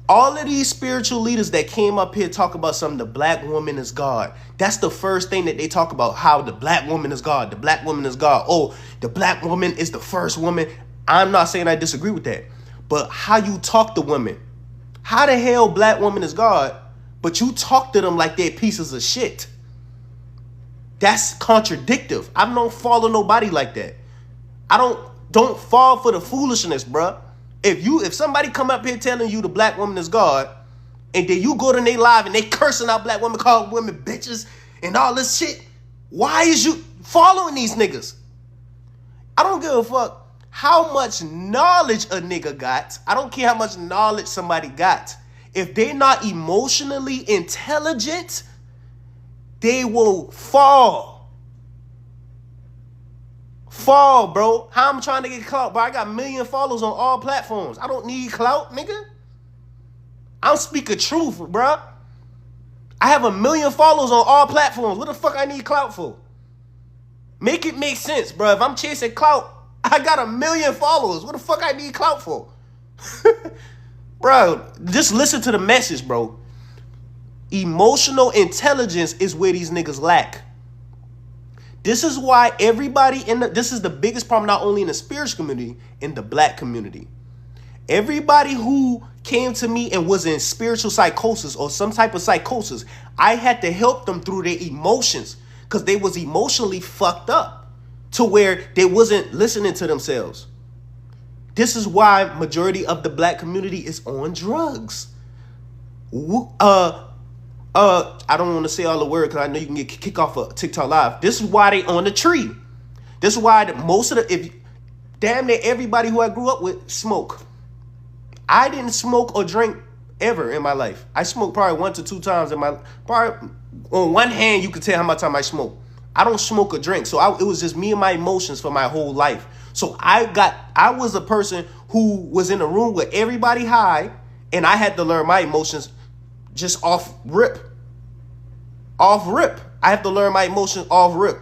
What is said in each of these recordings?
All of these spiritual leaders that came up here talk about something, the black woman is God. That's the first thing that they talk about, how the black woman is God. The black woman is God. Oh, the black woman is the first woman. I'm not saying I disagree with that. But how you talk to women. How the hell black woman is God, but you talk to them like they're pieces of shit? That's contradictive. I don't follow nobody like that. I don't fall for the foolishness, bruh. If somebody come up here telling you the black woman is God, and then you go to their live and they cursing out black women, call women bitches and all this shit, why is you following these niggas? I don't give a fuck how much knowledge a nigga got. I don't care how much knowledge somebody got. If they're not emotionally intelligent, they will fall. Fall, bro. How I'm trying to get clout, bro? I got 1 million followers on all platforms. I don't need clout, nigga. I'm speaking truth, bro. I have 1 million followers on all platforms. What the fuck I need clout for? Make it make sense, bro. If I'm chasing clout, I got 1 million followers. What the fuck I need clout for? Bro, just listen to the message, bro. Emotional intelligence is where these niggas lack. This is why everybody this is the biggest problem, not only in the spiritual community, in the black community. Everybody who came to me and was in spiritual psychosis or some type of psychosis, I had to help them through their emotions because they was emotionally fucked up to where they wasn't listening to themselves. This is why majority of the black community is on drugs. I don't want to say all the words because I know you can get kicked off of TikTok Live. This is why they on the tree. This is why most of damn near everybody who I grew up with smoke. I didn't smoke or drink ever in my life. I smoked probably 1 to 2 times in my, probably on one hand you could tell how much time I smoke. I don't smoke or drink. So it was just me and my emotions for my whole life. So I was a person who was in a room with everybody high and I had to learn my emotions just off rip. Off rip. I have to learn my emotions off rip.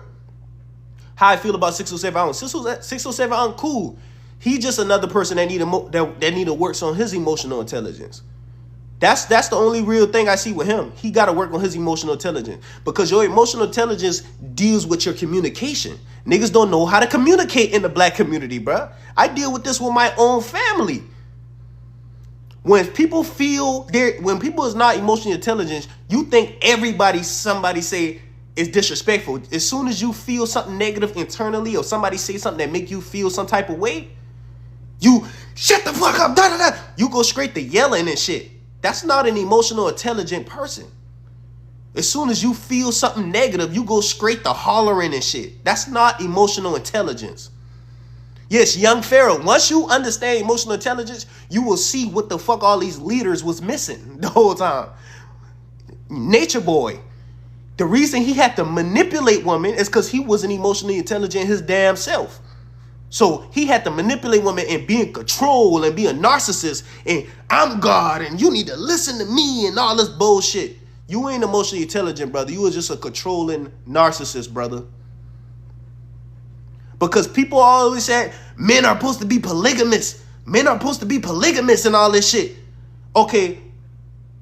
How I feel about 607 Ounce. 607 Ounce, cool. He just another person that need to work on his emotional intelligence. That's the only real thing I see with him. He got to work on his emotional intelligence because your emotional intelligence deals with your communication. Niggas don't know how to communicate in the black community, bruh. I deal with this with my own family. When people is not emotionally intelligent, you think somebody say is disrespectful. As soon as you feel something negative internally or somebody say something that make you feel some type of way, you shut the fuck up, da da da. You go straight to yelling and shit. That's not an emotional intelligent person. As soon as you feel something negative, you go straight to hollering and shit. That's not emotional intelligence. Yes, young Pharaoh, once you understand emotional intelligence, you will see what the fuck all these leaders was missing the whole time. Nature Boy, the reason he had to manipulate women is because he wasn't emotionally intelligent his damn self. So he had to manipulate women and be in control and be a narcissist and I'm God and you need to listen to me and all this bullshit. You ain't emotionally intelligent, brother. You was just a controlling narcissist, brother. Because people always say men are supposed to be polygamous. Men are supposed to be polygamous and all this shit. Okay,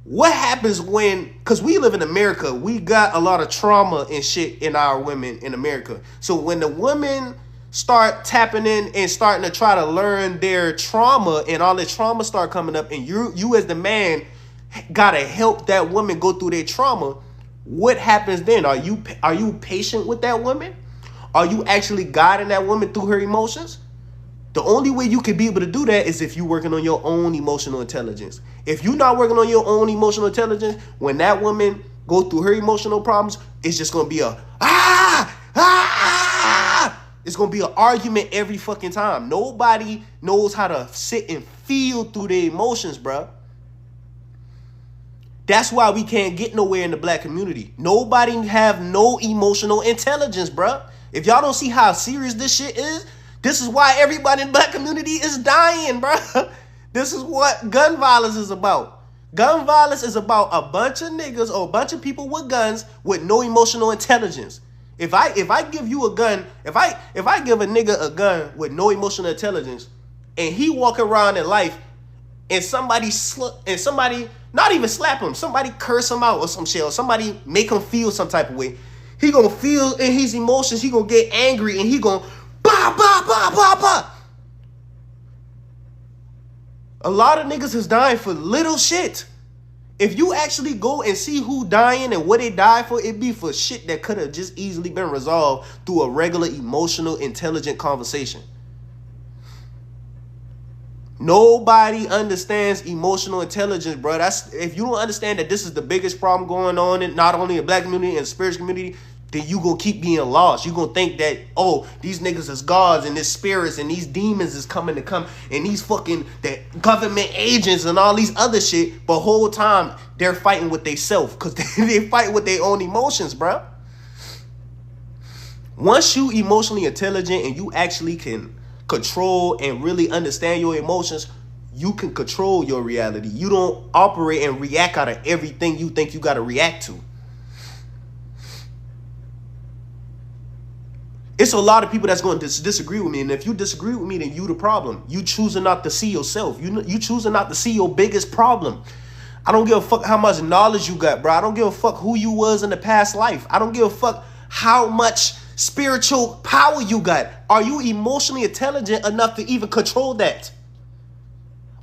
what happens because we live in America, we got a lot of trauma and shit in our women in America. So when the women start tapping in and starting to try to learn their trauma and all the trauma start coming up and you as the man gotta help that woman go through their trauma, what happens then? Are you patient with that woman? Are you actually guiding that woman through her emotions? The only way you can be able to do that is if you're working on your own emotional intelligence. If you're not working on your own emotional intelligence, when that woman go through her emotional problems, it's just going to be it's going to be an argument every fucking time. Nobody knows how to sit and feel through their emotions, bruh. That's why we can't get nowhere in the black community. Nobody have no emotional intelligence, bruh. If y'all don't see how serious this shit is, this is why everybody in the black community is dying, bruh. This is what gun violence is about. Gun violence is about a bunch of niggas or a bunch of people with guns with no emotional intelligence. If I give you a gun, if I give a nigga a gun with no emotional intelligence and he walk around in life and somebody not even slap him, somebody curse him out or some shit, or somebody make him feel some type of way, he gonna feel in his emotions, he gonna get angry, and he gonna bah, bah, bah, bah, bah. A lot of niggas is dying for little shit. If you actually go and see who dying and what they died for, it be for shit that could have just easily been resolved through a regular, emotional, intelligent conversation. Nobody understands emotional intelligence, bro. If you don't understand that this is the biggest problem going on in not only the black community and the spiritual community, then you gonna keep being lost. You gonna think that, oh, these niggas is gods and this spirits and these demons is coming to come and these fucking that government agents and all these other shit. But whole time they're fighting with they self, because they fight with their own emotions, bro. Once you emotionally intelligent and you actually can control and really understand your emotions, you can control your reality. You don't operate and react out of everything you think you got to react to. It's a lot of people that's going to disagree with me, and if you disagree with me, then you the problem. You choosing not to see yourself. You choosing not to see your biggest problem. I don't give a fuck how much knowledge you got, bro. I don't give a fuck who you was in the past life. I don't give a fuck how much spiritual power you got. Are you emotionally intelligent enough to even control that?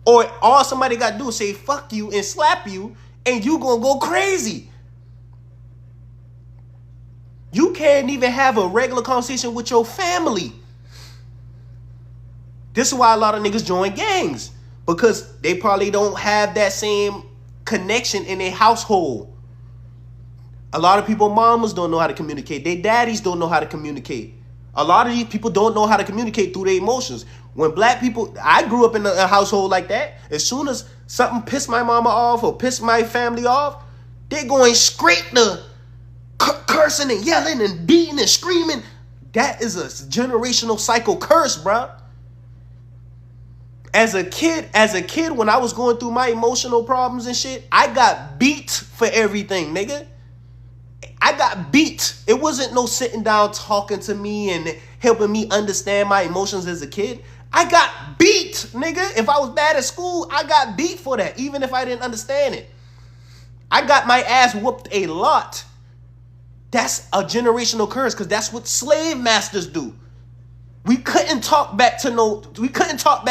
Or all somebody got to do is say fuck you and slap you, and you gonna go crazy. You can't even have a regular conversation with your family. This is why a lot of niggas join gangs, because they probably don't have that same connection in their household. A lot of people, mamas don't know how to communicate. Their daddies don't know how to communicate. A lot of these people don't know how to communicate through their emotions. When black people, I grew up in a household like that. As soon as something pissed my mama off or pissed my family off, they're going straight to cursing and yelling and beating and screaming. That is a generational cycle curse, bro. As a kid, when I was going through my emotional problems and shit, I got beat for everything, nigga. I got beat. It wasn't no sitting down talking to me and helping me understand my emotions as a kid. I got beat, nigga. If I was bad at school, I got beat for that, even if I didn't understand it. I got my ass whooped a lot. That's a generational curse, because that's what slave masters do. We couldn't talk back to the master. We couldn't talk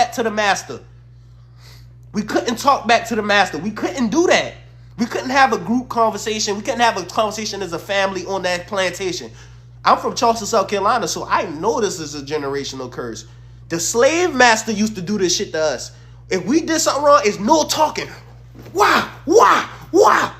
back to the master. We couldn't do that. We couldn't have a group conversation. We couldn't have a conversation as a family on that plantation. I'm from Charleston, South Carolina, so I know this is a generational curse. The slave master used to do this shit to us. If we did something wrong, it's no talking. Wow, wow, wow.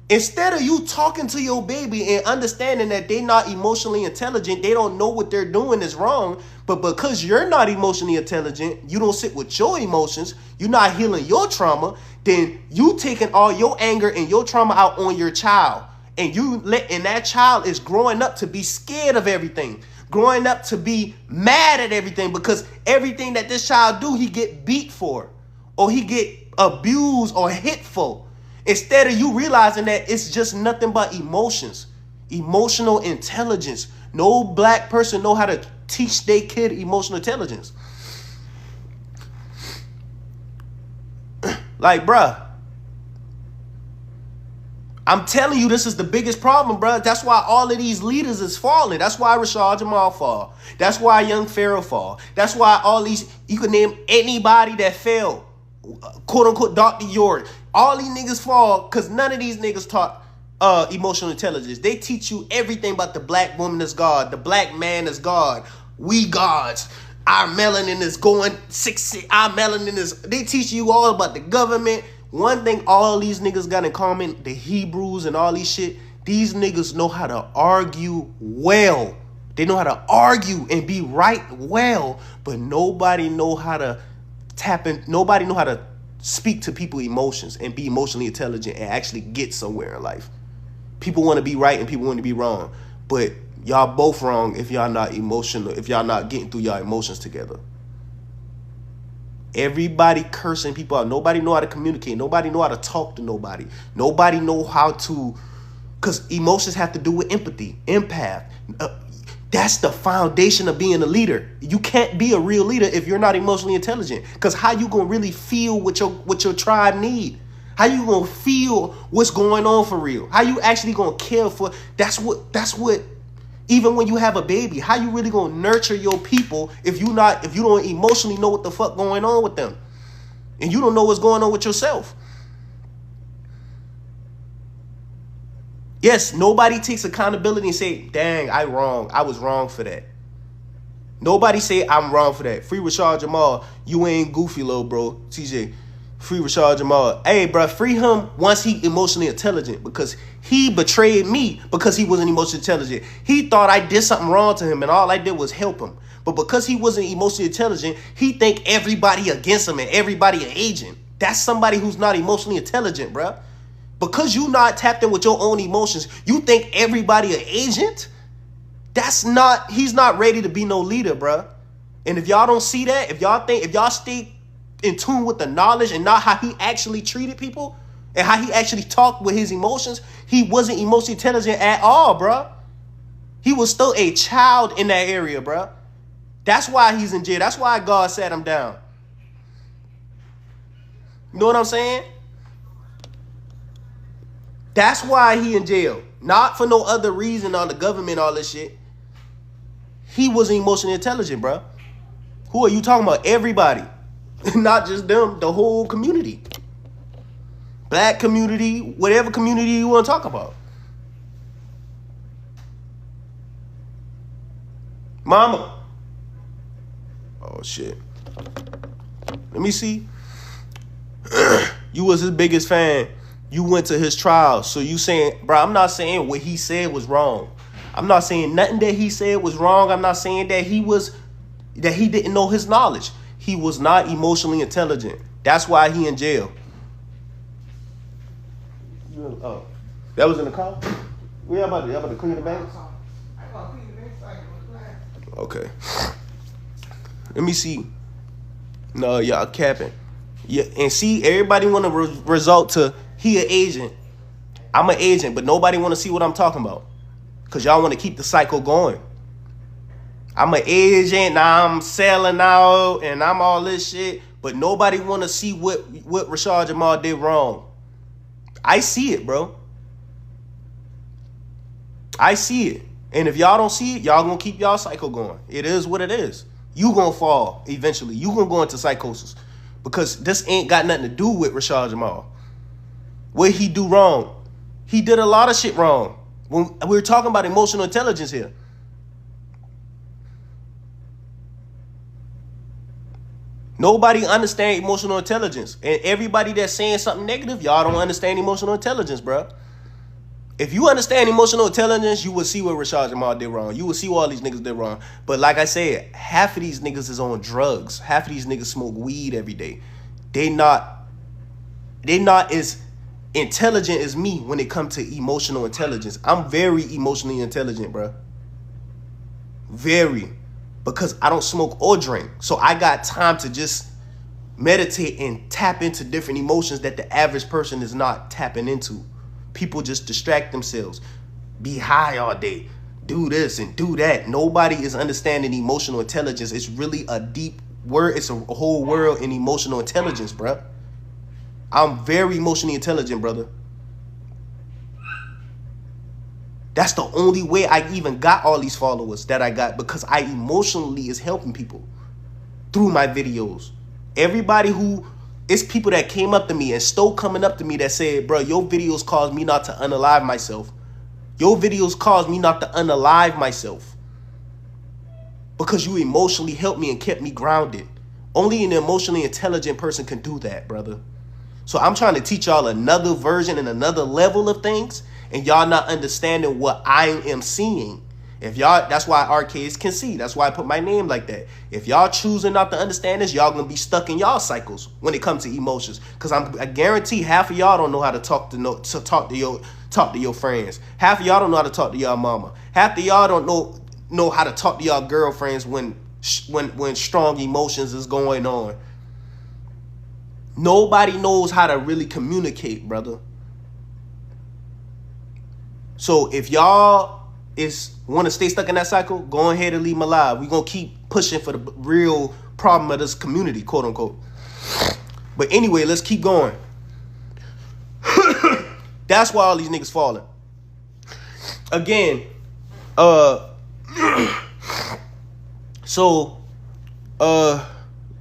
Instead of you talking to your baby and understanding that they're not emotionally intelligent, they don't know what they're doing is wrong, but because you're not emotionally intelligent, you don't sit with your emotions, you're not healing your trauma, then you taking all your anger and your trauma out on your child. And that child is growing up to be scared of everything, growing up to be mad at everything, because everything that this child do, he get beat for, or he get abused or hit for. Instead of you realizing that it's just nothing but emotions, emotional intelligence. No black person know how to teach their kid emotional intelligence. Like, bruh, I'm telling you, this is the biggest problem, bruh. That's why all of these leaders is falling. That's why Rashad Jamal fall. That's why young Pharaoh fall. That's why all these, you can name anybody that fell. Quote unquote Dr. York. All these niggas fall because none of these niggas taught emotional intelligence. They teach you everything about the black woman is God, the black man is God, we gods, our melanin is going 6. Our melanin is. They teach you all about the government. One thing all these niggas got in common, the Hebrews and all these shit, these niggas know how to argue well. They know how to argue and be right well, but nobody know how to tap in. Nobody know how to speak to people's emotions and be emotionally intelligent and actually get somewhere in life. People want to be right and people want to be wrong, but y'all both wrong if y'all not emotional, if y'all not getting through y'all emotions together. Everybody cursing people out. Nobody know how to communicate. Nobody know how to talk to nobody. Nobody know how to, because emotions have to do with empathy, empath. That's the foundation of being a leader. You can't be a real leader if you're not emotionally intelligent. Because how you gonna really feel what your tribe need? How you gonna feel what's going on for real? How you actually gonna care for? That's what. Even when you have a baby, how you really gonna nurture your people if you don't emotionally know what the fuck going on with them, and you don't know what's going on with yourself? Yes, nobody takes accountability and say, dang, I was wrong for that. Nobody say I'm wrong for that. Free Rashad Jamal. You ain't goofy, little bro. TJ, free Rashad Jamal. Hey, bro, free him once he emotionally intelligent, because he betrayed me because he wasn't emotionally intelligent. He thought I did something wrong to him and all I did was help him. But because he wasn't emotionally intelligent, he think everybody against him and everybody an agent. That's somebody who's not emotionally intelligent, bro. Because you not tapped in with your own emotions, you think everybody an agent? He's not ready to be no leader, bruh. And if y'all don't see that, if y'all stay in tune with the knowledge and not how he actually treated people and how he actually talked with his emotions, he wasn't emotionally intelligent at all, bruh. He was still a child in that area, bruh. That's why he's in jail. That's why God sat him down. You know what I'm saying? That's why he in jail. Not for no other reason on the government, all this shit. He wasn't emotionally intelligent, bro. Who are you talking about? Everybody. Not just them, the whole community. Black community, whatever community you want to talk about. Mama. Oh, shit. Let me see. You was his biggest fan. You went to his trial. So you saying, bro, I'm not saying what he said was wrong. I'm not saying nothing that he said was wrong. I'm not saying that he didn't know his knowledge. He was not emotionally intelligent. That's why he in jail. Oh, that was in the car? What y'all about to do? Y'all about to clean the banks? Okay. Let me see. No, y'all capping. Yeah, and see, everybody want to result to he an agent. I'm an agent, but nobody want to see what I'm talking about. Because y'all want to keep the cycle going. I'm an agent, now I'm selling out, and I'm all this shit. But nobody want to see what Rashad Jamal did wrong. I see it, bro. I see it. And if y'all don't see it, y'all going to keep y'all cycle going. It is what it is. You going to fall eventually. You going to go into psychosis. Because this ain't got nothing to do with Rashad Jamal. What he do wrong? He did a lot of shit wrong. When we're talking about emotional intelligence here. Nobody understand emotional intelligence. And everybody that's saying something negative, y'all don't understand emotional intelligence, bro. If you understand emotional intelligence, you will see what Rashad Jamal did wrong. You will see what all these niggas did wrong. But like I said, half of these niggas is on drugs. Half of these niggas smoke weed every day. They not as intelligent as me when it comes to emotional intelligence. I'm very emotionally intelligent, bro. Very. Because I don't smoke or drink. So I got time to just meditate and tap into different emotions that the average person is not tapping into. People just distract themselves. Be high all day. Do this and do that. Nobody is understanding emotional intelligence. It's really a deep word. It's a whole world in emotional intelligence, bro. I'm very emotionally intelligent, brother. That's the only way I even got all these followers that I got, because I emotionally is helping people through my videos. Everybody who, it's people that came up to me and still coming up to me that said, bro, your videos caused me not to unalive myself. Your videos caused me not to unalive myself. Because you emotionally helped me and kept me grounded. Only an emotionally intelligent person can do that, brother. So I'm trying to teach y'all another version and another level of things, and y'all not understanding what I am seeing. If y'all, that's why Arcaze can see. That's why I put my name like that. If y'all choosing not to understand this, y'all gonna be stuck in y'all cycles when it comes to emotions. Cause I guarantee half of y'all don't know how to talk to your friends. Half of y'all don't know how to talk to y'all mama. Half of y'all don't know how to talk to y'all girlfriends when strong emotions is going on. Nobody knows how to really communicate, brother. So if y'all want to stay stuck in that cycle, go ahead and leave them alive. We're going to keep pushing for the real problem of this community, quote unquote. But anyway, let's keep going. That's why all these niggas falling. Again,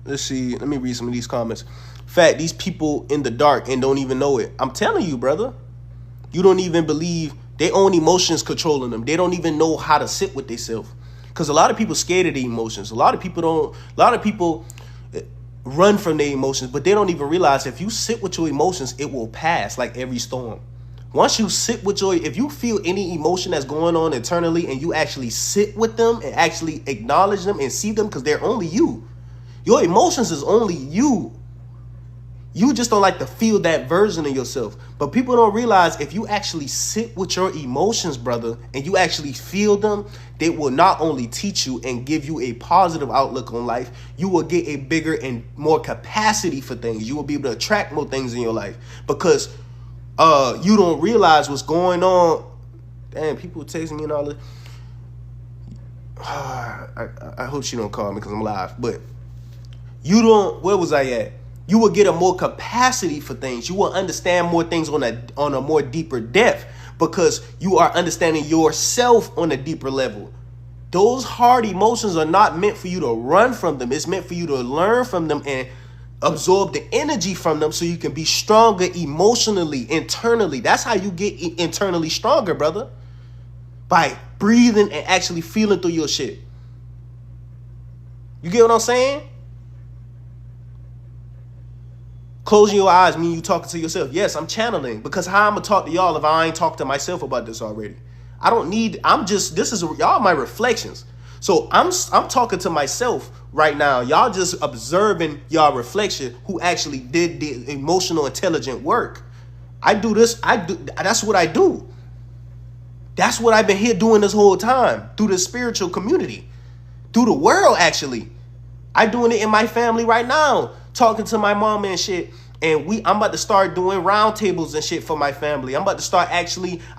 let's see. Let me read some of these comments. Fact, these people in the dark and don't even know it. I'm telling you, brother. You don't even believe their own emotions controlling them. They don't even know how to sit with themselves. Because a lot of people scared of the emotions. A lot of people run from their emotions, but they don't even realize if you sit with your emotions, it will pass like every storm. Once you sit with if you feel any emotion that's going on internally and you actually sit with them and actually acknowledge them and see them, because they're only you. Your emotions is only you. You just don't like to feel that version of yourself. But people don't realize if you actually sit with your emotions, brother, and you actually feel them, they will not only teach you and give you a positive outlook on life, you will get a bigger and more capacity for things. You will be able to attract more things in your life because you don't realize what's going on. Damn, people texting me and all that. I hope she don't call me because I'm live. But you don't, where was I at? You will get a more capacity for things. You will understand more things on a more deeper depth because you are understanding yourself on a deeper level. Those hard emotions are not meant for you to run from them. It's meant for you to learn from them and absorb the energy from them so you can be stronger emotionally, internally. That's how you get internally stronger, brother. By breathing and actually feeling through your shit. You get what I'm saying? Closing your eyes mean you talking to yourself. Yes, I'm channeling, because how I'm gonna talk to y'all if I ain't talked to myself about this already? This is y'all my reflections. So I'm talking to myself right now. Y'all just observing y'all reflection who actually did the emotional intelligent work. That's what I do. That's what I've been here doing this whole time through the spiritual community, through the world actually. I doing it in my family right now, talking to my mom and shit. And I'm about to start doing roundtables and shit for my family. I'm about to start I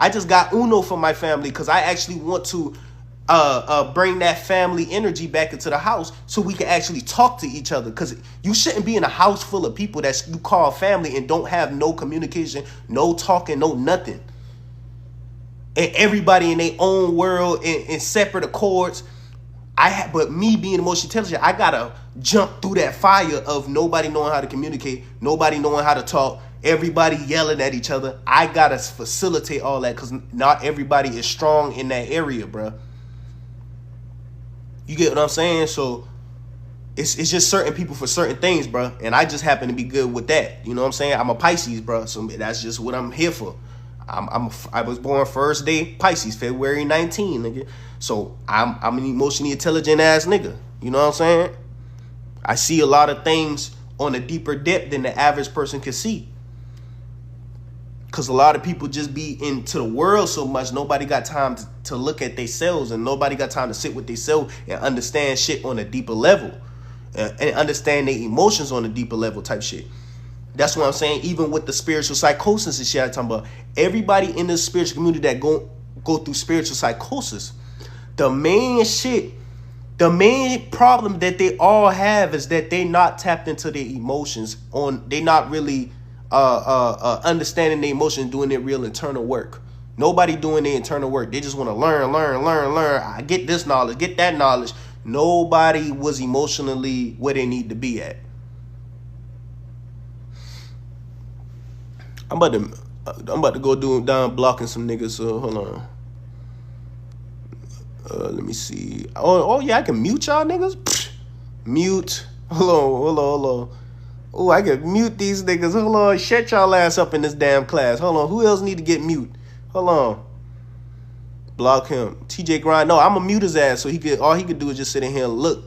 just got Uno for my family because I actually want to bring that family energy back into the house so we can actually talk to each other. Because you shouldn't be in a house full of people that you call family and don't have no communication, no talking, no nothing. And everybody in their own world in separate accords. But me being emotionally intelligent, I gotta jump through that fire of nobody knowing how to communicate, nobody knowing how to talk, everybody yelling at each other. I gotta facilitate all that because not everybody is strong in that area, bro. You get what I'm saying? So it's just certain people for certain things, bro. And I just happen to be good with that. You know what I'm saying? I'm a Pisces, bro. So that's just what I'm here for. I was born first day Pisces, February 19, nigga. So I'm an emotionally intelligent ass nigga. You know what I'm saying? I see a lot of things on a deeper depth than the average person can see. Because a lot of people just be into the world so much, nobody got time to look at themselves, and nobody got time to sit with themselves and understand shit on a deeper level. And understand their emotions on a deeper level type shit. That's what I'm saying. Even with the spiritual psychosis and shit I'm talking about, everybody in the spiritual community that go through spiritual psychosis, the main problem that they all have is that they not tapped into their emotions. They not really understanding their emotions, doing their real internal work. Nobody doing their internal work. They just want to learn. I get this knowledge, get that knowledge. Nobody was emotionally where they need to be at. I'm about to go down blocking some niggas. So hold on. Let me see. Oh yeah, I can mute y'all niggas. Pfft. Mute. Hold on. Oh, I can mute these niggas. Hold on. Shut y'all ass up in this damn class. Hold on. Who else need to get mute? Hold on. Block him. TJ Grind. No, I'm gonna mute his ass so all he could do is just sit in here and look.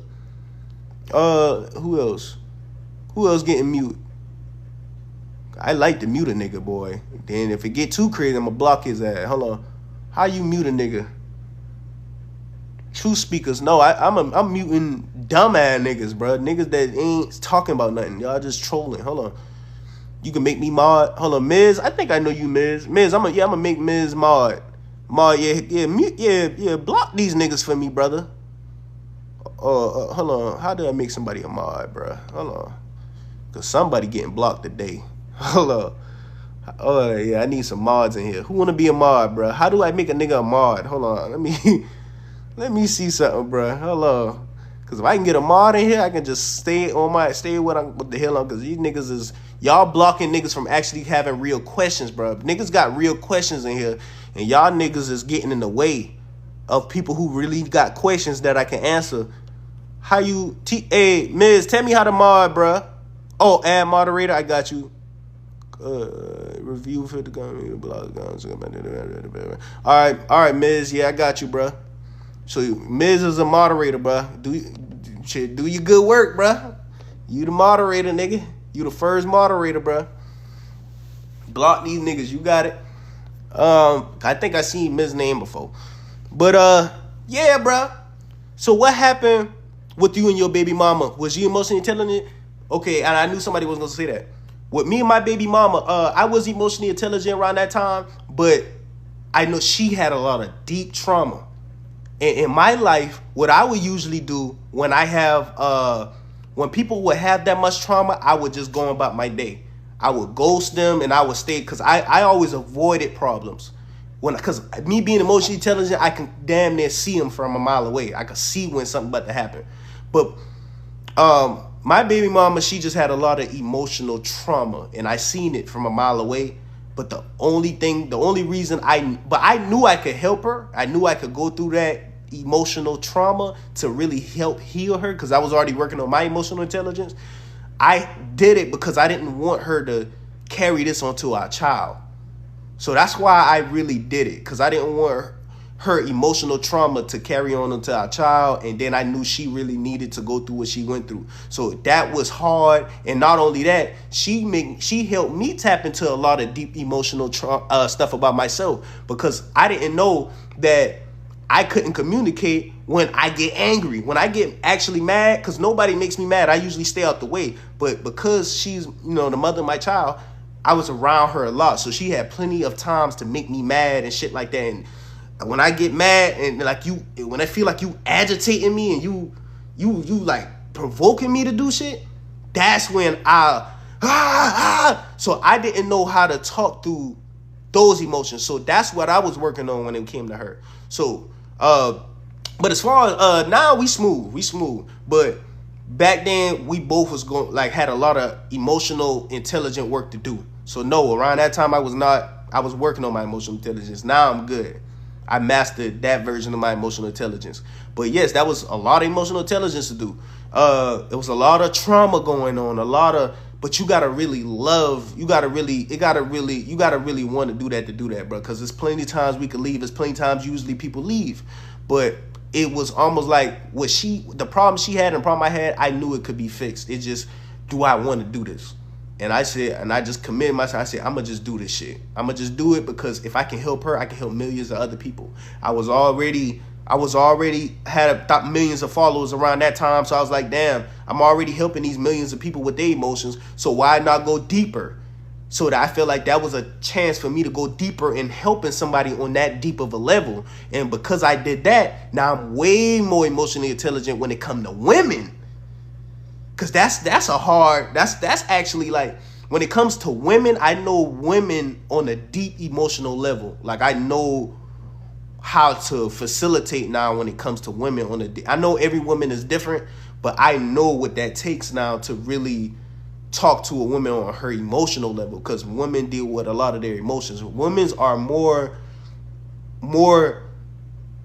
Who else? Who else getting mute? I like to mute a nigga, boy. Then if it get too crazy, I'm gonna block his ass. Hold on. How you mute a nigga? True speakers. No, I'm muting dumb ass niggas, bro. Niggas that ain't talking about nothing. Y'all just trolling. Hold on. You can make me mod. Hold on, Miz. I think I know you, Miz. Miz, I'm gonna make Miz mod. Mod, yeah. Block these niggas for me, brother. Hold on. How do I make somebody a mod, bro? Hold on. Cause somebody getting blocked today. Hold on. Oh yeah, I need some mods in here. Who wanna be a mod, bro? How do I make a nigga a mod? Hold on. Let me see something, bro. Hold on. Cause if I can get a mod in here, I can just stay what the hell on. Cause these niggas is y'all blocking niggas from actually having real questions, bro. Niggas got real questions in here, and y'all niggas is getting in the way of people who really got questions that I can answer. How you hey Miz, tell me how to mod, bro. Oh, add moderator, I got you. Review for the gun, blog. All right, Miz. Yeah, I got you, bro. So Miz is a moderator, bro. Do your good work, bro. You the moderator, nigga. You the first moderator, bro. Block these niggas. You got it. I think I seen Miz's name before, but yeah, bro. So what happened with you and your baby mama? Was you emotionally intelligent? Okay, and I knew somebody was gonna say that. With me and my baby mama, I was emotionally intelligent around that time, but I know she had a lot of deep trauma. And in my life, what I would usually do when I have, when people would have that much trauma, I would just go about my day. I would ghost them and I would stay, because I always avoided problems. Because me being emotionally intelligent, I can damn near see them from a mile away. I could see when something about to happen. But my baby mama, she just had a lot of emotional trauma, and I seen it from a mile away. But the only reason I knew I could help her. I knew I could go through that emotional trauma to really help heal her, because I was already working on my emotional intelligence. I did it because I didn't want her to carry this onto our child. So that's why I really did it, because I didn't want her emotional trauma to carry on into our child, and then I knew she really needed to go through what she went through. So that was hard, and not only that, she helped me tap into a lot of deep emotional stuff about myself, because I didn't know that I couldn't communicate when I get angry, when I get actually mad, because nobody makes me mad. I usually stay out the way, but because she's the mother of my child, I was around her a lot, so she had plenty of times to make me mad and shit like that. And when I get mad and when I feel like you agitating me and you like provoking me to do shit, that's when so I didn't know how to talk through those emotions. So that's what I was working on when it came to her. So but as far as now we smooth, but back then we both was had a lot of emotional intelligent work to do. So no, around that time I was working on my emotional intelligence. Now I'm good. I mastered that version of my emotional intelligence. But yes, that was a lot of emotional intelligence to do. It was a lot of trauma going on, but you gotta really you gotta really want to do that, bro. Because there's plenty of times we could leave. There's plenty of times usually people leave. But it was almost like the problem she had and the problem I had, I knew it could be fixed. It just, do I want to do this? And I just committed myself. I said, I'm going to just do this shit. I'm going to just do it, because if I can help her, I can help millions of other people. I was already had millions of followers around that time. So I was like, damn, I'm already helping these millions of people with their emotions. So why not go deeper? So that I feel like that was a chance for me to go deeper in helping somebody on that deep of a level. And because I did that, now I'm way more emotionally intelligent when it comes to women. Because that's actually, like, when it comes to women, I know women on a deep emotional level. Like, I know how to facilitate now when it comes to women I know every woman is different, but I know what that takes now to really talk to a woman on her emotional level, because women deal with a lot of their emotions. Women are more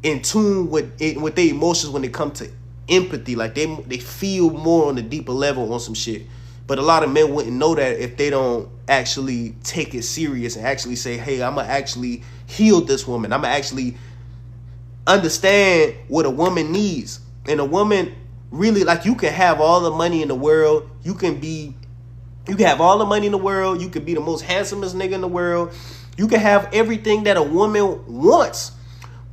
in tune with their emotions when it comes to empathy. Like they feel more on a deeper level on some shit. But a lot of men wouldn't know that if they don't actually take it serious and actually say, hey, I'm gonna actually heal this woman. I'm gonna actually understand what a woman needs. And a woman really, like, you can have all the money in the world. You can have all the money in the world. You can be the most handsomest nigga in the world. You can have everything that a woman wants.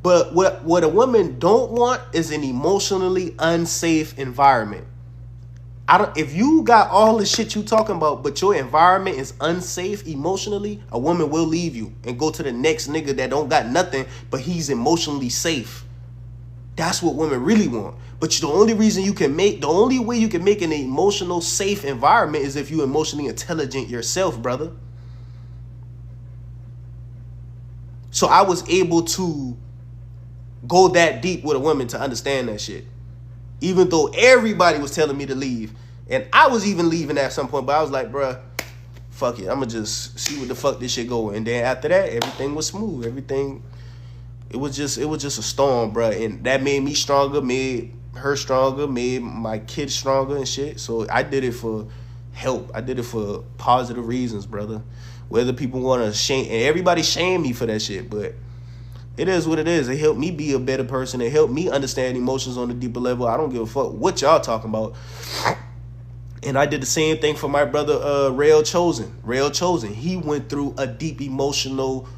But what a woman don't want is an emotionally unsafe environment. If you got all the shit you talking about, but your environment is unsafe emotionally, a woman will leave you and go to the next nigga that don't got nothing, but he's emotionally safe. That's what women really want. But the only way you can make an emotional safe environment is if you're emotionally intelligent yourself, brother. So I was able to go that deep with a woman to understand that shit. Even though everybody was telling me to leave. And I was even leaving at some point. But I was like, bruh, fuck it. I'm going to just see what the fuck this shit go. And then after that, everything was smooth. Everything, it was just a storm, bruh. And that made me stronger, made her stronger, made my kids stronger and shit. So I did it for help. I did it for positive reasons, brother. Whether people want to shame, and everybody shame me for that shit, but it is what it is. It helped me be a better person. It helped me understand emotions on a deeper level. I don't give a fuck what y'all talking about. And I did the same thing for my brother, Rail Chosen. He went through a deep emotional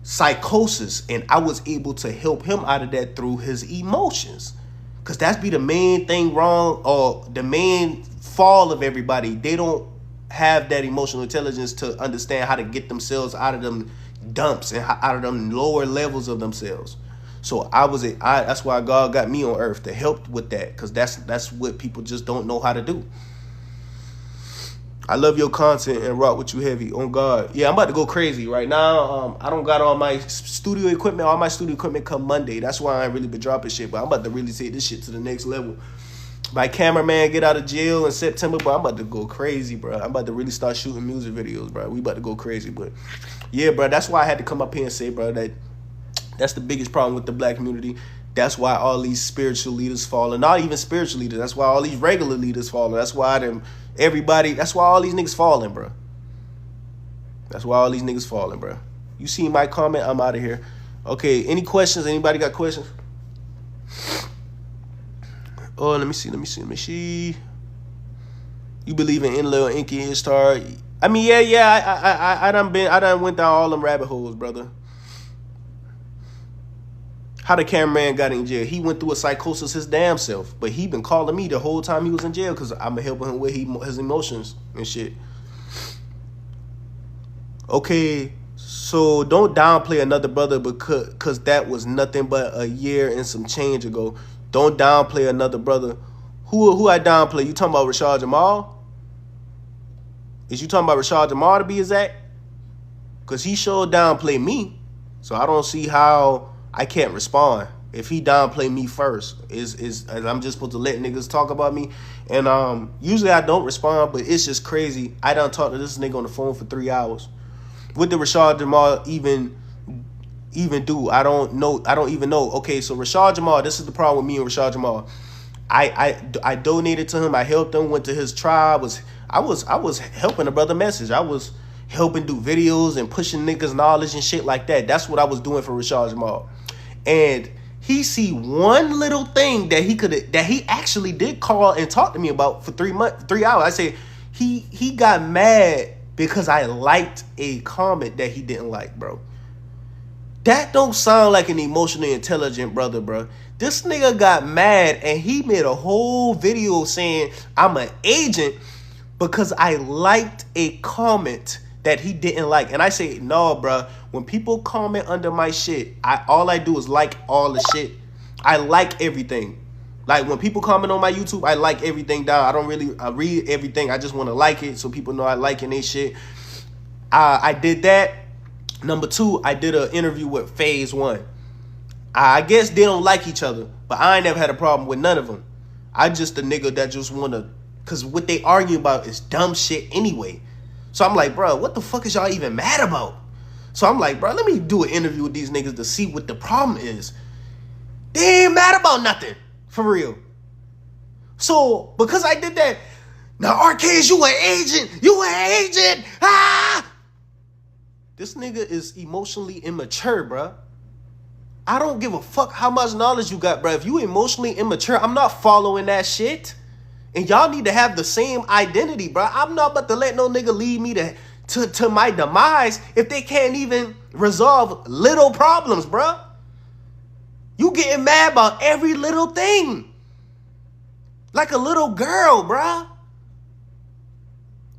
psychosis, and I was able to help him out of that through his emotions. Because that's be the main thing wrong, or the main fall of everybody. They don't have that emotional intelligence to understand how to get themselves out of them dumps and out of them lower levels of themselves. So that's why God got me on earth, to help with that, because that's what people just don't know how to do. I love your content and rock with you heavy, on God. Yeah, I'm about to go crazy right now. I don't got all my studio equipment. All my studio equipment come Monday. That's why I ain't really been dropping shit, but I'm about to really take this shit to the next level. My cameraman get out of jail in September, but I'm about to go crazy, bro. I'm about to really start shooting music videos, bro. We about to go crazy, but yeah, bro, that's why I had to come up here and say, bro, that's the biggest problem with the black community. That's why all these spiritual leaders falling. Not even spiritual leaders. That's why all these regular leaders falling. That's why that's why all these niggas falling, bro. That's why all these niggas falling, bro. You see my comment? I'm out of here. Okay, any questions? Anybody got questions? Oh, let me see. You believe in Lil Inky and Star? I mean, yeah. I done went down all them rabbit holes, brother. How the cameraman got in jail? He went through a psychosis his damn self, but he been calling me the whole time he was in jail because I'm helping him with his emotions and shit. Okay, so don't downplay another brother because that was nothing but a year and some change ago. Don't downplay another brother. Who I downplay? You talking about Rashad Jamal? Is you talking about Rashad Jamal to be exact? Because he sure downplay me. So I don't see how I can't respond. If he downplay me first, is I'm just supposed to let niggas talk about me. And usually I don't respond, but it's just crazy. I done talked to this nigga on the phone for 3 hours. What did Rashad Jamal even do? I don't know. I don't even know. Okay, so Rashad Jamal, this is the problem with me and Rashad Jamal. I donated to him. I helped him. Went to his tribe. I was helping the brother message. I was helping do videos and pushing niggas knowledge and shit like that. That's what I was doing for Rashad Jamal. And he see one little thing that he actually did call and talk to me about for 3 hours. I say he got mad because I liked a comment that he didn't like, bro. That don't sound like an emotionally intelligent brother, bro. This nigga got mad and he made a whole video saying I'm an agent because I liked a comment that he didn't like. And I say, no, bro. When people comment under my shit, all I do is like all the shit. I like everything. Like when people comment on my YouTube, I like everything down. I read everything. I just want to like it so people know I liking their shit. I did that. Number 2, I did an interview with Phase 1. I guess they don't like each other, but I ain't never had a problem with none of them. I just a nigga that just want to, because what they argue about is dumb shit anyway. So I'm like, bro, what the fuck is y'all even mad about? So I'm like, bro, let me do an interview with these niggas to see what the problem is. They ain't mad about nothing, for real. So because I did that, now Arcaze, you an agent, ah! This nigga is emotionally immature, bro. I don't give a fuck how much knowledge you got, bro. If you emotionally immature, I'm not following that shit. And y'all need to have the same identity, bro. I'm not about to let no nigga lead me to my demise if they can't even resolve little problems, bro. You getting mad about every little thing. Like a little girl, bro.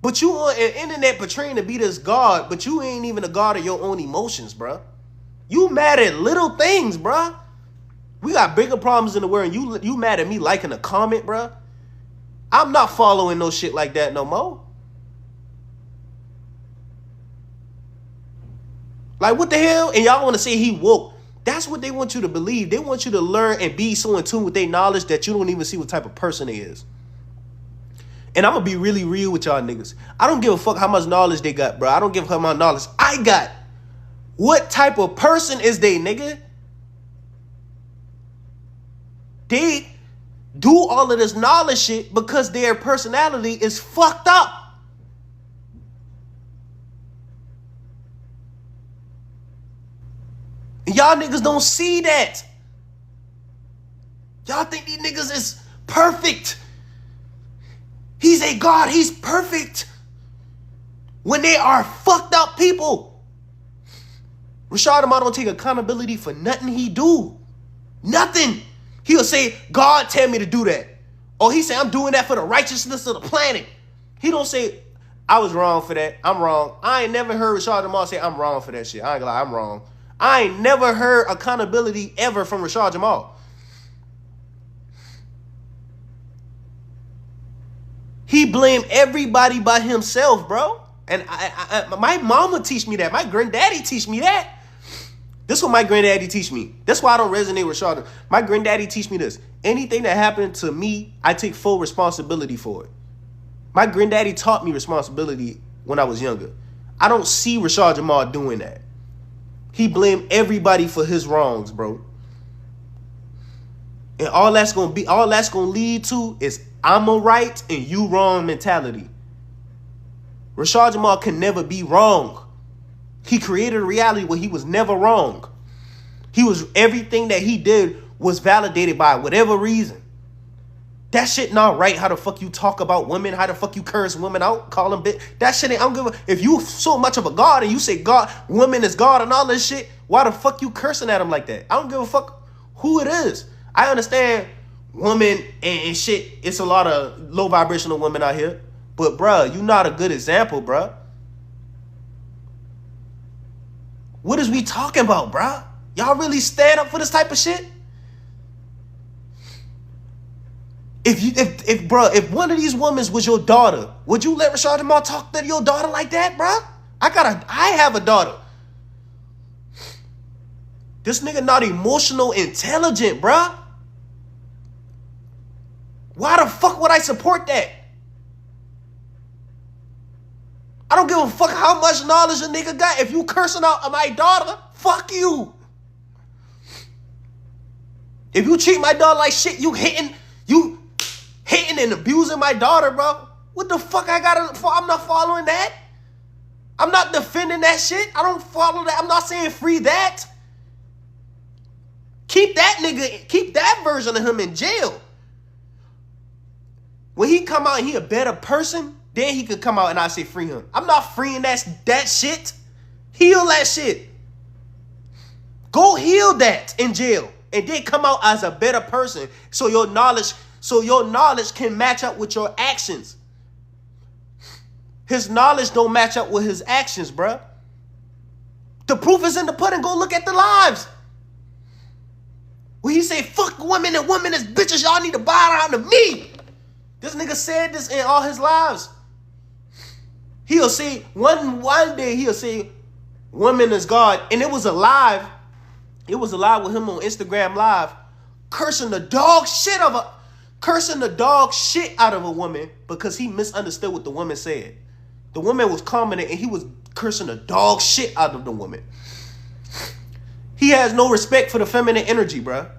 But you on the internet portraying to be this God, but you ain't even a God of your own emotions, bruh. You mad at little things, bruh. We got bigger problems in the world, and you mad at me liking a comment, bruh. I'm not following no shit like that no more. Like, what the hell? And y'all want to say he woke. That's what they want you to believe. They want you to learn and be so in tune with their knowledge that you don't even see what type of person he is. And I'm going to be really real with y'all niggas. I don't give a fuck how much knowledge they got, bro. I don't give a fuck how much knowledge I got. What type of person is they, nigga? They do all of this knowledge shit because their personality is fucked up. And y'all niggas don't see that. Y'all think these niggas is perfect. He's a God. He's perfect. When they are fucked up people. Rashad Jamal don't take accountability for nothing he do. Nothing. He'll say, God tell me to do that. Or he say, I'm doing that for the righteousness of the planet. He don't say, I was wrong for that. I'm wrong. I ain't never heard Rashad Jamal say, I'm wrong for that shit. I ain't gonna lie, I'm wrong. I ain't never heard accountability ever from Rashad Jamal. He blamed everybody but himself, bro. And my mama teach me that. My granddaddy teach me that. This is what my granddaddy teach me. That's why I don't resonate with Rashad. My granddaddy teach me this. Anything that happened to me, I take full responsibility for it. My granddaddy taught me responsibility when I was younger. I don't see Rashad Jamal doing that. He blamed everybody for his wrongs, bro. And all that's gonna lead to is I'm a right and you wrong mentality. Rashad Jamal can never be wrong. He created a reality where he was never wrong. Everything that he did was validated by whatever reason. That shit not right. How the fuck you talk about women? How the fuck you curse women out? Call them bitch. That shit ain't. I don't give a. If you so much of a God and you say God, women is God and all this shit, why the fuck you cursing at them like that? I don't give a fuck who it is. I understand women and shit. It's a lot of low vibrational women out here, but bruh, you not a good example, bruh. What is we talking about, bruh? Y'all really stand up for this type of shit? If one of these women was your daughter, would you let Rashad Jamal talk to your daughter like that, bruh? I have a daughter. This nigga not emotional intelligent, bruh. Why the fuck would I support that? I don't give a fuck how much knowledge a nigga got. If you cursing out my daughter, fuck you. If you treat my daughter like shit, you hitting and abusing my daughter, bro. What the fuck I gotta, I'm not following that. I'm not defending that shit. I don't follow that. I'm not saying free that. Keep that version of him in jail. When he come out and he a better person, then he could come out and I say free him. I'm not freeing that shit. Heal that shit. Go heal that in jail. And then come out as a better person. So your knowledge can match up with your actions. His knowledge don't match up with his actions, bruh. The proof is in the pudding. Go look at the lives. When he say, fuck women and women as bitches, y'all need to bow down to me. This nigga said this in all his lives. He'll say, one day he'll say, women is God. And it was a live. It was a live with him on Instagram Live, cursing the dog shit out of a woman because he misunderstood what the woman said. The woman was commenting and he was cursing the dog shit out of the woman. He has no respect for the feminine energy, bruh.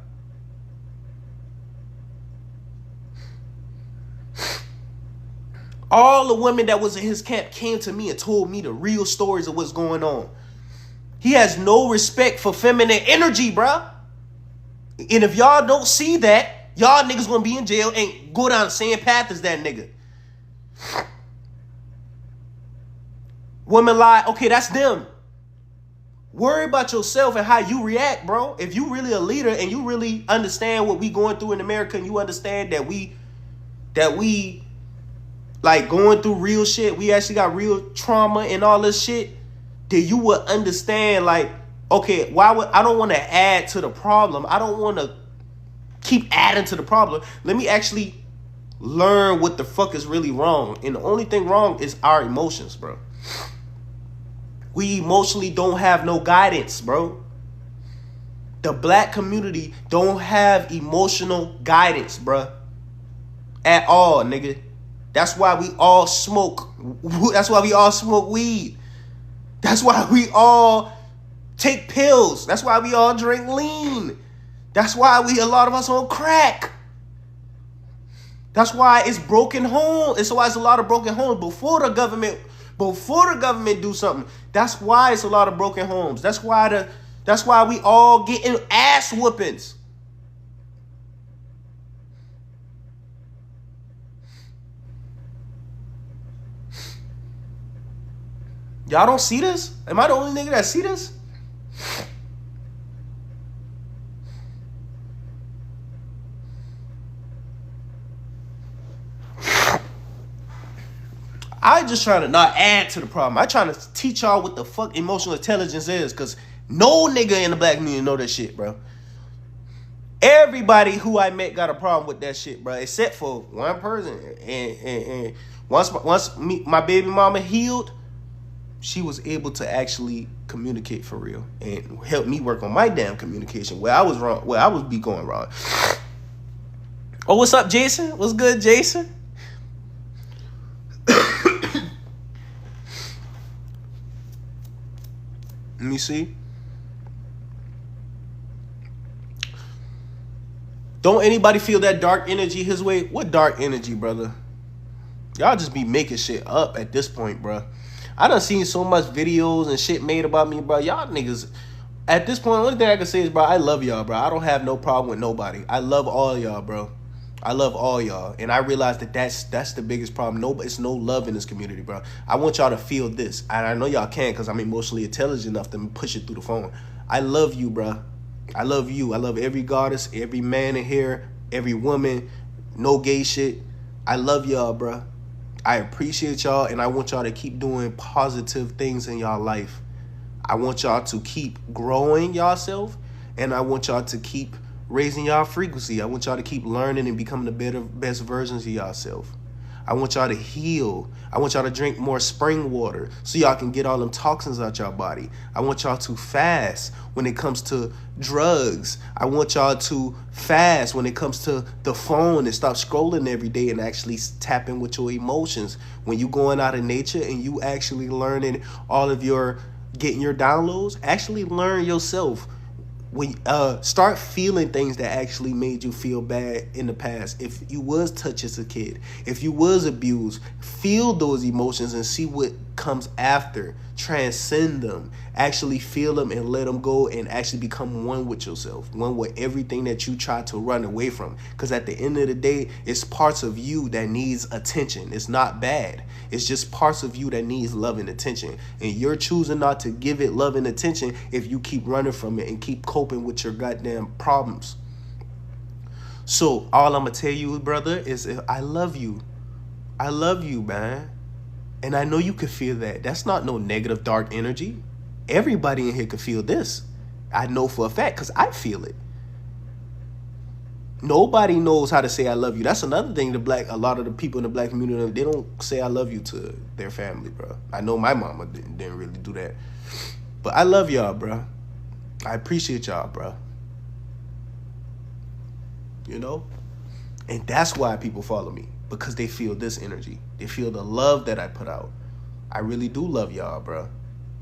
All the women that was in his camp came to me and told me the real stories of what's going on. He has no respect for feminine energy, bruh. And if y'all don't see that, y'all niggas gonna be in jail and go down the same path as that nigga. Women lie, okay, that's them. Worry about yourself and how you react, bro. If you really a leader and you really understand what we going through in America and you understand that we like going through real shit, we actually got real trauma and all this shit, then you would understand, like, okay, I don't want to add to the problem. I don't want to keep adding to the problem. Let me actually learn what the fuck is really wrong. And the only thing wrong is our emotions, bro. We emotionally don't have no guidance, bro. The black community don't have emotional guidance, bro. At all, nigga. That's why we all smoke. That's why we all smoke weed. That's why we all take pills. That's why we all drink lean. That's why a lot of us on crack. That's why it's broken home. It's why it's a lot of broken homes before the government do something. That's why it's a lot of broken homes. That's why we all getting ass whoopings. Y'all don't see this? Am I the only nigga that see this? I just trying to not add to the problem. I trying to teach y'all what the fuck emotional intelligence is, because no nigga in the black community know that shit, bro. Everybody who I met got a problem with that shit, bro, except for one person. And once my baby mama healed, she was able to actually communicate for real and help me work on my damn communication where I was wrong, where I would be going wrong. Oh, what's up, Jason? What's good, Jason? Let me see. Don't anybody feel that dark energy his way? What dark energy, brother? Y'all just be making shit up at this point, bro. I done seen so much videos and shit made about me, bro. Y'all niggas, at this point, the only thing I can say is, bro, I love y'all, bro. I don't have no problem with nobody. I love all y'all, bro. I love all y'all. And I realize that that's the biggest problem. It's no love in this community, bro. I want y'all to feel this. And I know y'all can, because I'm emotionally intelligent enough to push it through the phone. I love you, bro. I love you. I love every goddess, every man in here, every woman. No gay shit. I love y'all, bro. I appreciate y'all, and I want y'all to keep doing positive things in y'all life. I want y'all to keep growing yourself, and I want y'all to keep raising y'all frequency. I want y'all to keep learning and becoming the best versions of yourself. I want y'all to heal. I want y'all to drink more spring water so y'all can get all them toxins out your body. I want y'all to fast when it comes to drugs. I want y'all to fast when it comes to the phone and stop scrolling every day and actually tap in with your emotions. When you going out in nature and you actually learning all of getting your downloads, actually learn yourself. When start feeling things that actually made you feel bad in the past. If you was touched as a kid, if you was abused, feel those emotions and see what comes after. Transcend them. Actually feel them and let them go, and actually become one with yourself, one with everything that you try to run away from. Because at the end of the day, it's parts of you that needs attention. It's not bad. It's just parts of you that needs love and attention. And you're choosing not to give it love and attention if you keep running from it and keep coping with your goddamn problems. So all I'm going to tell you, brother, is I love you. I love you, man. And I know you can feel that. That's not no negative dark energy. Everybody in here can feel this. I know for a fact, because I feel it. Nobody knows how to say I love you. That's another thing. A lot of the people in the black community, they don't say I love you to their family, bro. I know my mama didn't really do that. But I love y'all, bro. I appreciate y'all, bro. You know? And that's why people follow me. Because they feel this energy. They feel the love that I put out. I really do love y'all, bro.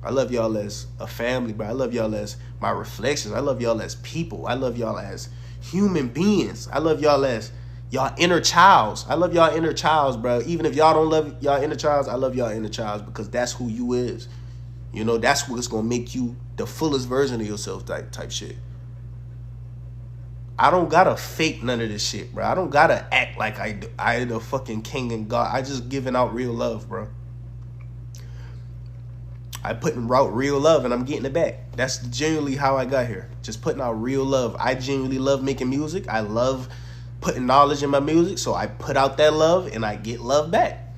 I love y'all as a family, bro. I love y'all as my reflections. I love y'all as people. I love y'all as human beings. I love y'all as y'all inner childs. I love y'all inner childs, bro. Even if y'all don't love y'all inner childs, I love y'all inner childs, because that's who you is. You know, that's what's going to make you the fullest version of yourself type shit. I don't gotta fake none of this shit, bro. I don't gotta act like I the fucking king and God. I just giving out real love, bro. I putting out real love and I'm getting it back. That's genuinely how I got here. Just putting out real love. I genuinely love making music. I love putting knowledge in my music. So I put out that love and I get love back.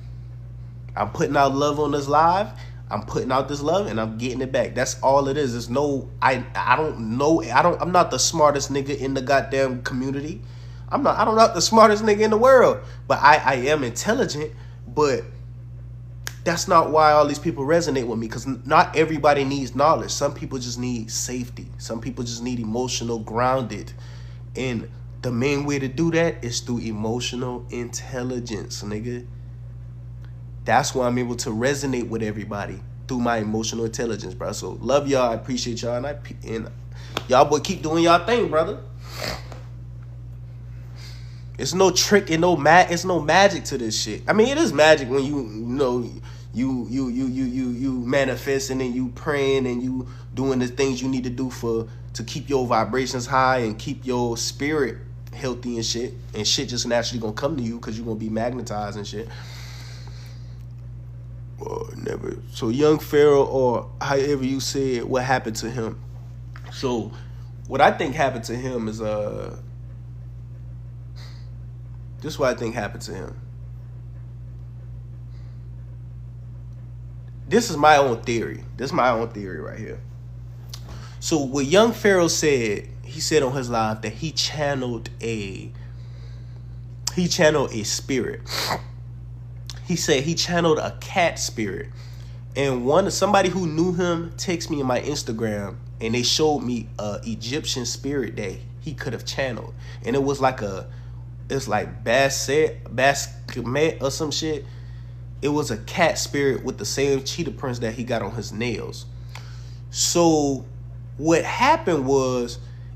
I'm putting out love on this live. I'm putting out this love and I'm getting it back. That's all it is. There's no, I don't know. I'm not the smartest nigga in the goddamn community. I'm not the smartest nigga in the world, but I am intelligent, but that's not why all these people resonate with me, because not everybody needs knowledge. Some people just need safety. Some people just need emotional grounded. And the main way to do that is through emotional intelligence, nigga. That's why I'm able to resonate with everybody, through my emotional intelligence, bro. So love y'all. I appreciate y'all. And y'all boy keep doing y'all thing, brother. It's no trick and it's no magic to this shit. I mean, it is magic when you manifesting and you praying and you doing the things you need to do to keep your vibrations high and keep your spirit healthy and shit. And shit just naturally gonna come to you because you're gonna be magnetized and shit. Never. So young Pharaoh, or however you said, what happened to him? So what I think happened to him is this is what I think happened to him. This is my own theory. This is my own theory right here. So what young Pharaoh said, he said on his live that he channeled a spirit. He said he channeled a cat spirit. And somebody who knew him texted me in my Instagram and they showed me a Egyptian spirit that he could have channeled. And it was like Basket or some shit. It was a cat spirit with the same cheetah prints that he got on his nails. So what happened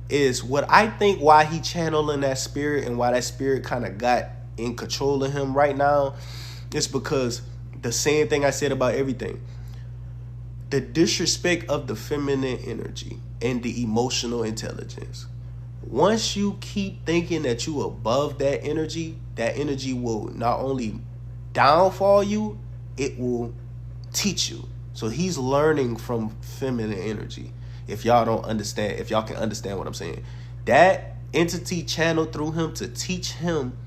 is what I think why he channeling that spirit and why that spirit kind of got in control of him right now is because the same thing I said about everything. The disrespect of the feminine energy and the emotional intelligence. Once you keep thinking that you above that energy will not only downfall you, it will teach you. So he's learning from feminine energy. If y'all don't understand, if y'all can understand what I'm saying, that entity channeled through him to teach him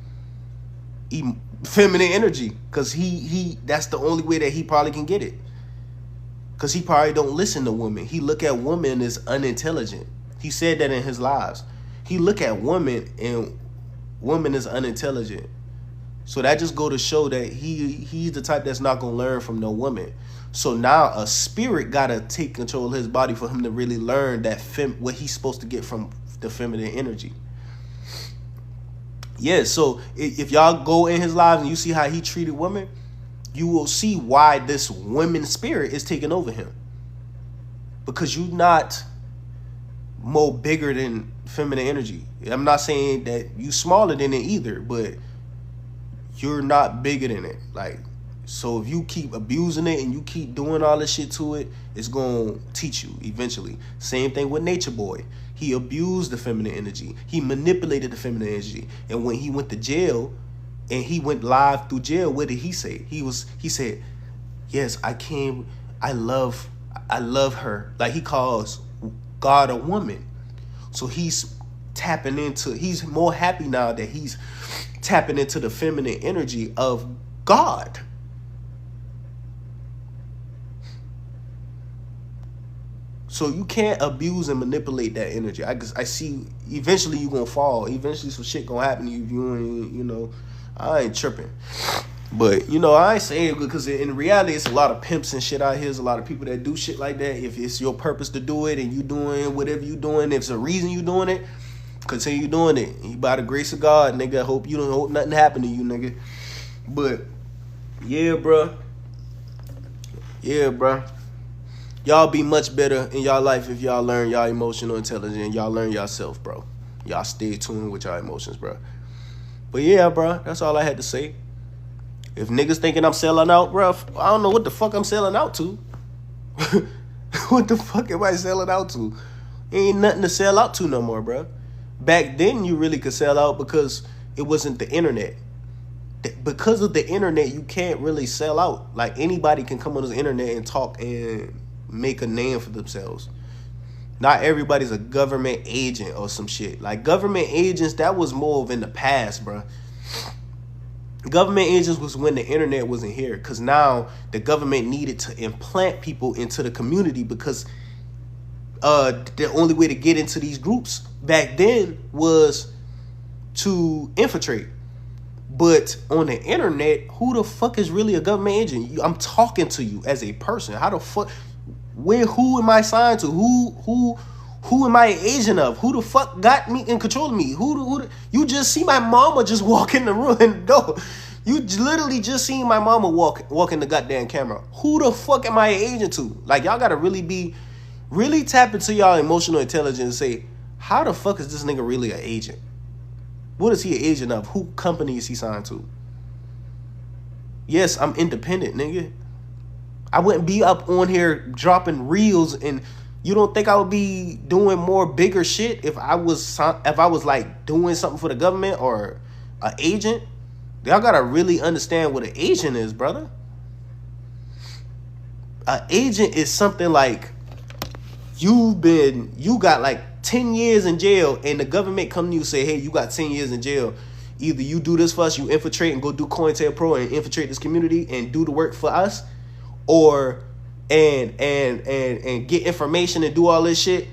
feminine energy, because he that's the only way that he probably can get it, because he probably don't listen to women. He look at women as unintelligent. He said that in his lives. He look at women and women is unintelligent. So that just go to show that he's the type that's not gonna learn from no woman. So now a spirit gotta take control of his body for him to really learn that what he's supposed to get from the feminine energy. Yeah, so if y'all go in his lives and you see how he treated women, you will see why this women spirit is taking over him. Because you're not more bigger than feminine energy. I'm not saying that you smaller than it either, but you're not bigger than it. Like, so if you keep abusing it and you keep doing all this shit to it, it's gonna teach you eventually. Same thing with Nature Boy. He abused the feminine energy. He manipulated the feminine energy. And when he went to jail and he went live through jail, what did he say? He said, yes, I love her. Like, he calls God a woman. So he's more happy now that he's tapping into the feminine energy of God. So you can't abuse and manipulate that energy. I see eventually you're going to fall. Eventually some shit going to happen to you. I ain't tripping. But, I ain't saying it because in reality, it's a lot of pimps and shit out here. There's a lot of people that do shit like that. If it's your purpose to do it and you doing whatever you doing, if it's a reason you doing it, continue doing it. And by the grace of God, nigga, hope nothing happen to you, nigga. But, yeah, bruh. Y'all be much better in y'all life if y'all learn y'all emotional intelligence and y'all learn yourself, bro. Y'all stay tuned with y'all emotions, bro. But yeah, bro, that's all I had to say. If niggas thinking I'm selling out, bro, I don't know what the fuck I'm selling out to. What the fuck am I selling out to? Ain't nothing to sell out to no more, bro. Back then, you really could sell out because it wasn't the internet. Because of the internet, you can't really sell out. Like, anybody can come on the internet and talk and make a name for themselves. Not everybody's a government agent or some shit. Like, government agents, that was more of in the past, bro. Government agents was when the internet wasn't here, because now the government needed to implant people into the community, because the only way to get into these groups back then was to infiltrate. But on the internet, who the fuck is really a government agent? I'm talking to you as a person. How the fuck? Who am I signed to? Who am I an agent of? Who the fuck got me in control of me? You just see my mama just walk in the room and go. You literally just seen my mama walk in the goddamn camera. Who the fuck am I an agent to? Like, y'all gotta really tap into y'all emotional intelligence and say, how the fuck is this nigga really an agent? What is he an agent of? Who company is he signed to? Yes, I'm independent, nigga. I wouldn't be up on here dropping reels, and you don't think I would be doing more bigger shit if I was like doing something for the government or an agent? Y'all gotta really understand what an agent is, brother. An agent is something like you got like 10 years in jail, and the government come to you and say, hey, you got 10 years in jail. Either you do this for us, you infiltrate and go do COINTELPRO and infiltrate this community and do the work for us, or and get information and do all this shit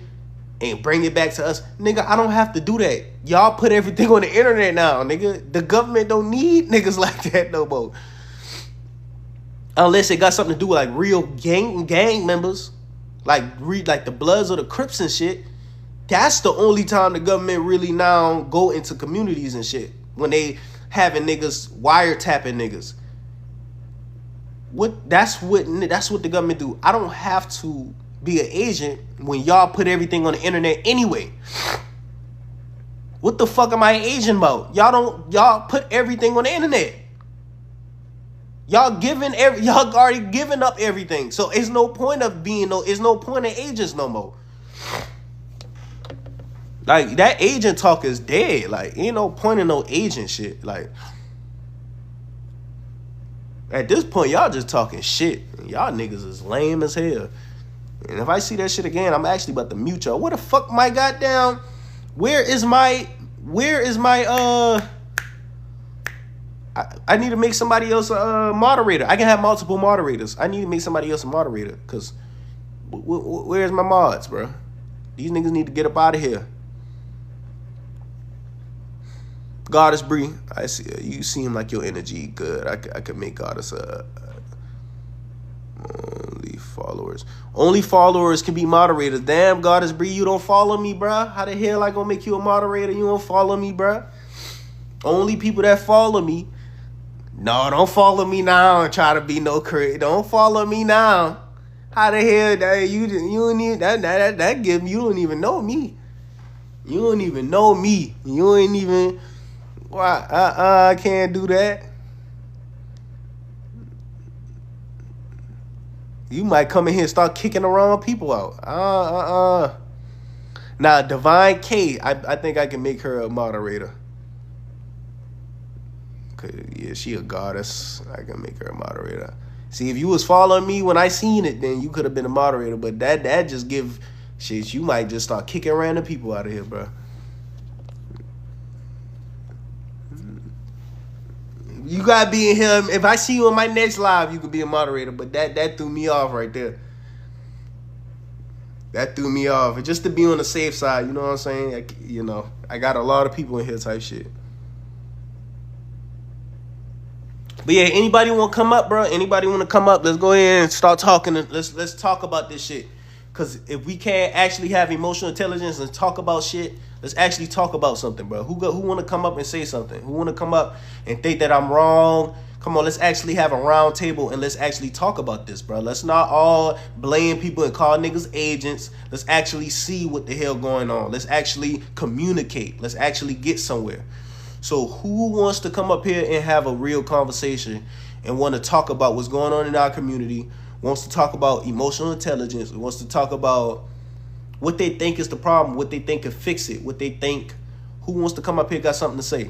and bring it back to us. Nigga, I don't have to do that. Y'all put everything on the internet now, nigga. The government don't need niggas like that no more. Unless it got something to do with like real gang members, like the Bloods or the Crips and shit. That's the only time the government really now go into communities and shit, when they having niggas wiretapping niggas. That's what the government do. I don't have to be an agent when y'all put everything on the internet anyway. What the fuck am I an agent about? Y'all put everything on the internet. Y'all already giving up everything. So it's no point of it's no point of agents no more. Like, that agent talk is dead. Like, ain't no point in no agent shit. Like, at this point, y'all just talking shit. Y'all niggas is lame as hell. And if I see that shit again, I'm actually about to mute y'all. What the fuck my goddamn... Where is my I need to make somebody else a moderator. I can have multiple moderators. I need to make somebody else a moderator. Because where's my mods, bro? These niggas need to get up out of here. Goddess Bree, I see you seem like your energy good. I could make Goddess only followers. Only followers can be moderators. Damn, Goddess Bree, you don't follow me, bruh. How the hell I gonna make you a moderator? You don't follow me, bruh. Only people that follow me. No, don't follow me now and try to be no crazy. Don't follow me now. How the hell that you don't even that give you don't even know me. You don't even know me. You ain't even. Why? I can't do that. You might come in here and start kicking the wrong people out. Now, Divine K, I think I can make her a moderator. Yeah, she a goddess. I can make her a moderator. See, if you was following me when I seen it, then you could have been a moderator. But that just give shit. You might just start kicking random people out of here, bro. You gotta be in here. If I see you in my next live, you could be a moderator. But that threw me off right there. That threw me off. And just to be on the safe side, you know what I'm saying? I got a lot of people in here type shit. But yeah, anybody want to come up, bro? Anybody want to come up? Let's go ahead and start talking. Let's talk about this shit. Because if we can't actually have emotional intelligence and talk about shit, let's actually talk about something, bro. Who want to come up and say something? Who want to come up and think that I'm wrong? Come on, let's actually have a round table and let's actually talk about this, bro. Let's not all blame people and call niggas agents. Let's actually see what the hell going on. Let's actually communicate. Let's actually get somewhere. So who wants to come up here and have a real conversation and want to talk about what's going on in our community, wants to talk about emotional intelligence, wants to talk about what they think is the problem, what they think can fix it, what they think. Who wants to come up here, got something to say?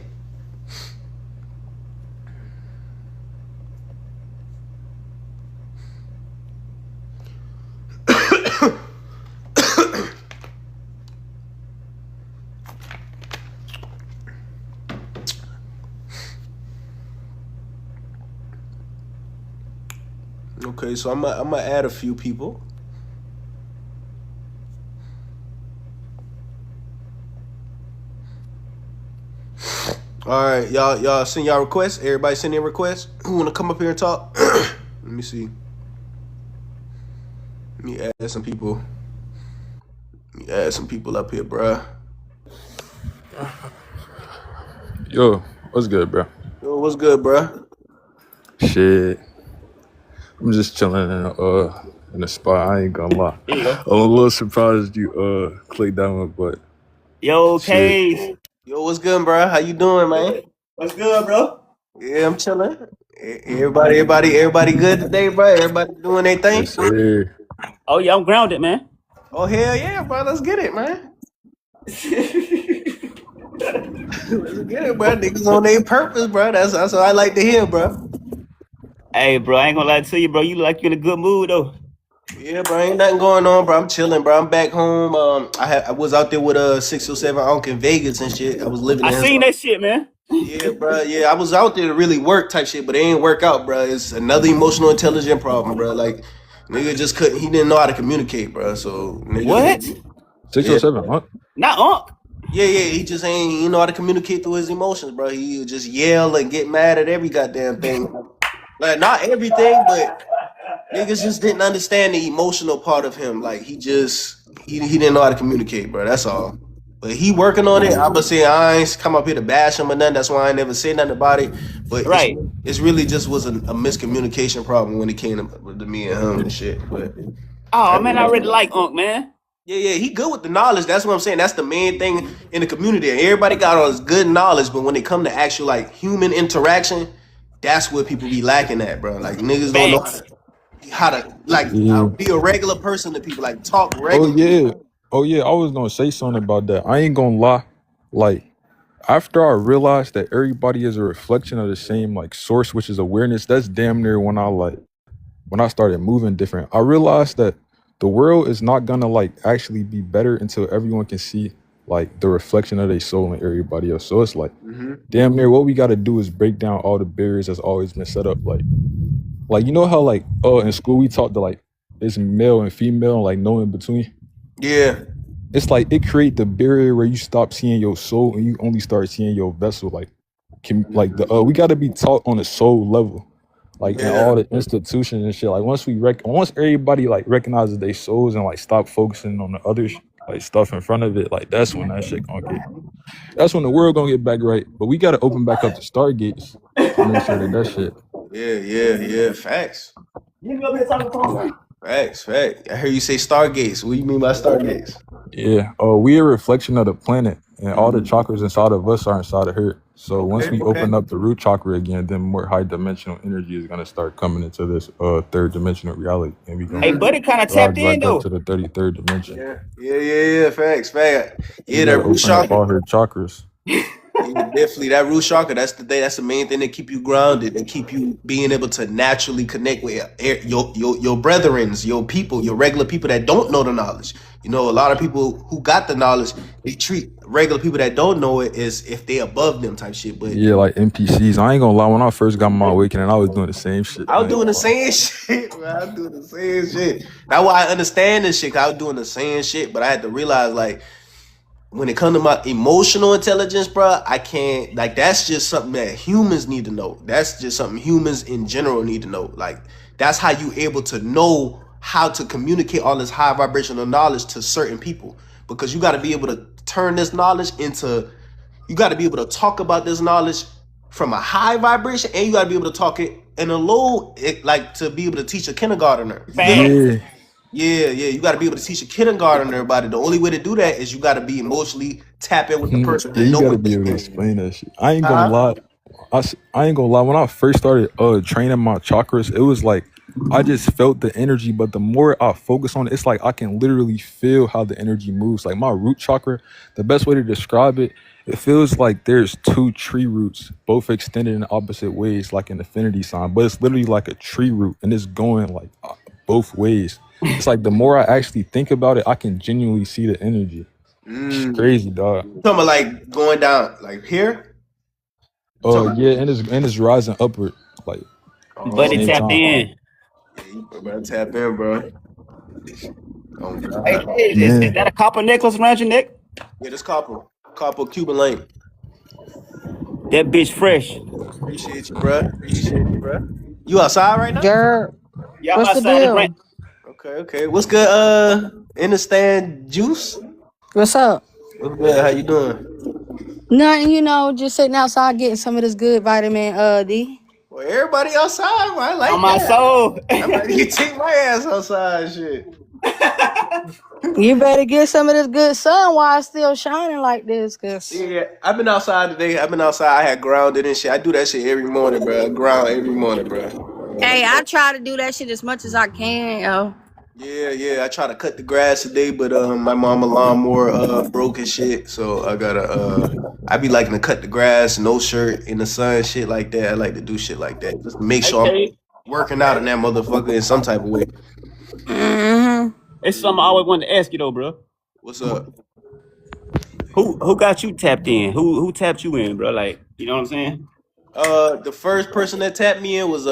Okay, so I'm gonna add a few people. All right, y'all send y'all requests. Everybody send in requests. Who wanna come up here and talk? Let me see. Let me add some people. Let me add some people up here, bruh. Yo, what's good, bro? Yo, what's good, bruh? Shit, I'm just chilling in the spot. I ain't gonna lie. There you go. I'm a little surprised you clicked that one, but Yo, shit. Case. Yo, what's good, bruh? How you doing, man? What's good, bro? Yeah, I'm chilling. Everybody good today, bruh? Everybody doing their Yes, thing? sir. Oh yeah, I'm grounded, man. Oh hell yeah, bro. Let's get it, man. Let's get it, bro. Niggas on their purpose, bro. That's what I like to hear, bro. Hey, bro, I ain't gonna lie to you, bro. You look like you in a good mood, though. Yeah, bro. Ain't nothing going on, bro. I'm chilling, bro. I'm back home. I was out there with 607 Unc in Vegas and shit. I was living I in his. seen that shit, man. Yeah, bro. Yeah, I was out there to really work type shit, but it ain't work out, bro. It's another emotional intelligence problem, bro. Like, nigga just couldn't. He didn't know how to communicate, bro. So What? nigga. Yeah. 607, huh? Not Unc. Yeah, he just ain't he know how to communicate through his emotions, bro. He would just yell and get mad at every goddamn thing. Like not everything, but niggas just didn't understand the emotional part of him. Like he didn't know how to communicate, bro. That's all. But he working on it. Yeah. I'm gonna say I ain't come up here to bash him or nothing. That's why I ain't never say nothing about it. But Right. it's really just was a miscommunication problem when it came to me and him and shit. But Oh man, I really like Unc, man. yeah, he good with the knowledge. That's what I'm saying. That's the main thing in the community. Everybody got all this good knowledge, but when it come to actual like human interaction, that's what people be lacking at, bro. Like niggas don't know Facts. how to like Yeah. be a regular person to people, like talk Oh regular. yeah. Oh yeah. I was gonna say something about that. I ain't gonna lie. Like after I realized that everybody is a reflection of the same like source, which is awareness, that's damn near when I started moving different. I realized that the world is not gonna like actually be better until everyone can see like the reflection of their soul in everybody else. So it's like Mm-hmm. damn near what we gotta do is break down all the barriers that's always been set up. Like you know how like in school we taught to like it's male and female and like no in between. Yeah. It's like it create the barrier where you stop seeing your soul and you only start seeing your vessel. Like the we gotta be taught on a soul level. Like in Yeah. all the institutions and shit. Like once everybody like recognizes their souls and like stop focusing on the other like stuff in front of it, like that's when that shit gonna get. That's when the world gonna get back right. But we gotta open back up the stargates to make sure that shit. Yeah. Facts. You be up here talking to Facts. I heard you say Stargates. What do you mean by Stargates? Yeah. We a reflection of the planet, and all the Mm. chakras inside of us are inside of her. So once we Okay. open up the root chakra again, then more high dimensional energy is gonna start coming into this third dimensional reality, and we Hey, gonna buddy kind of rise tapped in, back up though. to the 33rd dimension. Yeah. Facts. We Yeah, that gotta root open up chakra. all her chakras. Yeah, definitely that root chakra. That's the thing. That's the main thing that keep you grounded and keep you being able to naturally connect with your brethrens, your people, your regular people that don't know the knowledge. You know, a lot of people who got the knowledge, they treat regular people that don't know it as if they above them type shit. But Yeah, like NPCs. I ain't gonna lie. When I first got my awakening, I was doing the same shit. I was I ain't doing gonna the lie. same shit, man. I was doing the same shit. That's why I understand this shit. 'Cause I was doing the same shit, but I had to realize like when it comes to my emotional intelligence, bro, I can't like that's just something that humans need to know. That's just something humans in general need to know. Like that's how you able to know how to communicate all this high vibrational knowledge to certain people because you got to be able to turn this knowledge into you got to be able to talk about this knowledge from a high vibration and you got to be able to talk it in a low like to be able to teach a kindergartner. You feel me? Facts. Yeah. Yeah, you got to be able to teach a kindergartner about it. The only way to do that is you got to be emotionally tap in with the person Yeah, and you know gotta what be they able to doing. explain that shit. I ain't gonna Huh? lie. I ain't gonna lie. When I first started training my chakras, it was like I just felt the energy. But the more I focus on it, it's like I can literally feel how the energy moves. Like my root chakra, the best way to describe it, it feels like there's two tree roots, both extended in opposite ways, like an infinity sign. But it's literally like a tree root, and it's going like both ways. It's like the more I actually think about it, I can genuinely see the energy. It's Mm. crazy, dog. You talking about like going down like here? You talking Yeah, and it's rising upward like at the about, Buddy same tapped time. in. Yeah, you better tap in, bro. Oh Hey, God. is Yeah. that a copper necklace around your neck? Yeah, this copper Cuban link. That bitch fresh. Appreciate you, bro. Appreciate you, bro. You outside right now? Jer, Yeah, I'm what's the outside the brand. deal? Okay, okay. What's good? In the stand juice. What's up? What's good? How you doing? Nothing, just sitting outside getting some of this good vitamin D. Well, everybody outside. I On like my that. soul. I'm ready to take my ass outside. And shit. You better get some of this good sun while it's still shining like this, cause Yeah, I've been outside today. I've been outside. I had grounded and shit. I do that shit every morning, bro. Ground every morning, bro. hey, I try to do that shit as much as I can, yo. Yeah. I try to cut the grass today, but my mama lawnmower broke and shit, so I gotta I be liking to cut the grass, no shirt in the sun, shit like that. I like to do shit like that just to make sure I'm Okay. working out in that motherfucker in some type of way. Mm-hmm. It's something I always wanted to ask you though, bro. What's up? Who got you tapped in? Who tapped you in, bro? Like, you know what I'm saying? The first person that tapped me in was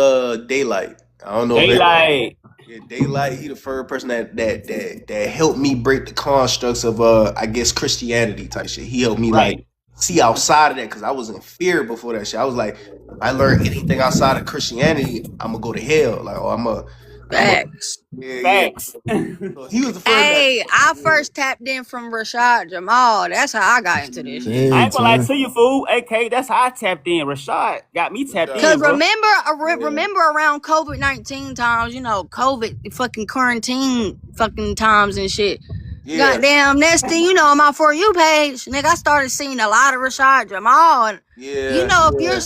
Daylight. I don't know if everybody. Daylight. Yeah, Daylight. He the first person that helped me break the constructs of I guess Christianity type shit. He helped me like Right. see outside of that because I was in fear before that shit. I was like, if I learn anything outside of Christianity, I'm gonna go to hell. Like, oh, I'm a, Facts. yeah. Facts. So he was the first that. Hey, I first tapped in from Rashad Jamal. That's how I got into this shit. I Dang, ain't gonna lie son. to you, fool. AK, that's how I tapped in. Rashad got me tapped Rashad. in, Cause bro. remember around COVID-19 times, COVID fucking quarantine fucking times and shit. Yeah, Goddamn, next thing you know, on my For You page, nigga, I started seeing a lot of Rashad Jamal. And yeah, your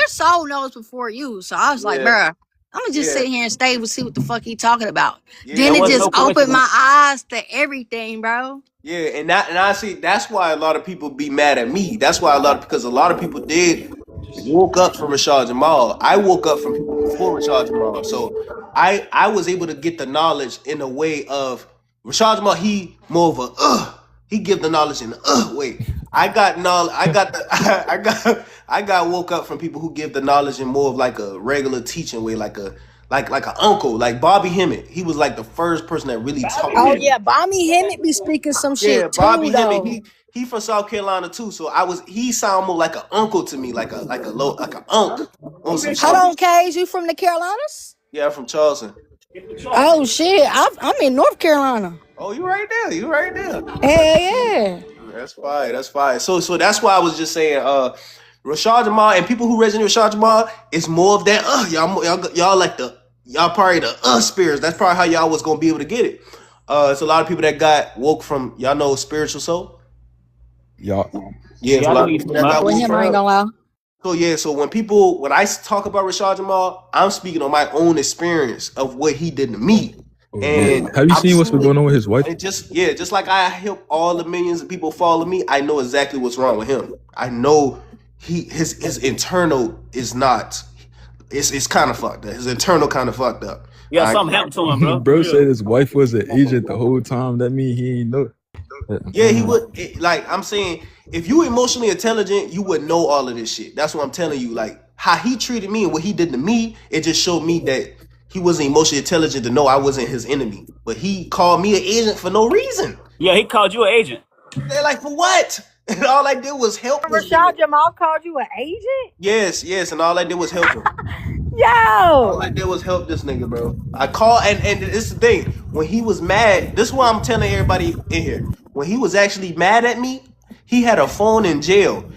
soul knows before you. So I was like, yeah, bruh, I'm gonna just yeah, sit here and stay and see what the fuck he talking about. yeah. Then That it wasn't just no opened my coincidence. eyes to everything, bro. Yeah, and I see that's why a lot of people be mad at me. That's why because a lot of people did woke up from Rashad Jamal. I woke up from people before Rashad Jamal. So I was able to get the knowledge in a way of Rashad Jamal, he more of a he give the knowledge in way. I got knowledge I got the I got woke up from people who give the knowledge in more of like a regular teaching way, like an uncle, like Bobby Hemmett. He was like the first person that really taught Oh me. yeah, Bommy Hemmett be speaking some Yeah, shit Bobby too, Hemmett. though. He from South Carolina too. So he sound more like an uncle to me, like a unk on some Hold shit. on, Cage, you from the Carolinas? Yeah, I'm from Charleston. Oh shit, I'm in North Carolina. Oh, you right there. You right there. Hell yeah. That's fine. That's fine. So that's why I was just saying, Rashad Jamal and people who resonate with Rashad Jamal, it's more of that. Y'all like y'all probably the spirits. That's probably how y'all was gonna be able to get it. It's a lot of people that got woke from y'all know spiritual soul. Y'all. Yeah, it's Yeah, a I lot know of you people talking that got about. With woke him, from I ain't her. gonna lie. So yeah, so when I talk about Rashad Jamal, I'm speaking on my own experience of what he did to me, Oh, yeah. and Have you I've seen what's been seen it. going on with his wife? And just like I help all the millions of people follow me, I know exactly what's wrong with him. I know his internal is not. It's kind of fucked up. His internal kind of fucked up. Yeah, something happened to him, bro. For Bro said real. his wife was an agent the whole time. That mean he ain't know. Yeah, he would. Like I'm saying, if you emotionally intelligent, you would know all of this shit. That's what I'm telling you. Like how he treated me and what he did to me, it just showed me that he wasn't emotionally intelligent to know I wasn't his enemy. But he called me an agent for no reason. Yeah, he called you an agent. They're like, for what? And all I did was help this nigga. Rashad Jamal called you an agent? Yes, and all I did was help him. All I Yo! did was help this nigga, bro. I called, and this is the thing. When he was mad, this is why I'm telling everybody in here. When he was actually mad at me, he had a phone in jail.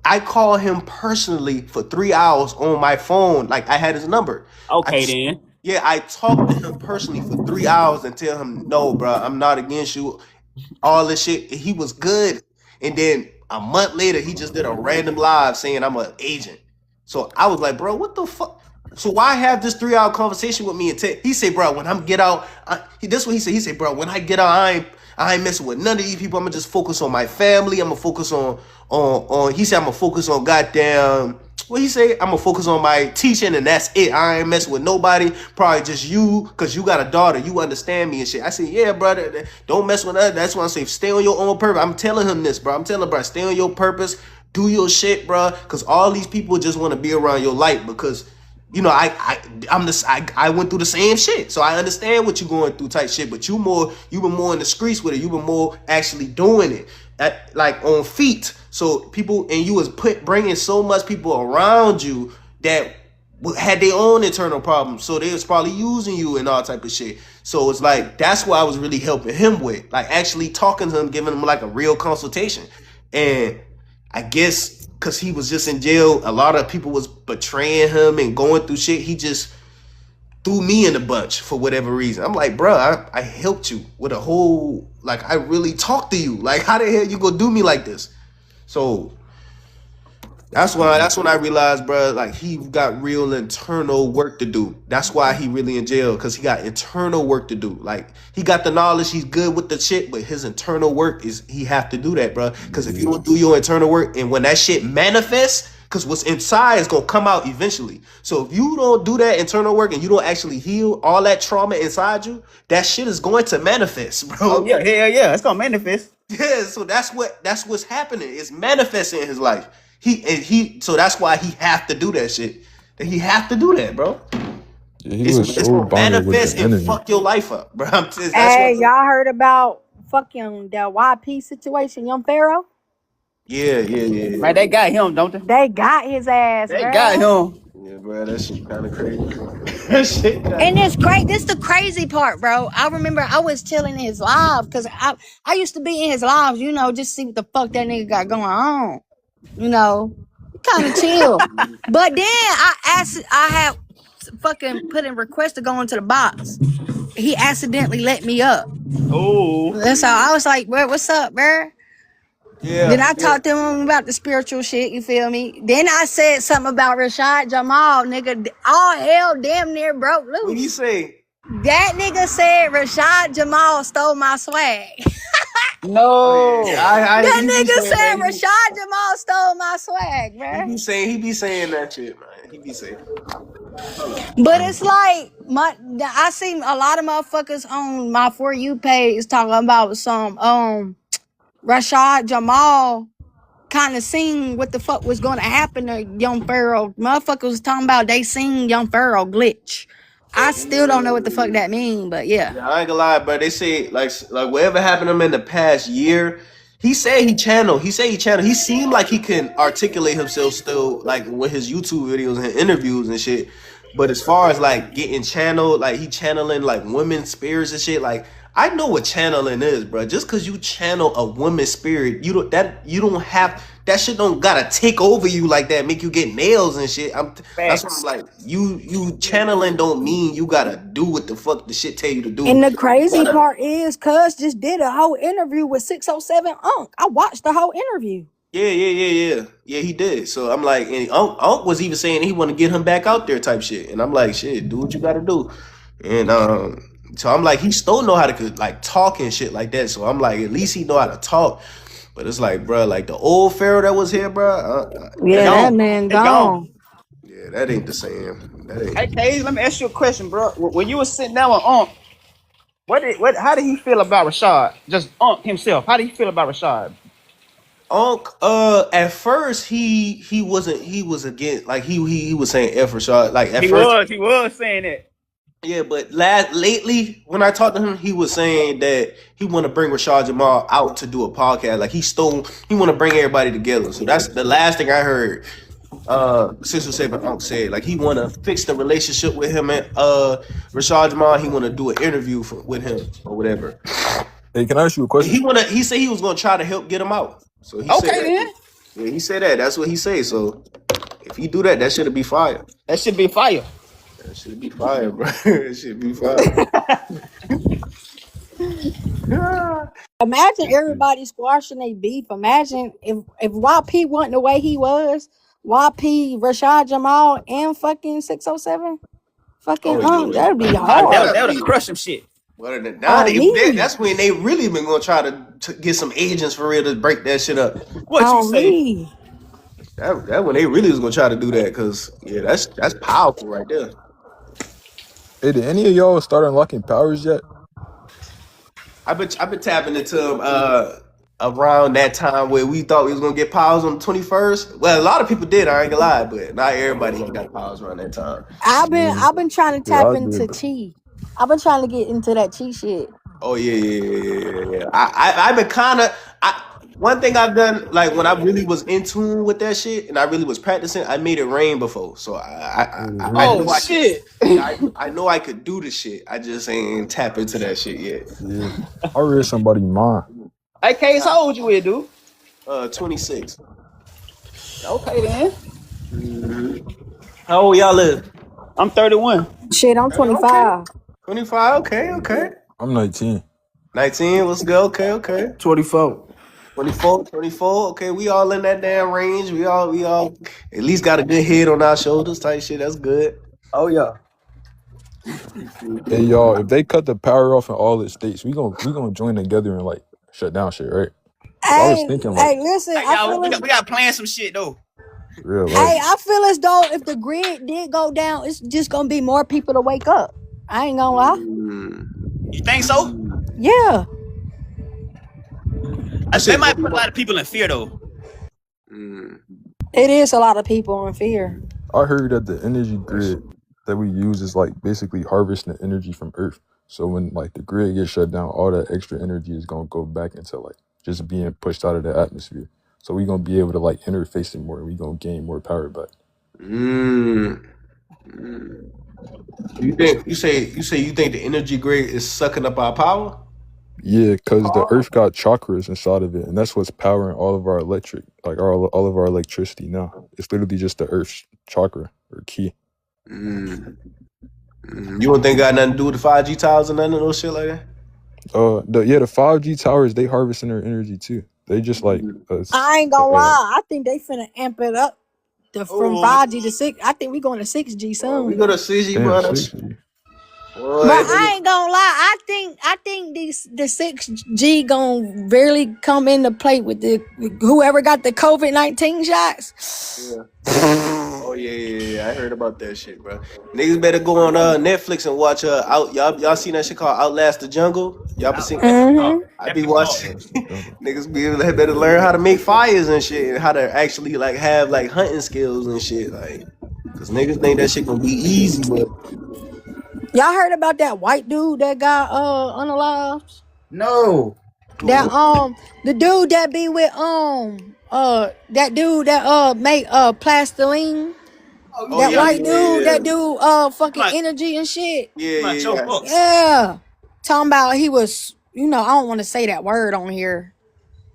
I called him personally for 3 hours on my phone. Like I had his number. Okay, then. Yeah, I talked to him personally for 3 hours and tell him, no, bro, I'm not against you. All this shit. He was good. And then a month later, he just did a random live saying I'm an agent. So I was like, bro, what the fuck? So why have this 3 hour conversation with me and he said, bro, when I'm get out, this what he said. He said, bro, when I get out, I ain't messing with none of these people. I'm gonna just focus on my family. I'm gonna focus on he said I'm gonna focus on goddamn what he say? I'm gonna focus on my teaching and that's it. I ain't messing with nobody. Probably just you, cause you got a daughter. You understand me and shit. I said, yeah, brother. Don't mess with us. That's why I say stay on your own purpose. I'm telling him this, bro. I'm telling him, bro, stay on your purpose. Do your shit, bro. Cause all these people just want to be around your light because you know, I went through the same shit, so I understand what you're going through type shit. But you were more in the streets with it. You were more actually doing it, like on feet. So people, and you was bringing so much people around you that had their own internal problems, so they was probably using you and all type of shit. So it's like that's what I was really helping him with, like actually talking to him, giving him like a real consultation. And I guess because he was just in jail, a lot of people was betraying him and going through shit. He just threw me in the bunch for whatever reason. I'm like, bro, I helped you with a whole, like, I really talked to you. Like, how the hell you gonna do me like this? So that's when I realized, bro, like he got real internal work to do. That's why he really in jail, because he got internal work to do. Like he got the knowledge, he's good with the shit, but his internal work is he have to do that, bro. Because if you don't do your internal work, and when that shit manifests, because what's inside is gonna come out eventually. So if you don't do that internal work and you don't actually heal all that trauma inside you, that shit is going to manifest, bro. Oh yeah, hell yeah, it's gonna manifest. Yeah, so that's what's happening. It's manifesting in his life. So that's why he have to do that shit. That he have to do that, bro. Yeah, he It's was so gonna bonded with manifest the and energy. fuck your life up, bro. Hey, y'all heard about fucking the YP situation, young Pharaoh? Yeah. Right, they got him, don't they? They got his ass, They bruh. got him. Yeah, bro, that shit kind of crazy. That shit kinda... And it's great. This the crazy part, bro. I remember I was telling his live because I used to be in his lives, you know, just see what the fuck that nigga got going on. You know, kind of chill. But then I had fucking put in request to go into the box. He accidentally let me up. Oh, That's how I was like, bro, what's up, bro? Yeah. Then I talked to him about the spiritual shit, you feel me? Then I said something about Rashad Jamal, nigga. All hell damn near broke loose. What do you say? That nigga said Rashad Jamal stole my swag. no. That nigga said Rashad Jamal stole my swag, man. He be saying that shit, man. He be saying. But it's like I see a lot of motherfuckers on my For You page talking about some Rashad Jamal kind of seen what the fuck was going to happen to young Pharaoh. Motherfuckers was talking about they seen young Pharaoh glitch. I still don't know what the fuck that mean, but yeah. I ain't gonna lie, but they say like whatever happened to him in the past year, he said he channeled. He seemed like he can articulate himself still, like with his YouTube videos and interviews and shit. But as far as like getting channeled, like he channeling like women's spirits and shit, like I know what channeling is, bro. Just cause you channel a woman's spirit, you don't have that shit don't gotta take over you like that, make you get nails and shit. That's what I'm like. You channeling don't mean you gotta do what the fuck the shit tell you to do. And the crazy part is, Cuz just did a whole interview with 607 Unc. I watched the whole interview. Yeah, he did. So I'm like, and Unc was even saying he want to get him back out there type shit. And I'm like, shit, do what you gotta do. And so I'm like, he still know how to like talk and shit like that. So I'm like, at least he know how to talk. But it's like, bro, like the old Pharaoh that was here, bro. That man gone. Yeah, that ain't the same. That ain't. Hey, Cage, let me ask you a question, bro. When you was sitting down with Unc, how did he feel about Rashad? Just Unc himself. How did he feel about Rashad? Unc, at first he was against, like he was saying F Rashad, like at first he was saying that. Yeah, but lately when I talked to him, he was saying that he want to bring Rashad Jamal out to do a podcast. Like he want to bring everybody together. So that's the last thing I heard. 607 Unc said like he want to fix the relationship with him and Rashad Jamal. He want to do an interview with him or whatever. Hey, can I ask you a question? He said he was gonna try to help get him out. So he said that. Then. Yeah, he said that. That's what he said. So if he do that, that should be fire. That should be fire. That should be fire, bro. That should be fire. Imagine everybody squashing their beef. Imagine if YP wasn't the way he was, YP, Rashad Jamal, and fucking 607. Fucking that'd be hard. That would crush some shit. Well, that's when they really been gonna try to get some agents for real to break that shit up. What you say? That when they really was gonna try to do that, cause yeah, that's powerful right there. Hey, did any of y'all start unlocking powers yet? I've been tapping into around that time where we thought we was gonna get powers on the 21st. Well, a lot of people did. I ain't gonna lie, but not everybody got powers around that time. I've been trying to Yeah, tap I into did. chi. I've been trying to get into that chi shit. Oh yeah. I've been kind of. One thing I've done, like when I really was in tune with that shit and I really was practicing, I made it rain before. So I Oh know I could. shit! Yeah, I know I could do the shit. I just ain't tap into that shit yet. Yeah, I read somebody mind. Hey, Case, how old you is, dude? 26. Okay then. How old y'all live? I'm 31. Shit, I'm 25. 25. Okay. I'm 19. 19. Let's go. Okay. 24. 24. Okay, we all in that damn range. We all at least got a good head on our shoulders type shit. That's good. Oh yeah. Hey y'all, if they cut the power off in all the states, we gonna join together and like shut down shit, right? 'Cause I was thinking like Listen, Hey, y'all, we got planned some shit though. real hey, life. I feel as though if the grid did go down, it's just gonna be more people to wake up. I ain't gonna lie. You think so? Yeah. They might put a lot of people in fear though. It is a lot of people in fear. I heard that the energy grid that we use is like basically harvesting the energy from Earth. So when like the grid gets shut down, all that extra energy is gonna go back into like just being pushed out of the atmosphere. So we gonna be able to like interface it more, and we gonna gain more power back. You think you think the energy grid is sucking up our power? Yeah, because the Earth got chakras inside of it, and that's what's powering all of our electric, like all of our electricity now. It's literally just the Earth's chakra or key. You don't think got nothing to do with the 5G towers and none of those shit like that? The 5G towers, they harvesting their energy too. They just like I ain't gonna lie. I think they finna amp it up from 5G to 6. I think we going to 6G soon. We go to 6G, damn, bro. 6G. But I ain't gonna lie. I think the 6G gonna really come into play with the whoever got the COVID-19 shots. Oh yeah. I heard about that shit, bro. Niggas better go on Netflix and watch y'all seen that shit called Outlast the Jungle? Y'all been seeing that? I be watching. Niggas they better learn how to make fires and shit, and how to actually like have like hunting skills and shit, like. Cause niggas think that shit gonna be easy, but Y'all heard about that white dude that got unalived? No. That the dude that be with that dude that make plastiline. That white dude that do fucking energy and shit. Yeah. Talking about he was, I don't want to say that word on here.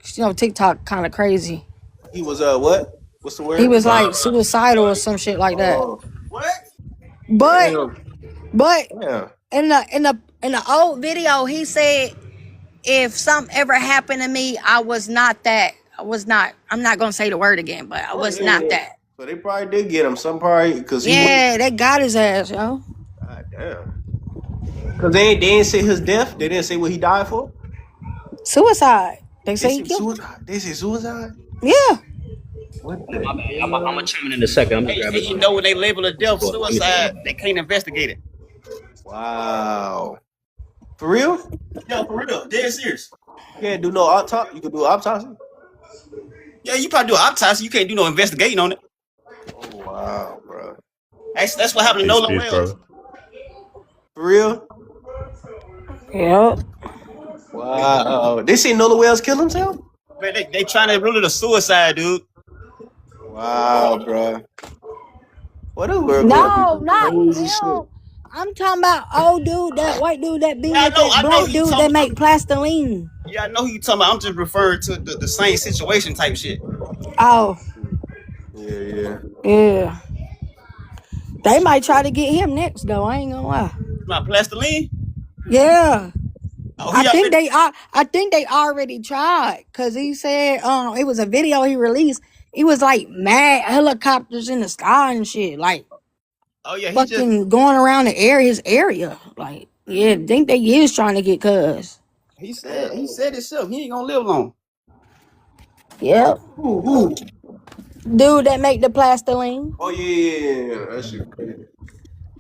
TikTok kind of crazy. He was what? What's the word? He was like suicidal or some shit like that. What? But Yeah. in the old video, he said, if something ever happened to me, I'm not gonna say the word again, but I was not that. So they probably did get him. Some probably because they got his ass, yo. God damn. Because they didn't say his death. They didn't say what he died for. Suicide. They say he killed. They say suicide. Yeah. What I'm gonna chime in a second. I'm gonna grab it. You know when they label a death suicide, they can't investigate it. Wow. For real? Yeah, for real. Dead serious. You can't do no autopsy. You can do autopsy. Yeah, you probably do an autopsy. You can't do no investigating on it. Oh wow, bro. That's what happened to Nolan Wells. For real? Yep. Wow. They say Nolan Wells killed himself? Man, they trying to rule it a suicide, dude. Wow, bro. What a world. No, not him. I'm talking about old dude, that white dude that be with that black dude that make plastiline. Yeah, I know who you talking about. I'm just referring to the same situation type shit. Oh. Yeah. They might try to get him next though. I ain't gonna lie. My plastiline? Yeah. Oh, I think they already tried, cause he said it was a video he released. He was like mad helicopters in the sky and shit, like fucking going around his area. Like, I think they is trying to get cuz. He said himself he ain't gonna live long. Yep. Who? Dude that make the plastiline. Oh yeah. That shit crazy.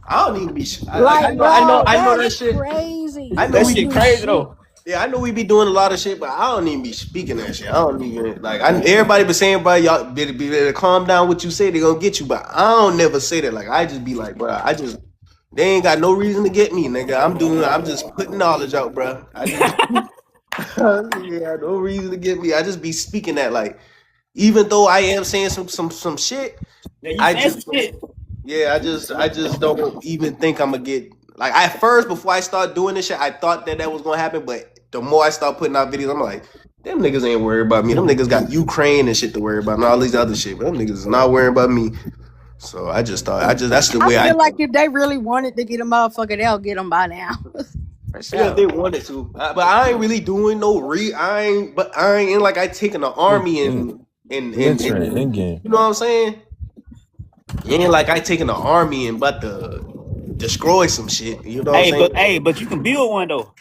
I don't even be. I know that shit crazy. I know that shit crazy though. Yeah, I know we be doing a lot of shit, but I don't even be speaking that shit. I don't even like. Everybody be saying, bro, y'all better calm down. What you say, they gonna get you, but I don't never say that. Like, I just be like, bro, they ain't got no reason to get me, nigga. I'm just putting knowledge out, bro. I just yeah, no reason to get me. I just be speaking that, like, even though I am saying some shit, Yeah, you I saying just some shit. yeah, I just don't even think I'm gonna get like at first before I start doing this shit, I thought that was gonna happen, but the more I start putting out videos, I'm like, them niggas ain't worried about me. Them niggas got Ukraine and shit to worry about, and all these other shit, but them niggas is not worrying about me. So I just thought, that's the I way I. feel like if they really wanted to get a motherfucker, they'll get them by now. For Yeah, sure. if they wanted to, but I ain't really doing no I ain't in like I taking the army We and entering end game. you know what I'm saying? It ain't like I taking the army and about to destroy some shit. You know what I'm saying? But you can build one though.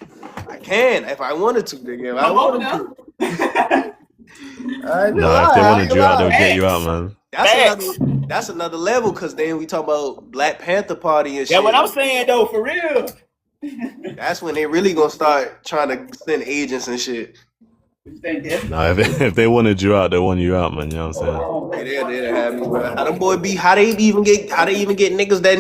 I can if I wanted to, nigga. If I Come on wanted now. to. I ain't gonna Nah, if they lie. I wanted ain't you gonna out, they'll lie. get you out, man. That's another level because then we talk about Black Panther Party and Yeah, shit. what I'm saying though, for real. That's when they really gonna start trying to send agents and shit. Nah, if they wanted you out, they want you out, man. You know what I'm saying? Yeah, they have me, bro. How them boy be? How they even get niggas that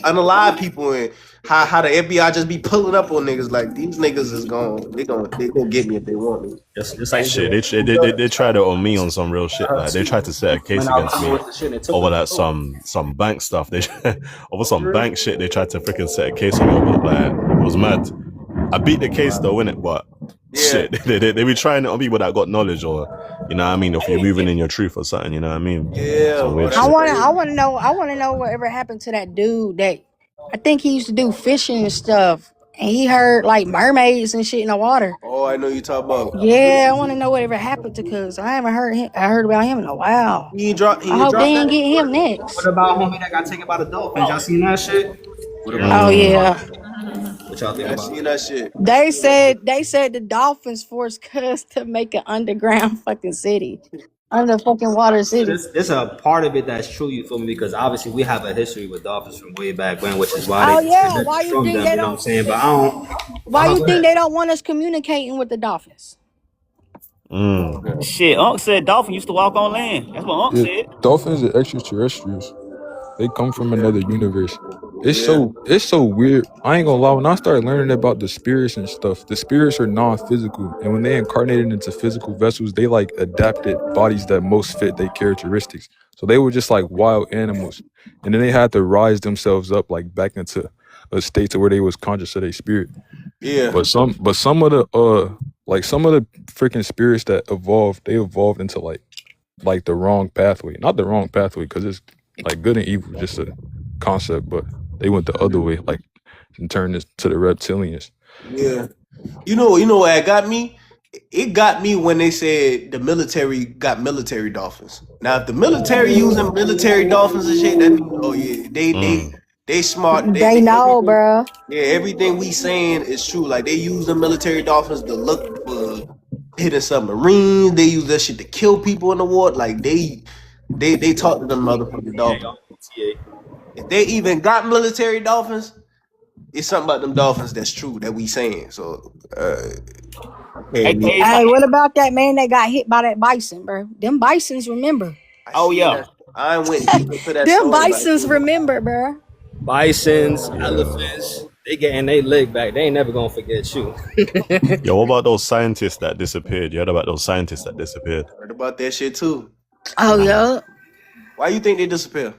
unalive people and how the FBI just be pulling up on niggas like these niggas is they gonna get me if they want me. Just like Shit, they tried it on me on some real shit. Like they tried to set a case against me over that some bank stuff. They over some bank shit. They tried to freaking set a case on me. But like it was mad. I beat the case though, innit? But Yeah. shit, they be trying it on people that got knowledge or you know what I mean. If you're moving in your truth or something, you know what I mean. Yeah, Some weird bro, shit. I want to know whatever happened to that dude that I think he used to do fishing and stuff, and he heard like mermaids and shit in the water. Oh, I know you talk about. Yeah, I want to know whatever happened to cause I haven't heard him. I heard about him in a while. He ain't drop I hope they that. ain't get him what next. about homie that got taken by the dolphins? Y'all seen that shit? What Oh about yeah, what y'all think Yeah, I about seen that? that shit. they said the Dolphins forced Cuz to make an underground fucking city, under fucking water So city. there's a part of it that's true, you feel me? Because obviously we have a history with dolphins from way back when, which is why Oh they yeah, disconnected why you from think them. they You know what I'm don't? saying? But I don't. Why you Go think ahead. they don't want us communicating with the Dolphins? Shit, Unc said Dolphin used to walk on land. That's what Unc Yeah, said. dolphins are extraterrestrials. They come from Yeah, another universe. yeah, It's so weird. I ain't gonna lie. When I started learning about the spirits and stuff, the spirits are non-physical, and when they incarnated into physical vessels, they like adapted bodies that most fit their characteristics. So they were just like wild animals, and then they had to rise themselves up like back into a state to where they was conscious of their spirit. yeah, But some of the some of the freaking spirits that evolved, they evolved into like the wrong pathway. Not the wrong pathway, because it's like good and evil, just a concept, but they went the other way, like and turned this to the reptilians. yeah. You know what got me? It got me when they said the military got military dolphins. Now, if the military using military dolphins and shit, that means oh yeah, they smart. They know, Everything. bruh. Yeah, everything we saying is true. Like they use the military dolphins to look for hidden submarines. They use that shit to kill people in the water. Like they talk to them motherfucking dolphins. If they even got military dolphins, it's something about them dolphins that's true that we saying. So Hey, okay, Case, Hey, what about that man that got hit by that bison, bro? Them bisons remember. I oh seen yeah. that. I went deep into that Them story, but I bisons seen that. remember, bro. Bisons, elephants, they getting their leg back. They ain't never gonna forget you. Yo, what about those scientists that disappeared? You heard about those scientists that disappeared? Heard about that shit too. Oh yeah. Why you think they disappear?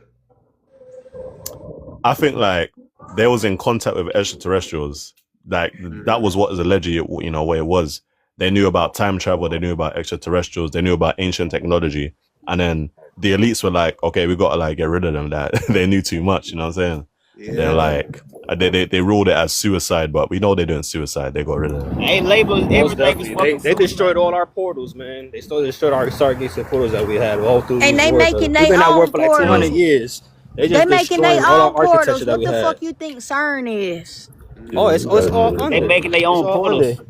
I think like they was in contact with extraterrestrials. Like that was what was alleged, you know, where it was. They knew about time travel. They knew about extraterrestrials. They knew about ancient technology. And then the elites were like, okay, we got to like get rid of them. That they knew too much. You know what I'm saying? Yeah. They're like, they ruled it as suicide, but we know they're doing suicide. They got rid of them. Hey, label Most everything was definitely. fucking. They destroyed all our portals, man. They still destroyed our Stargates and portals that we had all through And these they wars. making We've their been at war own for like 200 portals. years. They They just making destroying their all own our architecture portals. that What we the had. fuck you think CERN is? Oh, it's all under. They making their own It's all portals. under.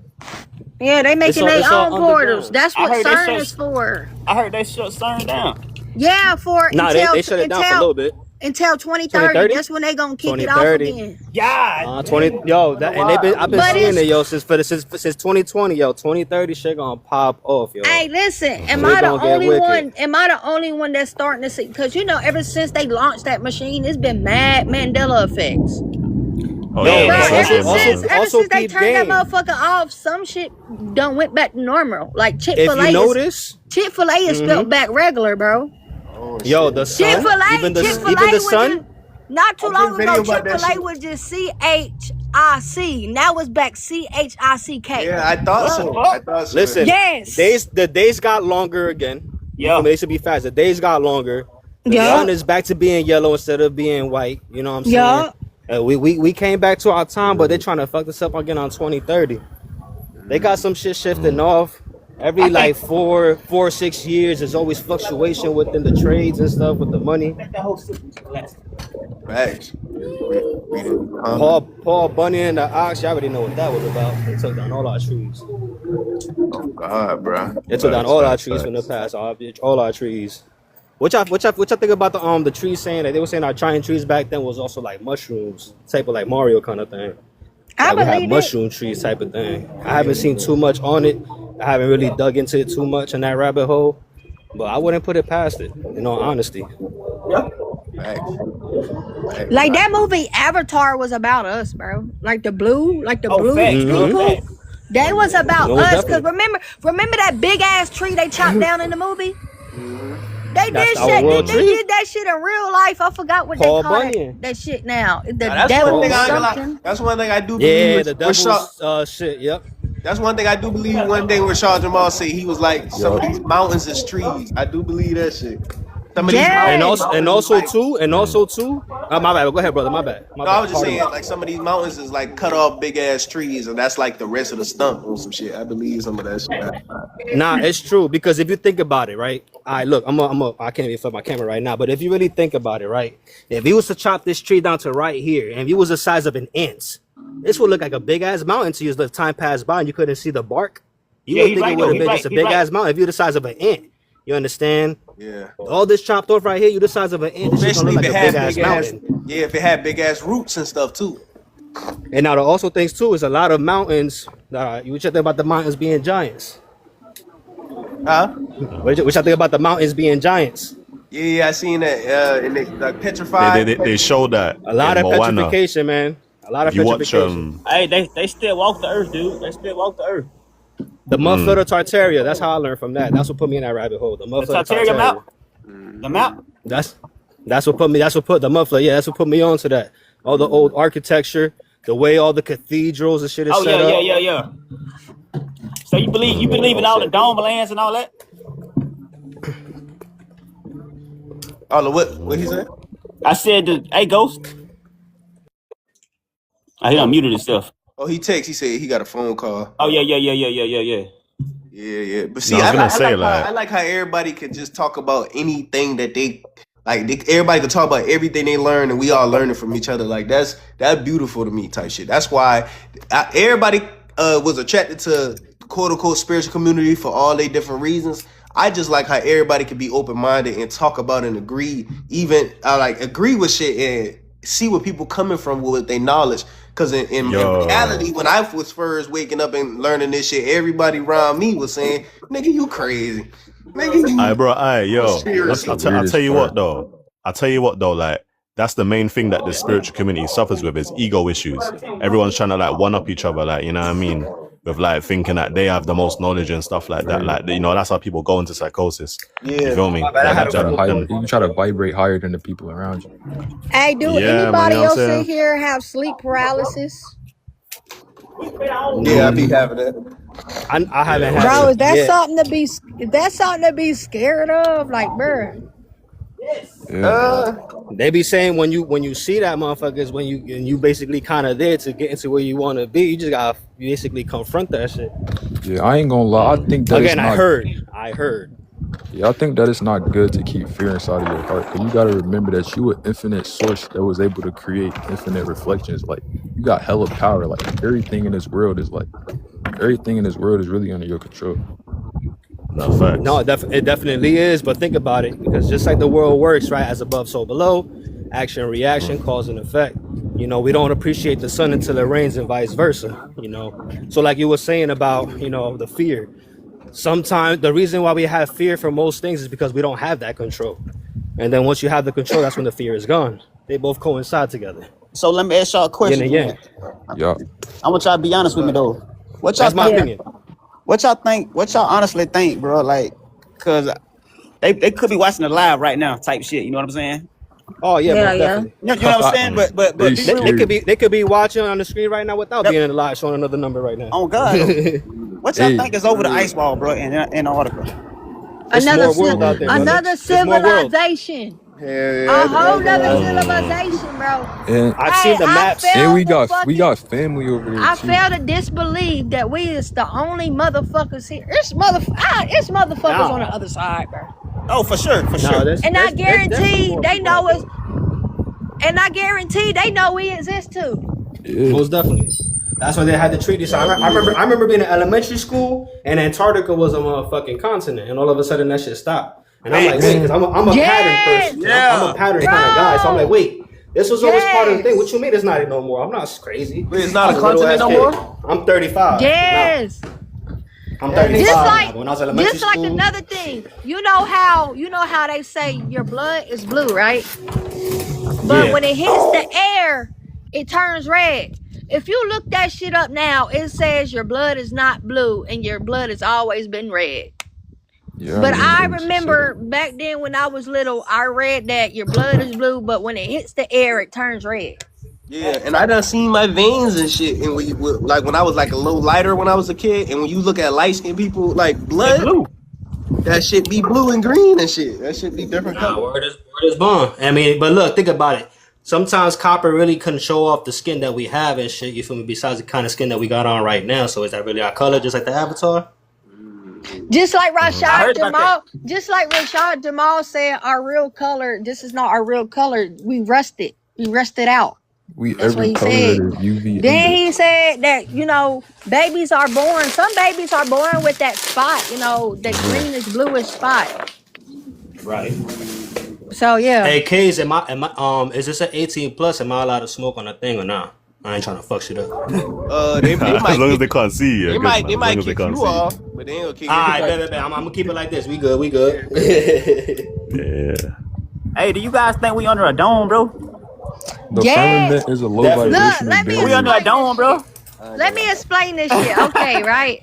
Yeah, they making their It's all own portals. underground. That's I what heard they CERN shut. is for. I heard they shut CERN down. Yeah, for Nah, they shut it down for a little bit. until 2030. 2030? That's when they gonna kick it off 2030. again. Yeah. 20 yo, that, and I've been But seeing it's- it, yo, since 2020, yo. 2030 shit gonna pop off, yo. Hey, listen, am They I the gonna get only wicked. one? Am I the only one that's starting to see? Because you know, ever since they launched that machine, it's been mad Mandela effects. Oh, Yo, yeah, Bro, that's also- ever also- since, also- ever since they peep turned that game. motherfucker off, some shit done went back to normal. Like If you Chick-fil-A notice, is spelled back regular, bro. yo, the sun, Chick-fil-A, even the was sun. just, not too I long did ago, video about that Chick-fil-A shit. was just CHIC. Now it's back CHICK. Yeah, I thought so. I thought so. Listen, Yes. the days got longer again. Yeah. They should be fast. The days got longer. The Yeah. sun is back to being yellow instead of being white. You know what I'm saying? Yeah. We came back to our time, but they're trying to fuck this up again on 2030. They got some shit shifting off. Every like 6 years, there's always fluctuation within the trades and stuff with the money. Facts. Paul Bunny and the Ox, you already know what that was about. They took down all our trees. Oh God, bro. They took down all our Facts, trees from the facts. past. All our trees. What y'all think about the trees saying that they were saying our giant trees back then was also like mushrooms, type of like Mario kind of thing. I Like we had believe it. mushroom trees type of thing. I haven't seen too much on it. I haven't really dug into it too much in that rabbit hole, but I wouldn't put it past it. In all honesty, Facts. Like that movie Avatar was about us, bro. Like the blue facts, people. facts. That was about No, us. Cause definitely. remember that big ass tree they chopped down in the movie? They That's did our shit. world They tree. did that shit in real life. I forgot what Paul they call Bunyan. that shit now. The Now, devil I ain't gonna something. lie. That's one thing I do yeah, believe. the with devil's Rashad, shit. Yep. that's one thing I do believe. One day Rashad Jamal said he was like some of these mountains is trees. I do believe that shit. Some of these Yeah. And mountains, also too. My bad. Go ahead, brother. My bad. No, I was just saying, like some of these mountains is like cut off big ass trees, and that's like the rest of the stump or some shit. I believe some of that shit. Nah, it's true because if you think about it, right? All right, look, I can't even flip my camera right now, but if you really think about it, right? If you was to chop this tree down to right here, and if it was the size of an ant, this would look like a big ass mountain to you as the time passed by and you couldn't see the bark. You Yeah, would he's think right, it would though. have He's been right. just a He's big right. ass mountain if you're the size of an ant. You understand? Yeah. Oh, All this chopped off right here, you the size of an ant. This shit's gonna Especially look if like it a big had ass big ass, mountain. yeah, if it had big ass roots and stuff too. And now the also things too is a lot of mountains. You should think about the mountains being giants. Huh? What you think about the mountains being giants? Yeah, I seen that in the like petrified. They show that A lot in of Moana. petrification, man. A lot of You watch petrification. Hey, they still walk the earth, dude. They still walk the earth. The Muffler of Tartaria. That's how I learned from that. That's what put me in that rabbit hole. The The Muffler of Tartaria Tartaria. map. The map. That's what put me. That's what put the Muffler. Yeah, that's what put me on to that. All the old architecture, the way all the cathedrals and shit is Oh set up. yeah. So you believe in all the dome lands and all that? Oh, what he said? I said, hey, Ghost. He unmuted himself. Oh, he texts. He said he got a phone call. Oh yeah. Yeah. But see, No, I was gonna I say, like, like- I like how everybody can just talk about anything that they like. Everybody can talk about everything they learn, and we all learning from each other. Like that's beautiful to me, type shit. That's why everybody was attracted to quote unquote spiritual community for all their different reasons. I just like how everybody can be open minded and talk about and agree, even like agree with shit and see where people coming from with their knowledge. Cause in reality, when I was first waking up and learning this shit, everybody around me was saying, "Nigga, you crazy, nigga." You Yo, Seriously. I'll tell you what though, like that's the main thing that the spiritual community suffers with is ego issues. Everyone's trying to like one up each other, like, you know what I mean? With like thinking that they have the most knowledge and stuff like that. Like, you know, that's how people go into psychosis. You feel me? You can try to vibrate higher than the people around you. Hey, do Yeah, man, anybody you know what else I'm in saying? here have sleep paralysis? Yeah, I be having that. I haven't had Bro, it is that yet. something to be scared of? Like, bro. They be saying when you see that motherfuckers, when you basically kind of there to get into where you want to be, you just gotta basically confront that shit. Yeah, I ain't gonna lie. I think that Again, it's not, I heard. Yeah, I think that it's not good to keep fear inside of your heart. Cause you gotta remember that you an infinite source that was able to create infinite reflections. Like you got hella power. Like everything in this world is really under your control. No, facts. No, it definitely is. But think about it, because just like the world works, right, as above, so below, Action, reaction, cause and effect. You know, we don't appreciate the sun until it rains and vice versa, you know. So like you were saying about, you know, the fear. Sometimes the reason why we have fear for most things is because we don't have that control. And then once you have the control, that's when the fear is gone. They both coincide together. So let me ask y'all a Yin question. and yang. Yeah. I want y'all to be honest with me though. What y'all That's my think? opinion. What y'all think? What y'all honestly think, bro? Like, cause they could be watching it live right now, type shit. You know what I'm saying? Oh yeah, Yeah, most yeah. definitely. You know what I'm saying? But They be scared. real. They could be watching on the screen right now without Yep. being in the live showing another number right now. On God, though. What y'all Hey. think is over the ice wall, bro? In Antarctica. It's Another more world out there, brother. another It's more world. civilization. Hell A yeah, whole nother that- civilization, bro. And I've Hey, seen the I maps. felt and we the got fucking, family over there I too. fail to disbelieve that we is the only motherfuckers here. It's motherfuckers Nah. on the other side, bro. Oh, for sure, for No, sure. And I definitely guarantee more they people know out us. there. And I guarantee they know we exist too. Yeah. Most definitely. That's why they had the treaty. So I remember being in elementary school, and Antarctica was a motherfucking continent, and all of a sudden that shit stopped. And I'm like, wait, because I'm a pattern person. Yeah. I'm a pattern kind of guy. So I'm like, wait, this was always part of the thing. Yes. What you mean it's not it no more? I'm not crazy. Wait, it's not I a was little continent ass no kid. more? I'm 35. Yes. Now. I'm 35. Just now. like, But when I was in elementary just like school, another thing. You know how they say your blood is blue, right? But yeah. when it hits the air, it turns red. If you look that shit up now, it says your blood is not blue and your blood has always been red. Yeah. But I they used to say remember that. back then when I was little, I read that your blood is blue, but when it hits the air, it turns red. Yeah, and I done seen my veins and shit. And like when I was like a little lighter when I was a kid, and when you look at light skinned people like They blood, blue. that shit be blue and green and shit. That shit be different Nah, color. word is bond. I mean, but look, think about it. Sometimes copper really couldn't show off the skin that we have and shit. You feel me? Besides the kind of skin that we got on right now. So is that really our color, just like the avatar? Just like I Rashad heard about Jamal, just like Rashad Jamal said, our real color. This is not our real color. We rusted. We rusted out. We That's what every he color said. that is UV Then index. he said that babies are born. Some babies are born with that spot. The greenish bluish spot. Right. So yeah. Hey, K's, is this an 18 plus? Am I allowed to smoke on the thing or not? I ain't trying to fuck shit up. They As might long as kick, they can't see you, they good, might man. As long as they kick can't you see you. off, but they ain't gonna kick Alright, you. bet. I'm gonna keep it like this. We good. Yeah. Hey, do you guys think we under a dome, bro? The Yes. firmament is a low Definitely. Look, vibrational let me We barrier. under a explain dome, this bro. shit. Let me explain this shit. Okay, right,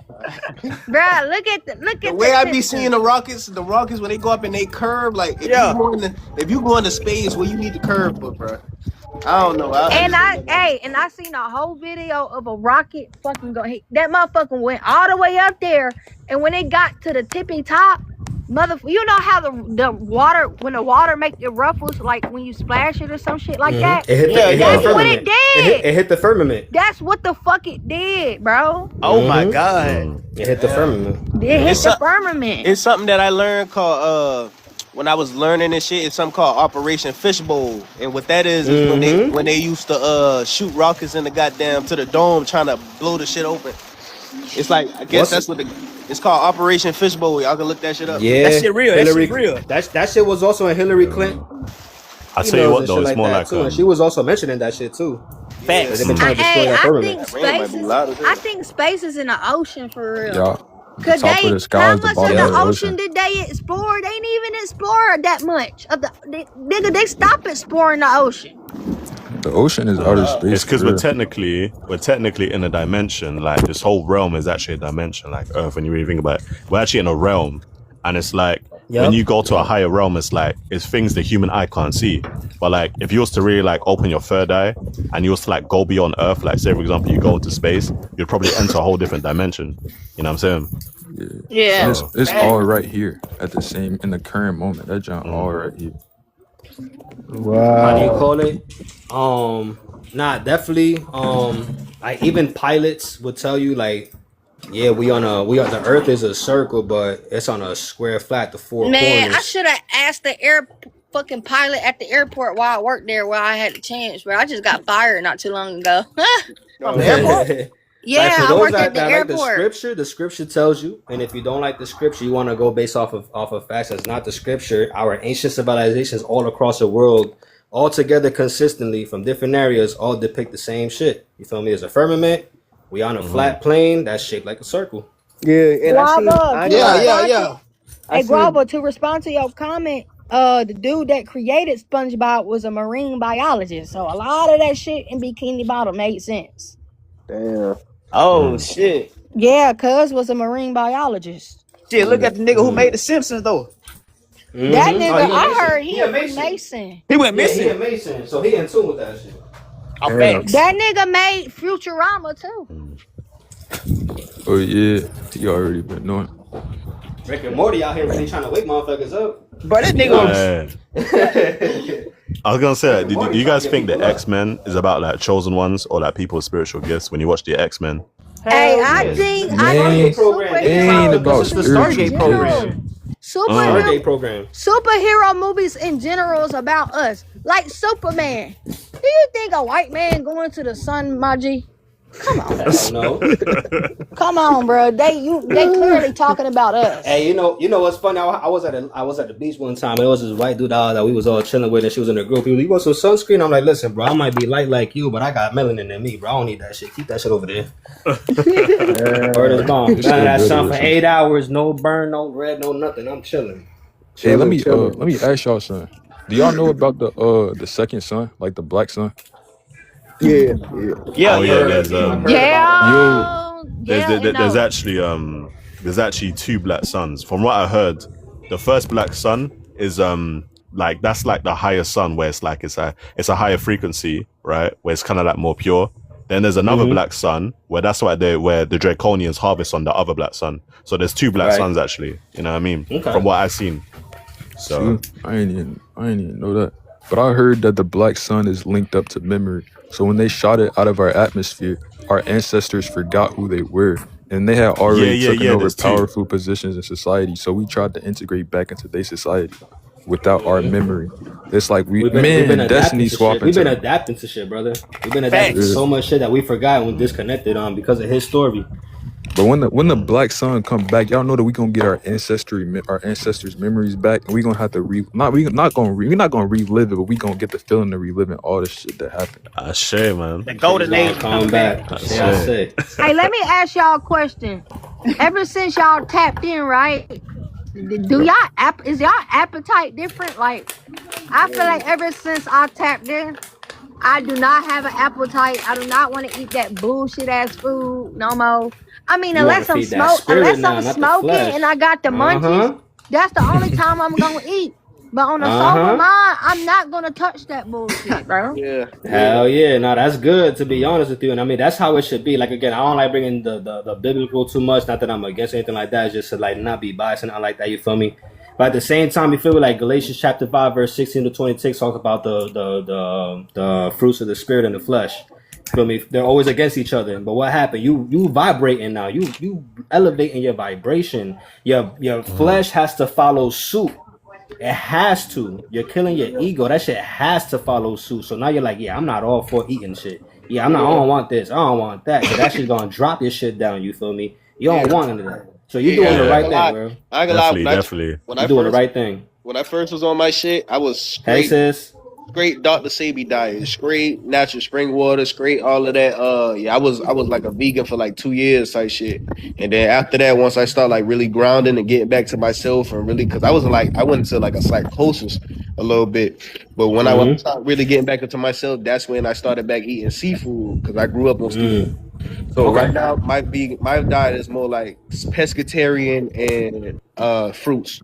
bruh. Look The at way the I be system. seeing the rockets when they go up and they curve, like Yeah. if you going to space where you need to curve for, bro. I don't know. And I seen a whole video of a rocket fucking that motherfucker went all the way up there, and when it got to the tippy top, you know how the water, when the water make it ruffles, like when you splash it or some shit like that. It hit the, Yeah, it hit yeah. the That's what firmament. it did. It hit the firmament. That's what the fuck it did, bro. Oh my Mhm. God. It hit the firmament. It hit It's the a- firmament. It's something that I learned called when I was learning this shit. It's something called Operation Fishbowl, and what that is when they used to shoot rockets in the goddamn to the dome trying to blow the shit open. It's like I guess What's that's it's called Operation Fishbowl. Y'all can look that shit up. Yeah, That shit real. That shit real. That shit was also in Hillary Clinton. I tell you emails what and though, shit it's like more that like too, and she was also mentioning that shit too. Facts. They've been trying to destroy Hey, that I firmament. think Man, might be loud as hell. I think space is in the ocean for real. Yeah. The Cause top of the sky how is the much bottom of of the the ocean ocean. did they explore? They didn't even explore that much of they stopped exploring the ocean. The ocean is outer space. It's because for we're real. technically in a dimension. Like this whole realm is actually a dimension, like Earth. When you really think about it, we're actually in a realm, and it's like when you go to a higher realm, it's like it's things the human eye can't see. But like if you was to really like open your third eye and you was to like go beyond Earth, like say for example you go into space, you'd probably enter a whole different dimension. You know what I'm saying? Yeah. And it's all right here in the current moment. That jump all right here. How do you call it? Definitely. Like even pilots would tell you like, yeah, the Earth is a circle, but it's on a square flat, the four Man, I corners. should have asked the fucking pilot at the airport while I worked there, while I had the chance, but I just got fired not too long ago. From the airport? Yeah, Like for I those worked at the that like airport. the scripture tells you, and if you don't like the scripture, you want to go based off of facts. That's not the scripture. Our ancient civilizations all across the world all together consistently from different areas, all depict the same shit. You feel me? It's a firmament. We on a flat plane that's shaped like a circle. Yeah, and Guava, I to ain't Yeah, lying. yeah, respond to yeah. I Hey seen Guava, to respond to your comment, the dude that created SpongeBob was a marine biologist. So a lot of that shit in Bikini Bottom made sense. damn. Oh shit. Yeah, Cuz was a marine biologist. Shit, look at the nigga who made the Simpsons though. That Oh, nigga, he a I Mason. heard He he a was Mason. Mason. He went Yeah, he a missing. Mason, so he in tune with that shit. Oh, Damn. facts. That nigga made Futurama too. Oh yeah, he already been knowing. Rick and Morty out here really trying to wake motherfuckers up. Bro, that nigga was I was gonna say, do you guys think the X-Men is about like chosen ones or like people with spiritual gifts when you watch the X-Men? Hey, Hell I yeah. think Man, superheroes ain't about This is the spiritual Stargate gifts. program. Superhero, Stargate program. superhero movies in general is about us. Like Superman. Do you think a white man going to the sun, my G? Come on. Hell no. Come on, bro. They clearly talking about us. Hey, you know what's funny? I was at the beach one time. And there was this white dude that we was all chilling with, and she was in the group. He was, "You want some sunscreen?" I'm like, "Listen, bro, I might be light like you, but I got melanin in me, bro. I don't need that shit. Keep that shit over there." Word is gone. It's None of that still sun good, for 8 hours. No burn, no red, no nothing. I'm chilling. Hey, let me ask y'all something. Do y'all know about the second son, like the black son? yeah. Oh yeah, there's there's actually two black suns. From what I heard, the first black sun is like that's like the higher sun where it's like it's a higher frequency, right? Where it's kind of like more pure. Then there's another black sun where that's where the Draconians harvest on the other black sun. So there's two black suns actually. You know what I mean? Okay. From what I've seen. So I ain't even know that. But I heard that the black sun is linked up to memory. So when they shot it out of our atmosphere, our ancestors forgot who they were. And they had already taken over there's two. powerful positions in society. So we tried to integrate back into their society without our memory. It's like we've been destiny swapping. We've been adapting to shit, brother. We've been adapting to so much shit that we forgot and we disconnected on because of his story. But when the black sun come back, y'all know that we gonna get our ancestors' memories back, and we gonna have to we're not gonna relive it, but we gonna get the feeling of reliving all the shit that happened. shame, man. The golden age Come back. I say. Hey, let me ask y'all a question. Ever since y'all tapped in, right? Is y'all appetite different? Like, I feel like ever since I tapped in, I do not have an appetite. I do not want to eat that bullshit ass food no more. I mean, unless I'm smoking and I got the munchies, that's the only time I'm gonna eat. But on a sober mind, I'm not gonna touch that bullshit, bro. Yeah. Hell yeah. No, that's good, to be honest with you. And I mean, that's how it should be. Like, again, I don't like bringing the biblical too much. Not that I'm against anything like that. It's just to like not be biased and not like that. You feel me? But at the same time, you feel me? Like Galatians chapter 5, verse 16 to 26 talks about the fruits of the spirit and the flesh. Feel me? They're always against each other. But what happened? You vibrating now. You elevating your vibration. Your flesh has to follow suit. It has to. You're killing your ego. That shit has to follow suit. So now you're like, yeah, I'm not all for eating shit. Yeah, I don't want this. I don't want that. Cause that shit's gonna drop your shit down. You feel me? You don't want none of that. So you're doing the right thing, bro. I ain't gonna lie. Definitely. You're doing the right thing. When I first was on my shit, I was Hey, straight, sis. straight Dr. Sebi diet, straight natural spring water, straight all of that. I was like a vegan for like 2 years type shit. And then after that, once I started like really grounding and getting back to myself and really, cause I went into like a psychosis a little bit. But when I started really getting back into myself, that's when I started back eating seafood because I grew up on seafood. So right now, my diet is more like pescatarian and fruits.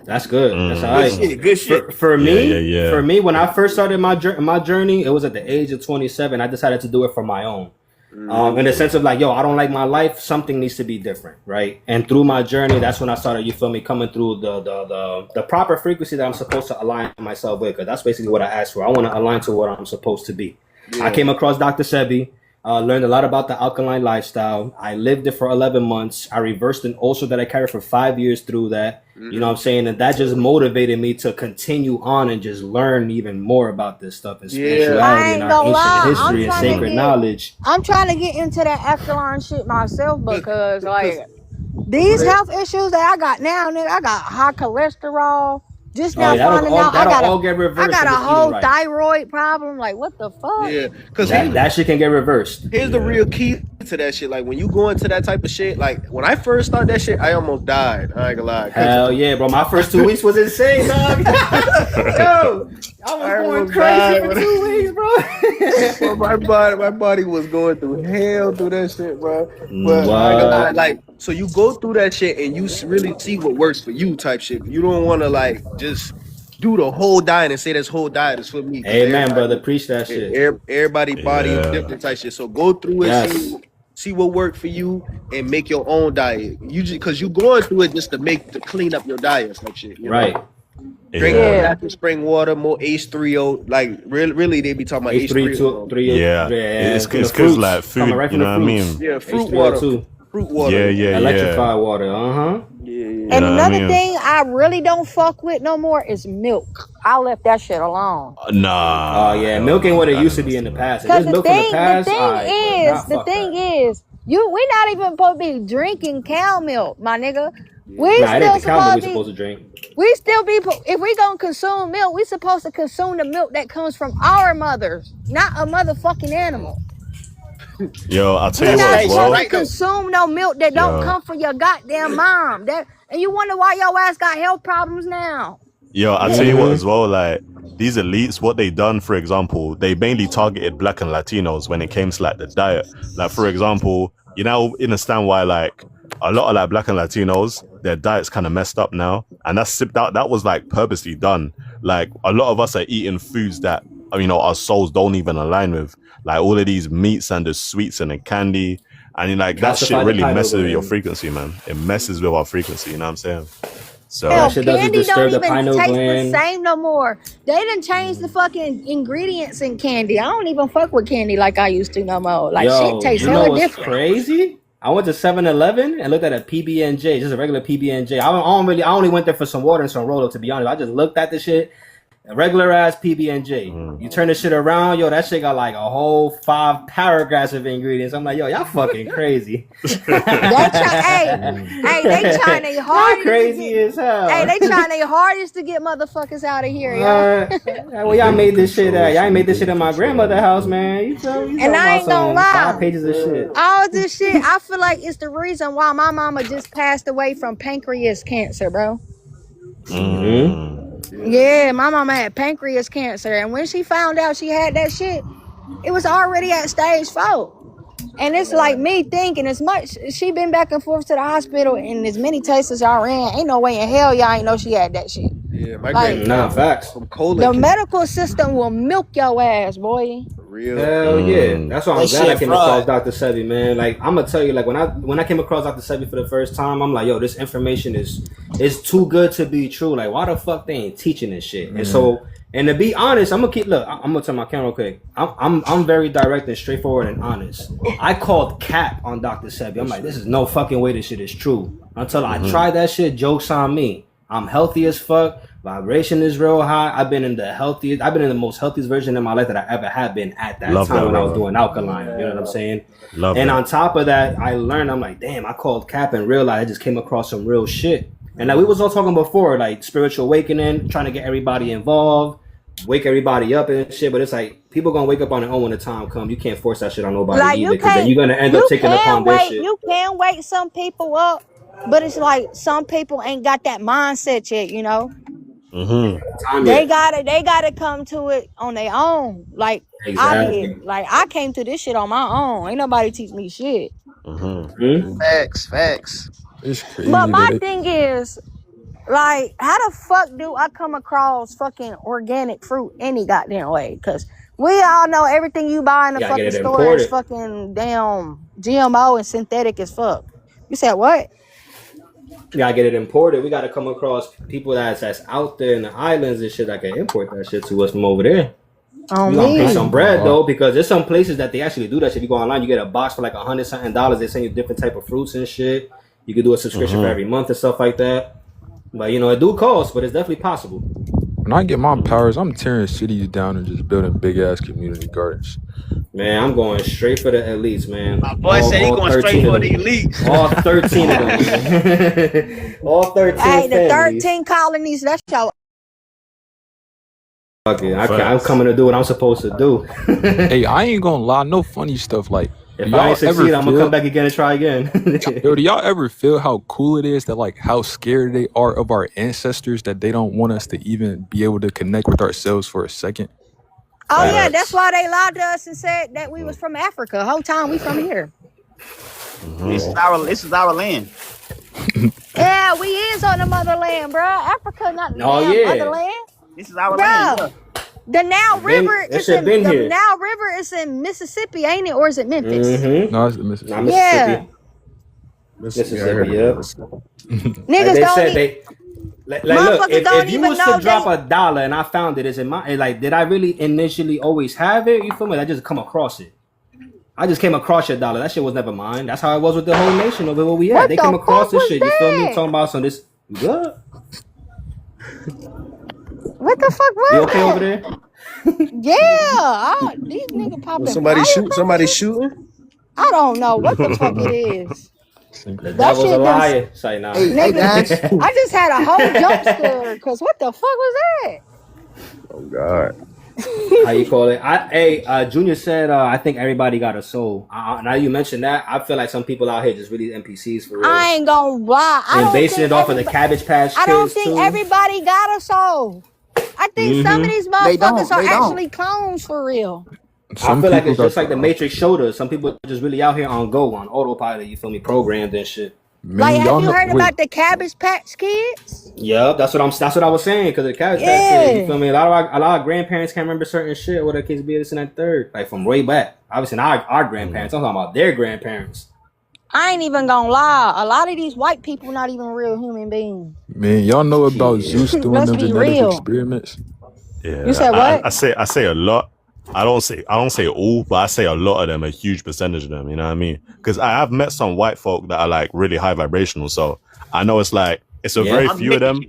That's good. That's all right. Good shit. For me, Yeah. for me, when I first started my journey, it was at the age of 27. I decided to do it for my own. In the sense of like, yo, I don't like my life. Something needs to be different, right? And through my journey, that's when I started, you feel me, coming through the proper frequency that I'm supposed to align myself with. Because that's basically what I asked for. I want to align to what I'm supposed to be. Yeah. I came across Dr. Sebi. Learned a lot about the alkaline lifestyle. I lived it for 11 months. I reversed an ulcer that I carried for 5 years through that. You know what I'm saying? And that just motivated me to continue on and just learn even more about this stuff and spirituality and our ancient history and sacred knowledge. I'm trying to get into that alkaline shit myself because like these health issues that I got now, nigga, I got high cholesterol, Just Oh now yeah, finding out that'll all get I reversed. got if a it's whole eaten right. thyroid problem. Like, what the fuck? Yeah, because That shit can get reversed. here's the real key to that shit. Like when you go into that type of shit, like when I first started that shit, I almost died. I ain't gonna lie. Hell yeah, bro. My first 2 weeks was insane, dog. Yo, I was going crazy for 2 weeks, bro. my body was going through hell through that shit, bro. But I ain't gonna lie, like, so you go through that shit and you really see what works for you, type shit. You don't want to like just do the whole diet and say this whole diet is for me. Amen, brother. Preach that shit. Everybody body is different type shit. So go through it, Yes. see what worked for you, and make your own diet. You just because you going through it just to clean up your diet, type shit. You know? Right. Drink Yeah. natural spring water, more H3O. Like really, they be talking about H3O. Yeah, it's because like food, right you know what I mean? Yeah, fruit water. H3O2. Fruit water. Yeah. Electrified water. Uh-huh. Yeah. And know what I another mean? thing I really don't fuck with no more is milk. I left that shit alone. Nah. Oh yeah, milk ain't what it used to be in the past. If Because there's milk in the past, the thing is, we not even supposed to be drinking cow milk, my nigga. We Nah, it still ain't the cow milk we supposed supposed to to drink. we still be if we gonna consume milk, we supposed to consume the milk that comes from our mothers, not a motherfucking animal. Yo, I'll tell You're you not what, supposed bro. to consume no milk that don't Yo. come from your goddamn mom. And you wonder why your ass got health problems now. Yo, I'll tell you what as well, like, these elites, what they done, for example, they mainly targeted Black and Latinos when it came to, like, the diet. Like, for example, you now understand why, like, a lot of, like, Black and Latinos, their diet's kind of messed up now. And that was, like, purposely done. Like, a lot of us are eating foods that, you know, our souls don't even align with. Like, all of these meats and the sweets and the candy. And, like, that shit really messes with your frequency, man. It messes with our frequency, you know what I'm saying? So Hell, shit doesn't candy disturb don't the even pineal taste gland. the same no more. They done changed the fucking ingredients in candy. I don't even fuck with candy like I used to no more. Like, shit tastes you know hella what's different. crazy? I went to 7-Eleven and looked at a PB&J, just a regular PB&J. I only went there for some water and some Rolo, to be honest. I just looked at the shit. A regular ass PB&J. You turn the shit around, yo, that shit got like a whole 5 paragraphs of ingredients. I'm like, yo, y'all fucking crazy. They trying their hardest. Crazy as hell. Hey, they trying their hardest to get motherfuckers out of here, yo. Well, y'all made this shit. Y'all ain't made this shit in my grandmother's house, man. You feel me? And I ain't gonna lie. 5 pages of shit. All this shit, I feel like it's the reason why my mama just passed away from pancreas cancer, bro. Yeah, my mama had pancreas cancer, and when she found out she had that shit, it was already at stage 4. And it's like me thinking, as much she been back and forth to the hospital and as many tests as y'all ran, ain't no way in hell y'all ain't know she had that shit. Yeah, my Like, grandma facts. from colon. The medical system will milk your ass, boy. Real. Hell yeah. That's why I'm That glad I shit came fraud. across Dr. Sebi, man. Like, I'm gonna tell you, like, when I came across Dr. Sebi for the first time, I'm like, yo, this information is too good to be true. Like, why the fuck they ain't teaching this shit? And so, and to be honest, I'm gonna turn my camera quick. I'm very direct and straightforward and honest. I called cap on Dr. Sebi. I'm like, this is no fucking way this shit is true. Until I tried that shit, joke's on me. I'm healthy as fuck. Vibration is real high. I've been in the most healthiest version of my life that I ever had been at that time when I was doing alkaline. You know what I'm saying? On top of that, I learned, I'm like, damn, I called cap and realized I just came across some real shit. And like we was all talking before, like spiritual awakening, trying to get everybody involved, wake everybody up and shit. But it's like people gonna wake up on their own when the time comes. You can't force that shit on nobody Like, either, because then you're gonna end up taking upon their shit. You can wake some people up, but it's like some people ain't got that mindset yet, you know. They gotta come to it on their own. Like I did. Like I came to this shit on my own. Ain't nobody teach me shit. Facts. It's crazy. But my thing is, like, how the fuck do I come across fucking organic fruit any goddamn way? Because we all know everything you buy in the fucking store is fucking damn GMO and synthetic as fuck. You said what? You gotta get it imported. We gotta come across people that's out there in the islands and shit that can import that shit to us from over there. You gonna pay some bread though, because there's some places that they actually do that shit. If you go online, you get a box for like $100 something. They send you different type of fruits and shit. You could do a subscription for every month and stuff like that. But you know, it do cost, but it's definitely possible. When I get my powers, I'm tearing cities down and just building big ass community gardens. Man, I'm going straight for the elites, man. My boy said he going straight for the elites. All 13 of them. All 13 Hey, the families. 13 colonies, that's your Okay, I'm Facts. coming to do what I'm supposed to do. Hey, I ain't gonna lie, no funny stuff. Like, If do I y'all ain't ever succeed, I'm gonna feel? come back again and try again. Yo, do y'all ever feel how cool it is that like how scared they are of our ancestors that they don't want us to even be able to connect with ourselves for a second? Oh Like, yeah, that's Facts. why they lied to us and said that we was from Africa. The whole time we from here. This Mm-hmm. is our land. Yeah, we is on the motherland, bro. Africa, not the Oh damn yeah, motherland, This is our land. bro. Yeah. The Nile River that is shit in been the here. Nile River is in Mississippi, ain't it, or is it Memphis? Mm-hmm. no, it's the Not Mississippi. Yeah, Mississippi. Yeah, I Mississippi, heard yep. about Like niggas they don't said, eat. look, Motherfuckers if don't you even was to know drop they. $1 and I found it, is it my like? Did I really initially always have it? You feel me? I just come across it. I just came across your dollar. That shit was never mine. That's how it was with the whole nation over where we at. What They the came fuck across this was shit. You feel me? that? Talking about some this. You good? What the fuck You was okay over that? there? Yeah, these niggas Was popping somebody fire. somebody shooting? I don't know what the fuck it is. The That devil's a shit done. liar. Say nah. Hey guys. Niggas, I just had a whole jump scare because what the fuck was that? Oh God. How you call it? Junior said, I think everybody got a soul. Now you mentioned that, I feel like some people out here just really NPCs for real. I ain't gonna lie. I And don't basing think it off of the everybody. Cabbage Patch I don't Kids think too. everybody got a soul. I think some of Mm-hmm. these They motherfuckers don't. are They don't. actually clones for real. I Some feel like people it's got just like the the Matrix showed us. Some people are just really out here on go, on autopilot. You feel me? Programmed and shit. Like, man. have Y'all you know? heard Wait, about the Cabbage Patch Kids? Yup, that's what I was saying. Because the Cabbage Patch Kids, you Yeah. feel me? A lot of grandparents can't remember certain shit. What their kids be this and that third, like from way back. Obviously, not our grandparents. I'm talking about their grandparents. I ain't even gonna lie. A lot of these white people not even real human beings. man, y'all know about Shit. Zeus doing Let's them be genetic real. experiments? You Yeah, said what? I say a lot. I don't say all, but I say a lot of them, a huge percentage of them. You know what I mean? Because I've met some white folk that are like really high vibrational, so I know it's like it's a Yeah. very few of them.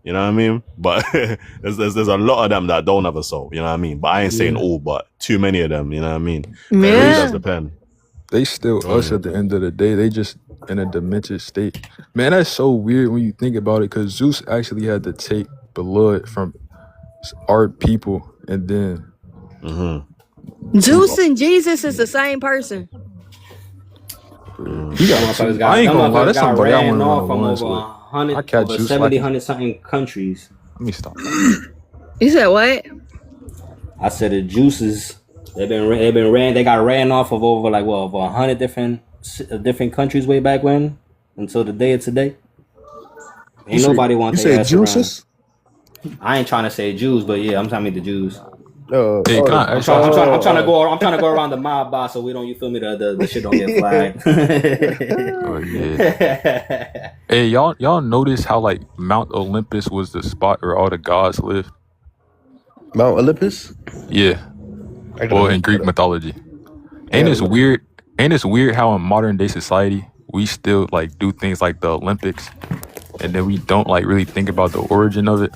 You know what I mean? But there's a lot of them that don't have a soul. You know what I mean? But I ain't saying Yeah. all, but too many of them. You know what I mean? It really does Yeah. depend. They still us at the end of the day. They just in a demented state. Man, that's so weird when you think about it. Because Zeus actually had to take blood from our people, and then Mm-hmm. Zeus and Jesus is the same person. he Them got. motherfuckers I ain't them gonna lie. motherfuckers That's got somebody I want ran to run off the from ones over with. 100, I catch over Zeus 70, like 100 something countries. Let me stop. You said what? I said the juices. They got ran off of over like what, over 100 different countries way back when until the day of today. Ain't nobody want You their said ass around. juices? I ain't trying to say Jews, but yeah, I'm talking about the Jews. Hey, can I ask y'all? I'm trying to go around the mob boss so we don't, you feel me, the shit don't get flagged. Oh yeah. Hey, y'all notice how like Mount Olympus was the spot where all the gods lived? Mount Olympus? Yeah. I gotta Well, look in Greek that up. mythology. I Ain't gotta this look. weird? Ain't this weird how in modern day society we still like do things like the Olympics, and then we don't like really think about the origin of it?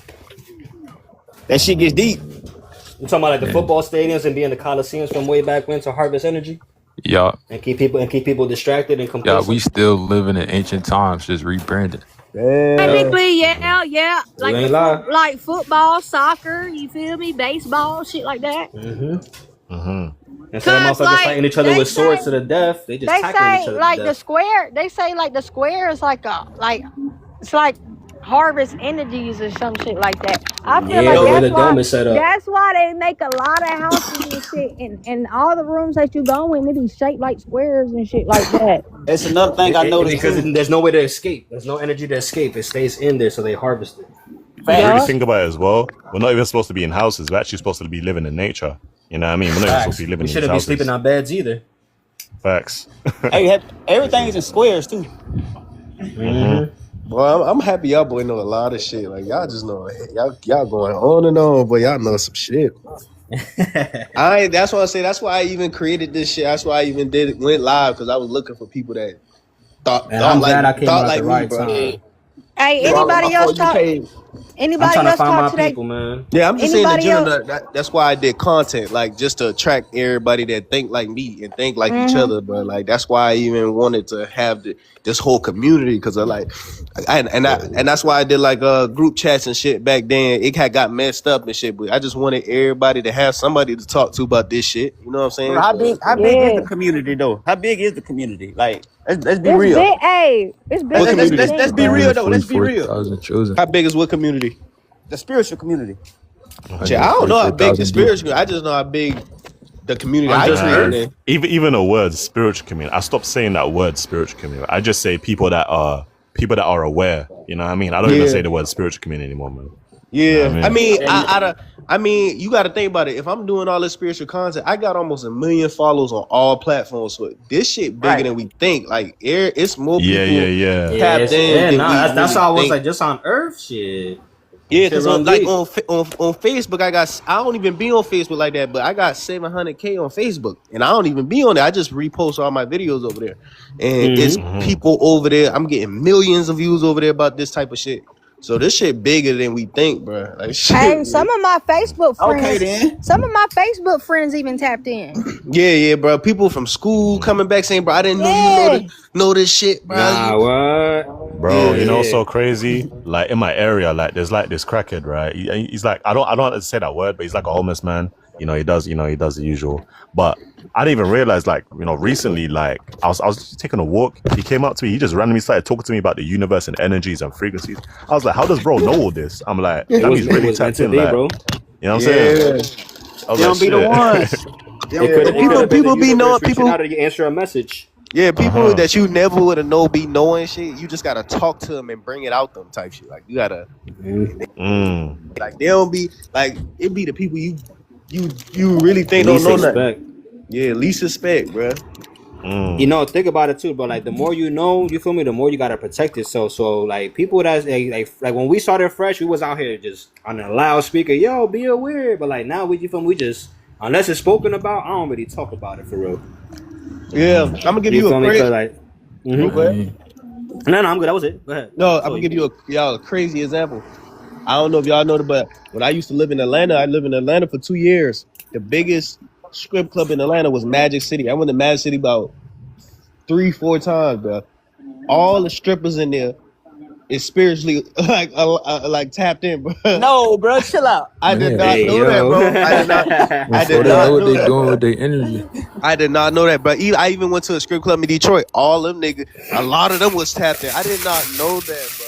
That shit gets deep. You talking about like the football stadiums and being the coliseums from way back when to harvest energy Yeah, and keep people distracted and yeah, complacent. we still living in ancient times, just rebranded. Technically, yeah. You Like ain't lie. like football, soccer, you feel me? Baseball, shit like that. Mm-hmm. Instead of Cause motherfuckers like fighting each other they with swords say, to the death, they just they tackling each say other to like the death. square. They say like the square is like it's like harvest energies or some shit like that. I feel Yeah, like the way the dome is set up. that's why they make a lot of houses and shit, and all the rooms that you go in, they be shaped like squares and shit like that. That's another thing I noticed Because too. there's no way to escape. There's no energy to escape. It stays in there, so they harvest it. Really Yeah. think about it as well. We're not even supposed to be in houses. We're actually supposed to be living in nature. You know what I mean? We're not even supposed to be living We in shouldn't be houses. sleeping on beds either. Facts. Hey, everything's in squares too. Well, I'm happy y'all boy know a lot of shit. Like y'all just know y'all going on and on, but y'all know some shit. That's why I say that's why I even created this shit. That's why I even went live because I was looking for people that And I'm glad I came out at like the me, right bro. time. Hey, So anybody my else For You talk? page, I'm Anybody trying to else find my talk to that? people, man. Yeah, I'm just saying in Anybody general else? that's why I did content, like just to attract everybody that think like me and think like each Mm-hmm. other. But like that's why I even wanted to have this whole community because I like, and that's why I did like group chats and shit back then. It had got messed up and shit, but I just wanted everybody to have somebody to talk to about this shit. You know what I'm saying? Bro, how So, big is the Yeah. community though? How big is the community? Like, let's be It's real. big. Hey, it's what bigger than you community? Let's think, be bro. real though. Let's be real. 144,000 chosen. How big is what community? The spiritual community. Shit, I don't know how big the 144,000 deep. spiritual. I just know how big the community On I just created. Earth? Even a word spiritual community. I stopped saying that word spiritual community. I just say people that are aware. You know what I mean? I don't even Yeah. say the word spiritual community anymore, man. Yeah, Yeah, I mean, And- I mean, you got to think about it. If I'm doing all this spiritual content, I got almost 1 million followers on all platforms. So this shit bigger Right. than we think. Like, it's more Yeah, people. yeah. Tapped in than That's we how I was think. like, just on Earth, shit. Yeah, Shit because run like deep. on Facebook, I don't even be on Facebook like that, but I got 700K on Facebook, and I don't even be on there. I just repost all my videos over there, and it's people over there. I'm getting millions of views over there about this type of shit. So this shit bigger than we think, bro. Like shit. Hey, some of my Facebook friends. Okay, then. Some of my Facebook friends even tapped in. Yeah, bro. People from school coming back saying, "Bro, I didn't Yeah. know this shit, bro." Nah, what? Bro, you know what's Yeah. so crazy? Like in my area, like there's like this crackhead, right? He's like I don't want to say that word, but he's like a homeless man. He does the usual. But I didn't even realize, like, recently, like I was just taking a walk. He came up to me. He just randomly started talking to me about the universe and energies and frequencies. I was like, how does bro know all this? I'm like, that means It really was meant tapped to in, be, like, bro. you know what I'm saying? Yeah. I was They like, don't be the shit. ones. People be knowing people. How to answer a message. Yeah, people that you never would have be knowing shit. You just gotta talk to them and bring it out them type shit. Like you gotta, like they don't be like it be the people you really think don't Least know nothing. expect. Yeah, least suspect, bro. Think about it too, but like the more you know, you feel me, the more you gotta protect yourself. So like people that's like when we started fresh, we was out here just on a loudspeaker, yo, be aware. But like now you feel me, we just unless it's spoken about, I don't really talk about it for real. Yeah, I'm gonna give you feel a me? 'Cause, crazy. like, Mm-hmm. no, I'm good. That was it. Go ahead. No, I'm gonna give you a crazy example. I don't know if y'all know it, but when I used to live in Atlanta, I lived in Atlanta for 2 years. The biggest strip club in Atlanta was Magic City. I went to Magic City about 3-4 times, bro. All the strippers in there is spiritually like tapped in, bro. No, bro, chill out. I did Man. not Hey, know yo. that, bro. I Before did they not know what know they that. doing with their energy. I did not know that, bro. I even went to a strip club in Detroit. All them niggas, a lot of them was tapped in. I did not know that, bro.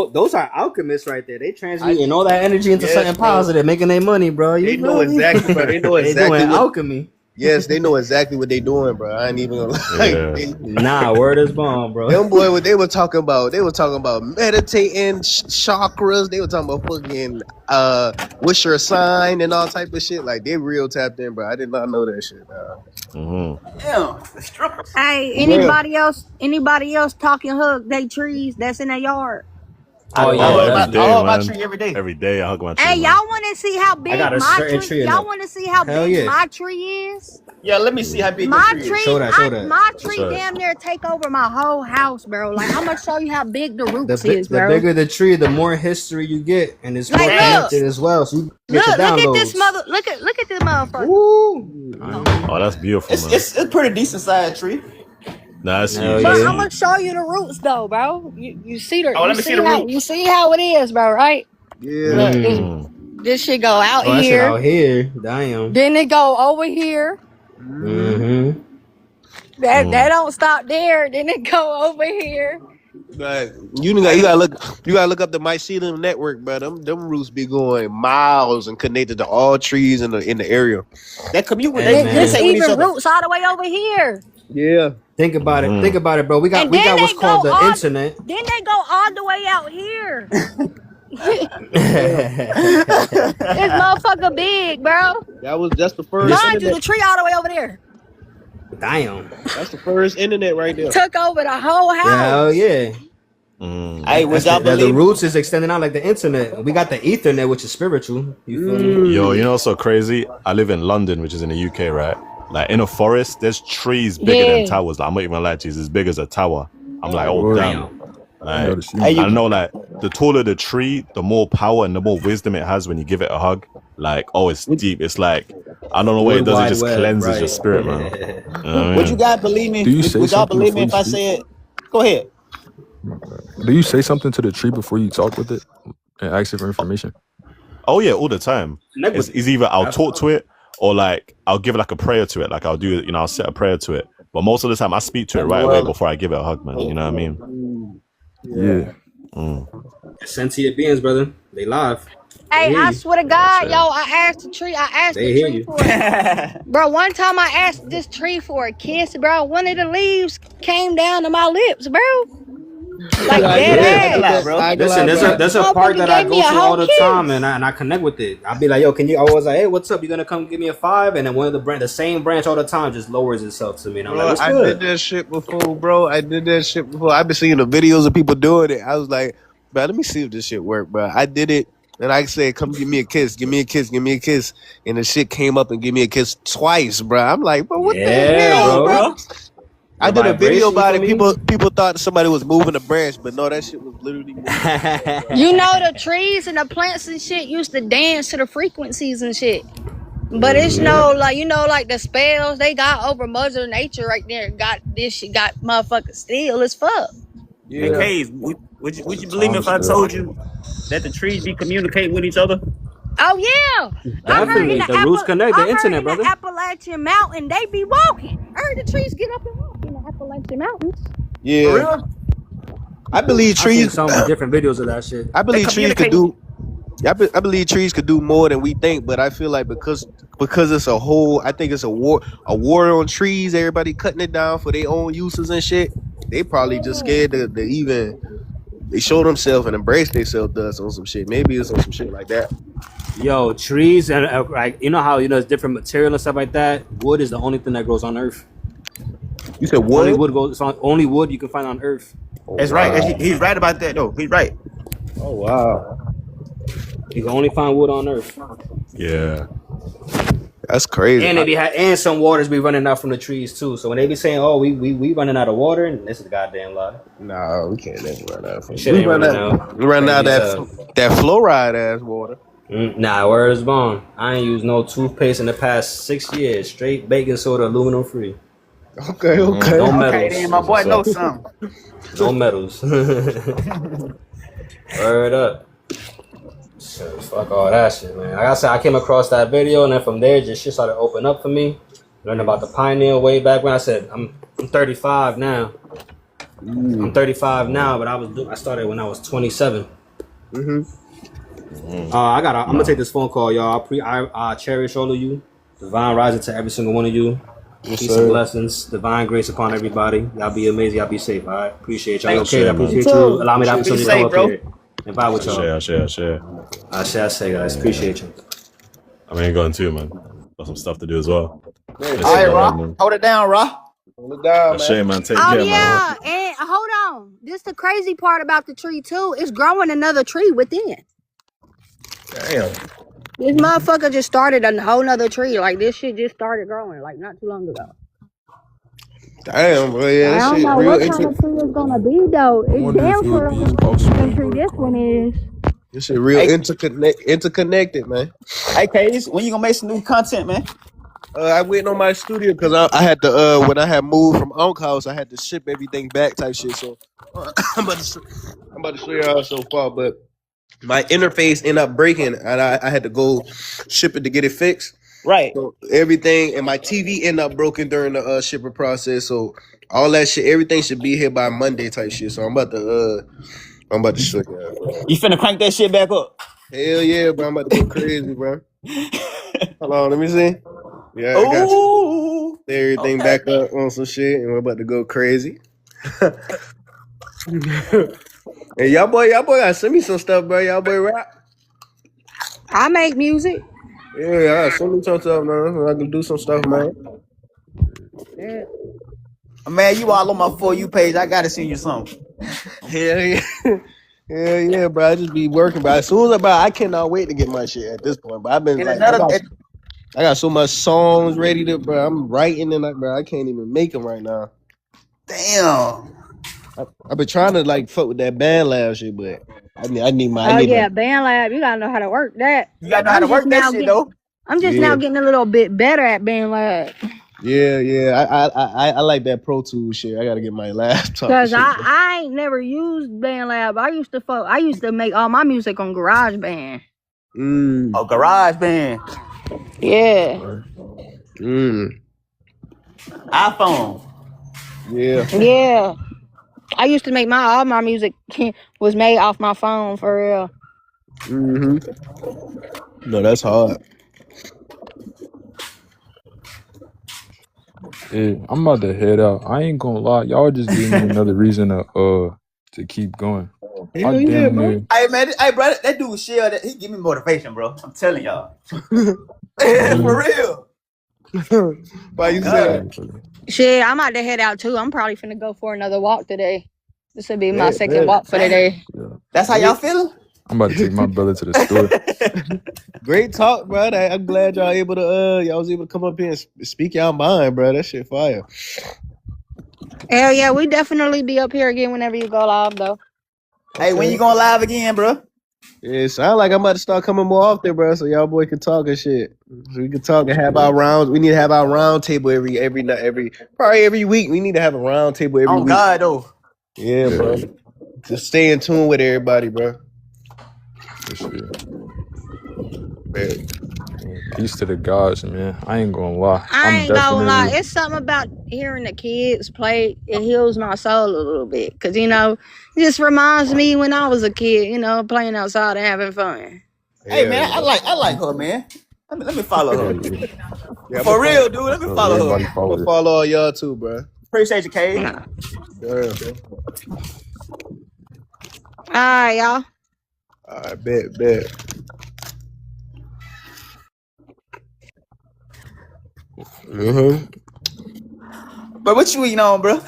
Those are alchemists right there. They transmuting all that energy into Yes, something bro. positive, making their money, bro. You They feel know me? exactly, bro. They know They exactly doing what. alchemy. Yes, they know exactly what they doing, bro. I ain't even gonna lie. Yeah. Nah, word is bomb, bro. Them boy, what they were talking about meditating, chakras. They were talking about fucking what's your sign and all type of shit. Like they real tapped in, bro. I did not know that shit, bro. Damn, the strippers. Hey, anybody else talking hug they trees that's in their yard? Oh, yeah. I hug every day, I hug my man. tree every day. Every day I hug my tree. Hey, man. y'all want to see how big got a my certain tree? tree in Y'all it. want to see how Hell big yeah. my tree is? Yeah, let me see how big My your tree tree, is. Show that. my tree right. damn near take over my whole house, bro. Like I'm gonna show you how big the The, roots bi- is, the bro. bigger the tree, the more history you get, and it's Like, more look. connected as well. So you get Look your at downloads. this look at this motherfucker. Woo. Oh, that's beautiful, man. It's a pretty decent sized tree. Nah, that's Hell huge. But yeah. That's I'm gonna huge. show you the roots though, bro. You see the Oh, let me see the roots. you see how it is, bro, right? Yeah. Look, Mm. this shit go out Oh, that shit here. out here. Damn. Then it go over here. Mm-hmm. That don't stop there. Then it go over here. But you gotta look up the mycelium network, bro. Them roots be going miles and connected to all trees in the area. That commute Hey, they man. There's communicate with each even other. roots all the way over here. Yeah. Think about it. Think about it, bro. We got And then what's they called go the all- internet. Then they go all the way out here. This motherfucker big, bro. That's the first Mind you, internet. the tree all the way over there. Damn. That's the first internet right there. Took over the whole house. Hell yeah. Hey, would y'all The believe? roots is extending out like the internet. We got the ethernet, which is spiritual. You feel me? Yo, you know what's so crazy? I live in London, which is in the UK, right? Like in a forest, there's trees bigger than Yeah. towers. Like, I'm not even gonna lie to you, it's as big as a tower. I'm like, oh Word. damn. Like, Notice you. Hey, I know, like the taller the tree, the more power and the more wisdom it has when you give it a hug. Like, oh, it's deep. It's like, I don't know what it does. It just cleanses your spirit, man. You know Would you guys believe me? Do you say Would y'all something believe me before if I you speak? said? Go ahead. Do you say something to the tree before you talk with it and ask it for information? Oh yeah, all the time. It's either I'll talk to it or like I'll give it like a prayer to it. Like I'll do, I'll set a prayer to it. But most of the time I speak to it right away before I give it a hug, man. You know what I mean? Yeah. Sentient beings, brother. They live. Hey, I swear to God, yo, I asked the tree for it. Bro, one time I asked this tree for a kiss, bro. One of the leaves came down to my lips, bro. Like dead ass. Listen, there's a park that I go to all the time, and I connect with it. I'll be like, yo, I was like, hey, what's up? You gonna come give me a 5? And then one of the same branch all the time just lowers itself to me. And I'm like, what's good? I did that shit before, bro. I've been seeing the videos of people doing it. I was like, bro, let me see if this shit work, bro. I did it. And I said, come give me a kiss, give me a kiss, give me a kiss. And the shit came up and gave me a kiss twice, bro. I'm like, bro, what the hell, bro? I did a video about it. People thought somebody was moving a branch, but no, that shit was literally moving. You know, the trees and the plants and shit used to dance to the frequencies and shit. But it's like the spells they got over Mother Nature right there. Got motherfuckers still as fuck. Yeah. Hey, Case, would you believe me if I told you that the trees be communicating with each other? Oh yeah, definitely. The roots connect. The internet, brother. The Appalachian Mountain, they be walking. I heard the trees get up and walk in the Appalachian Mountains. Yeah, for real? I believe trees. I've seen some different videos of that shit. I believe trees could do. I believe trees could do more than we think, but I feel like because it's a whole, I think it's a war on trees. Everybody cutting it down for their own uses and shit. They probably just scared to even they show themselves and embrace themselves on some shit. Maybe it's on some shit like that. Yo, trees and like how it's different material and stuff like that. Wood is the only thing that grows on Earth. You said wood? Only wood you can find on Earth. That's right. He's right about that though. He's right. Oh wow. You can only find wood on Earth. Yeah. That's crazy. And and some waters be running out from the trees too. So when they be saying, "Oh, we running out of water," and this is a goddamn lie. No, we can't never run out. We run out that fluoride ass water. Nah, where is bone? I ain't used no toothpaste in the past 6 years. Straight baking soda, aluminum free. Okay. No metals. Okay, then my boy knows something. No metals. Word up. So fuck all that shit, man. Like I said, I came across that video, and then from there, just shit started opening up for me. Learning about the pioneer way back when. I said I'm 35 now. I'm 35 now, but I started when I was 27. I'm gonna take this phone call, y'all. I cherish all of you. Divine rising to every single one of you. Peace and blessings. Divine grace upon everybody. Y'all be amazing. Y'all be safe. All right. Appreciate y'all. Okay, I appreciate you. Allow me to have something to come up here and vibe with y'all. I share, guys. Appreciate you. I mean, going too, man. Got some stuff to do as well. All right, Ra. Hold it down, Ra. Hold it down, man. Man. Take care, man. And hold on. This the crazy part about the tree too. It's growing another tree within. Damn. This motherfucker just started a whole nother tree. Like this shit just started growing like not too long ago. Damn, bro. Yeah, I don't know what kind of tree it's gonna be though. It's damn sure the tree this one is. This shit real interconnected, man. Hey, Case, when you gonna make some new content, man? I went on my studio because I had to when I had moved from Unc House, I had to ship everything back type shit. So I'm about to show y'all so far, but my interface ended up breaking, and I had to go ship it to get it fixed. Right. So everything and my TV ended up broken during the shipping process. So all that shit, everything should be here by Monday type shit. So I'm about to show you. Bro. You finna crank that shit back up? Hell yeah, bro! I'm about to go crazy, bro. Hold on, let me see. Yeah, I got you. Everything back up on some shit, and we're about to go crazy. Hey, y'all boy gotta send me some stuff, bro. Y'all boy rap. I make music. Yeah, send me some stuff, man. I can do some stuff, man. Yeah. Man, you all on my For You page. I gotta send you something. Hell yeah. Hell yeah, bro. I just be working, bro. As soon as I cannot wait to get my shit at this point. But I've been I got so much songs ready to, bro. I'm writing and bro, I can't even make them right now. Damn. I've been trying to like fuck with that band lab shit, but I need Oh yeah, my band lab. You gotta know how to work that. You gotta know how to work that shit though. I'm just yeah now getting a little bit better at band lab. yeah. I like that Pro Tools shit. I gotta get my laptop and Cause shit. I ain't never used band lab. I used to make all my music on GarageBand. Oh, garage band, Yeah. iPhone. Yeah. Yeah. I used to make all my music was made off my phone for real. No, that's hard. Yeah, I'm about to head out. I ain't gonna lie, y'all just gave me another reason to keep going. I Hell yeah, damn bro. near. Hey man, hey bro, that dude Shell, he give me motivation, bro. I'm telling y'all. For real. Why you say that? Shit, I'm about to head out too. I'm probably finna go for another walk today. This will be my Bet, second bet. walk for the day. That's how y'all feeling? I'm about to take my brother to the store. Great talk, bro. I'm glad y'all was able to come up here and speak y'all mind, bro. That shit fire. Hell yeah, we definitely be up here again whenever you go live though. Hey, when you going live again, bro? Yeah, it sound like I'm about to start coming more often, bro. So y'all boy can talk and shit. So we can talk and have our rounds. We need to have our round table every night, probably every week. We need to have a round table every Oh week. God, though. Yeah, bro. Just stay in tune with everybody, bro. For sure. Man. Peace to the gods, man. I ain't gonna lie. I ain't gonna lie. It's something about hearing the kids play. It heals my soul a little bit. Cause it just reminds me when I was a kid, playing outside and having fun. Hey man, I like her, man. Let me follow her. Yeah, For real, dude. Let me follow Everybody her. I'm follow gonna her. follow all y'all too, bro. Appreciate you, Kay. Yeah. Alright, y'all. I bet. But what you eating on, bro?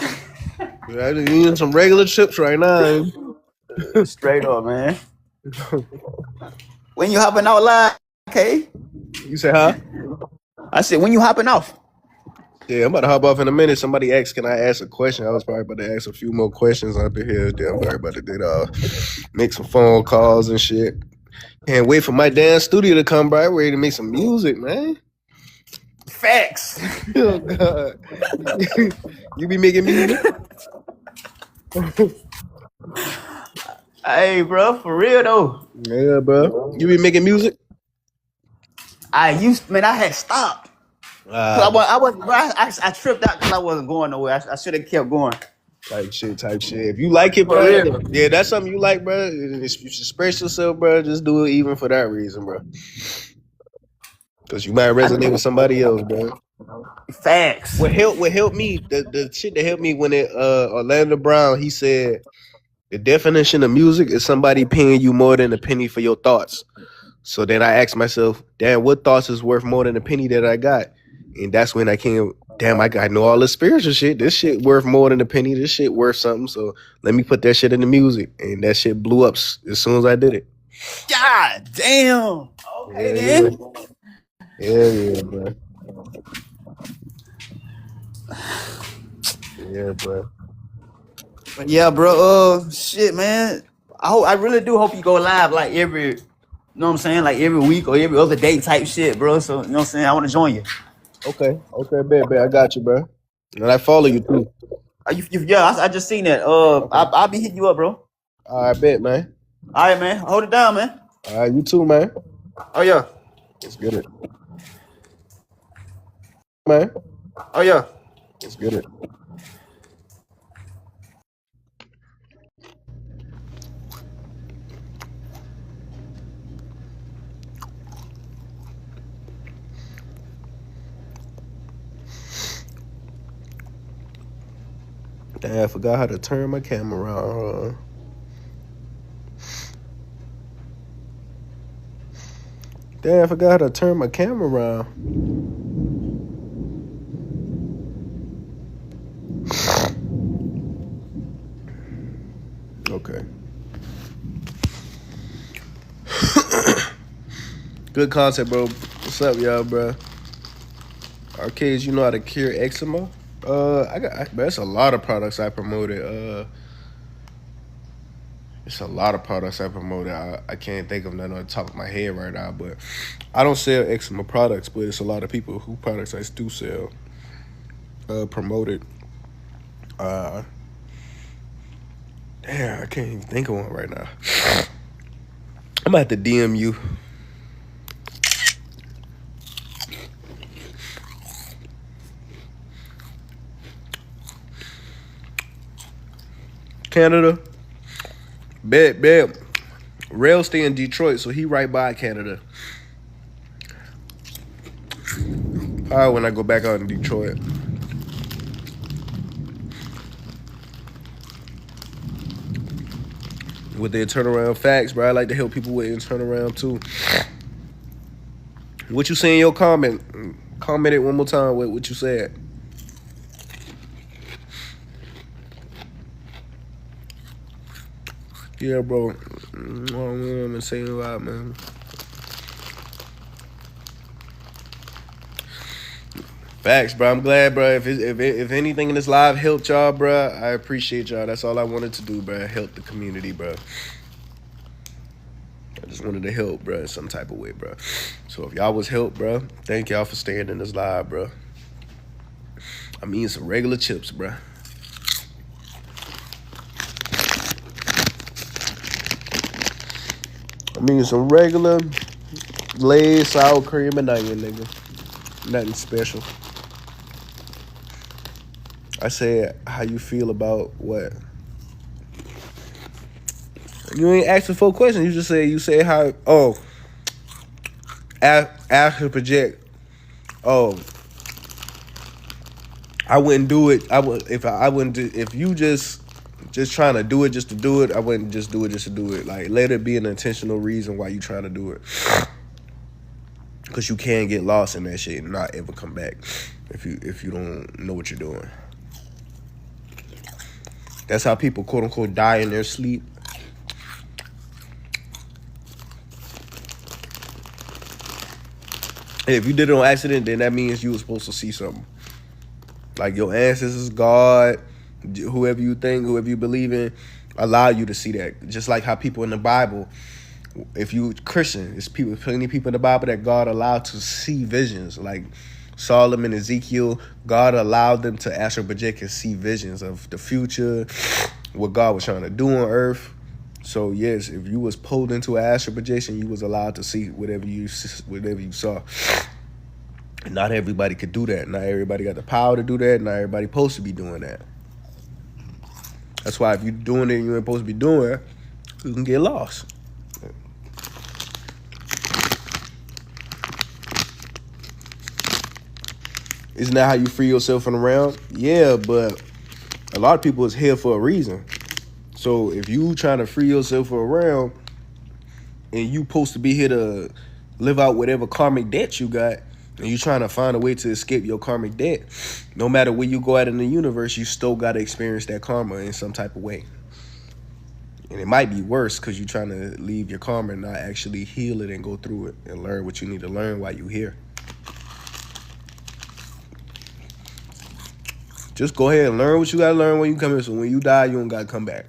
Yeah, I just eating some regular chips right now. Straight up, man. When you hopping out live, Kay? You say, huh? I said, when you hopping off? Yeah, I'm about to hop off in a minute. Somebody asked, can I ask a question? I was probably about to ask a few more questions out here. Then I'm probably about to make some phone calls and shit. Can't wait for my damn studio to come by. Ready to make some music, man. Facts. Oh, God. You be making music? Hey, bro, for real, though. Yeah, bro. You be making music? I had stopped. I tripped out because I wasn't going nowhere. I should have kept going. Type shit. If you like it, bro, yeah, that's something you like, bro. If you should express yourself, bro, just do it even for that reason, bro. Because you might resonate with somebody else, bro. Facts. What helped me, the shit that helped me when Orlando Brown, he said the definition of music is somebody paying you more than a penny for your thoughts. So then I asked myself, damn, what thoughts is worth more than a penny that I got? And that's when I came, damn, I know all the spiritual shit. This shit worth more than a penny. This shit worth something. So let me put that shit in the music. And that shit blew up as soon as I did it. God damn. Okay, then. Yeah, bro. Yeah, bro. But yeah, bro. Shit, man. I really do hope you go live like every, you know what I'm saying, like every week or every other day type shit, bro. So you know what I'm saying. I want to join you. Okay, bet. I got you, bro. And I follow you too. I just seen that. I'll be hitting you up, bro. All right, bet, man. All right, man. Hold it down, man. All right, you too, man. Oh yeah. Let's get it, man. Oh yeah. Let's get it. Damn, I forgot how to turn my camera on. Damn, I forgot how to turn my camera on. Okay. Good concept, bro. What's up, y'all, bro? Arcaze, you know how to cure eczema? That's a lot of products I promoted. It's a lot of products I promote. I can't think of none on the top of my head right now, but I don't sell eczema products, but it's a lot of people who products I do sell promoted. Damn, I can't even think of one right now. I'm gonna have to DM you. Canada. Bet. Rail stay in Detroit, so he right by Canada. All right, when I go back out in Detroit. With their turnaround facts, bro. I like to help people with their turnaround too. What you say in your comment? Comment it one more time with what you said. Yeah, bro. I don't know what I'm saying about, man. Facts, bro. I'm glad, bro. If anything in this live helped y'all, bro, I appreciate y'all. That's all I wanted to do, bro. Help the community, bro. I just wanted to help, bro, in some type of way, bro. So if y'all was help, bro, thank y'all for staying in this live, bro. I mean some regular chips, bro. I mean some regular Lay's sour cream and onion, nigga. Nothing special. I said, how you feel about what? You ain't asking for a question. You say how. Oh, after project. Oh, I wouldn't do it. I wouldn't do, if you just trying to do it just to do it. I wouldn't just do it just to do it. Like, let it be an intentional reason why you trying to do it. Because you can get lost in that shit and not ever come back if you don't know what you're doing. That's how people, quote unquote, die in their sleep. And if you did it on accident, then that means you were supposed to see something. Like your ancestors, God, whoever you think, whoever you believe in, allow you to see that. Just like how people in the Bible, if you Christian, there's plenty of people in the Bible that God allowed to see visions. Like Solomon, Ezekiel, God allowed them to astral project and see visions of the future, what God was trying to do on earth. So yes, if you was pulled into an astral projection, you was allowed to see whatever you saw. And not everybody could do that. Not everybody got the power to do that. Not everybody supposed to be doing that. That's why if you're doing it you ain't supposed to be doing, you can get lost. Isn't that how you free yourself from the realms? Yeah, but a lot of people is here for a reason. So if you trying to free yourself from a realm and you supposed to be here to live out whatever karmic debt you got, and you trying to find a way to escape your karmic debt, no matter where you go out in the universe, you still got to experience that karma in some type of way. And it might be worse because you're trying to leave your karma and not actually heal it and go through it and learn what you need to learn while you're here. Just go ahead and learn what you got to learn when you come here. So when you die, you don't got to come back.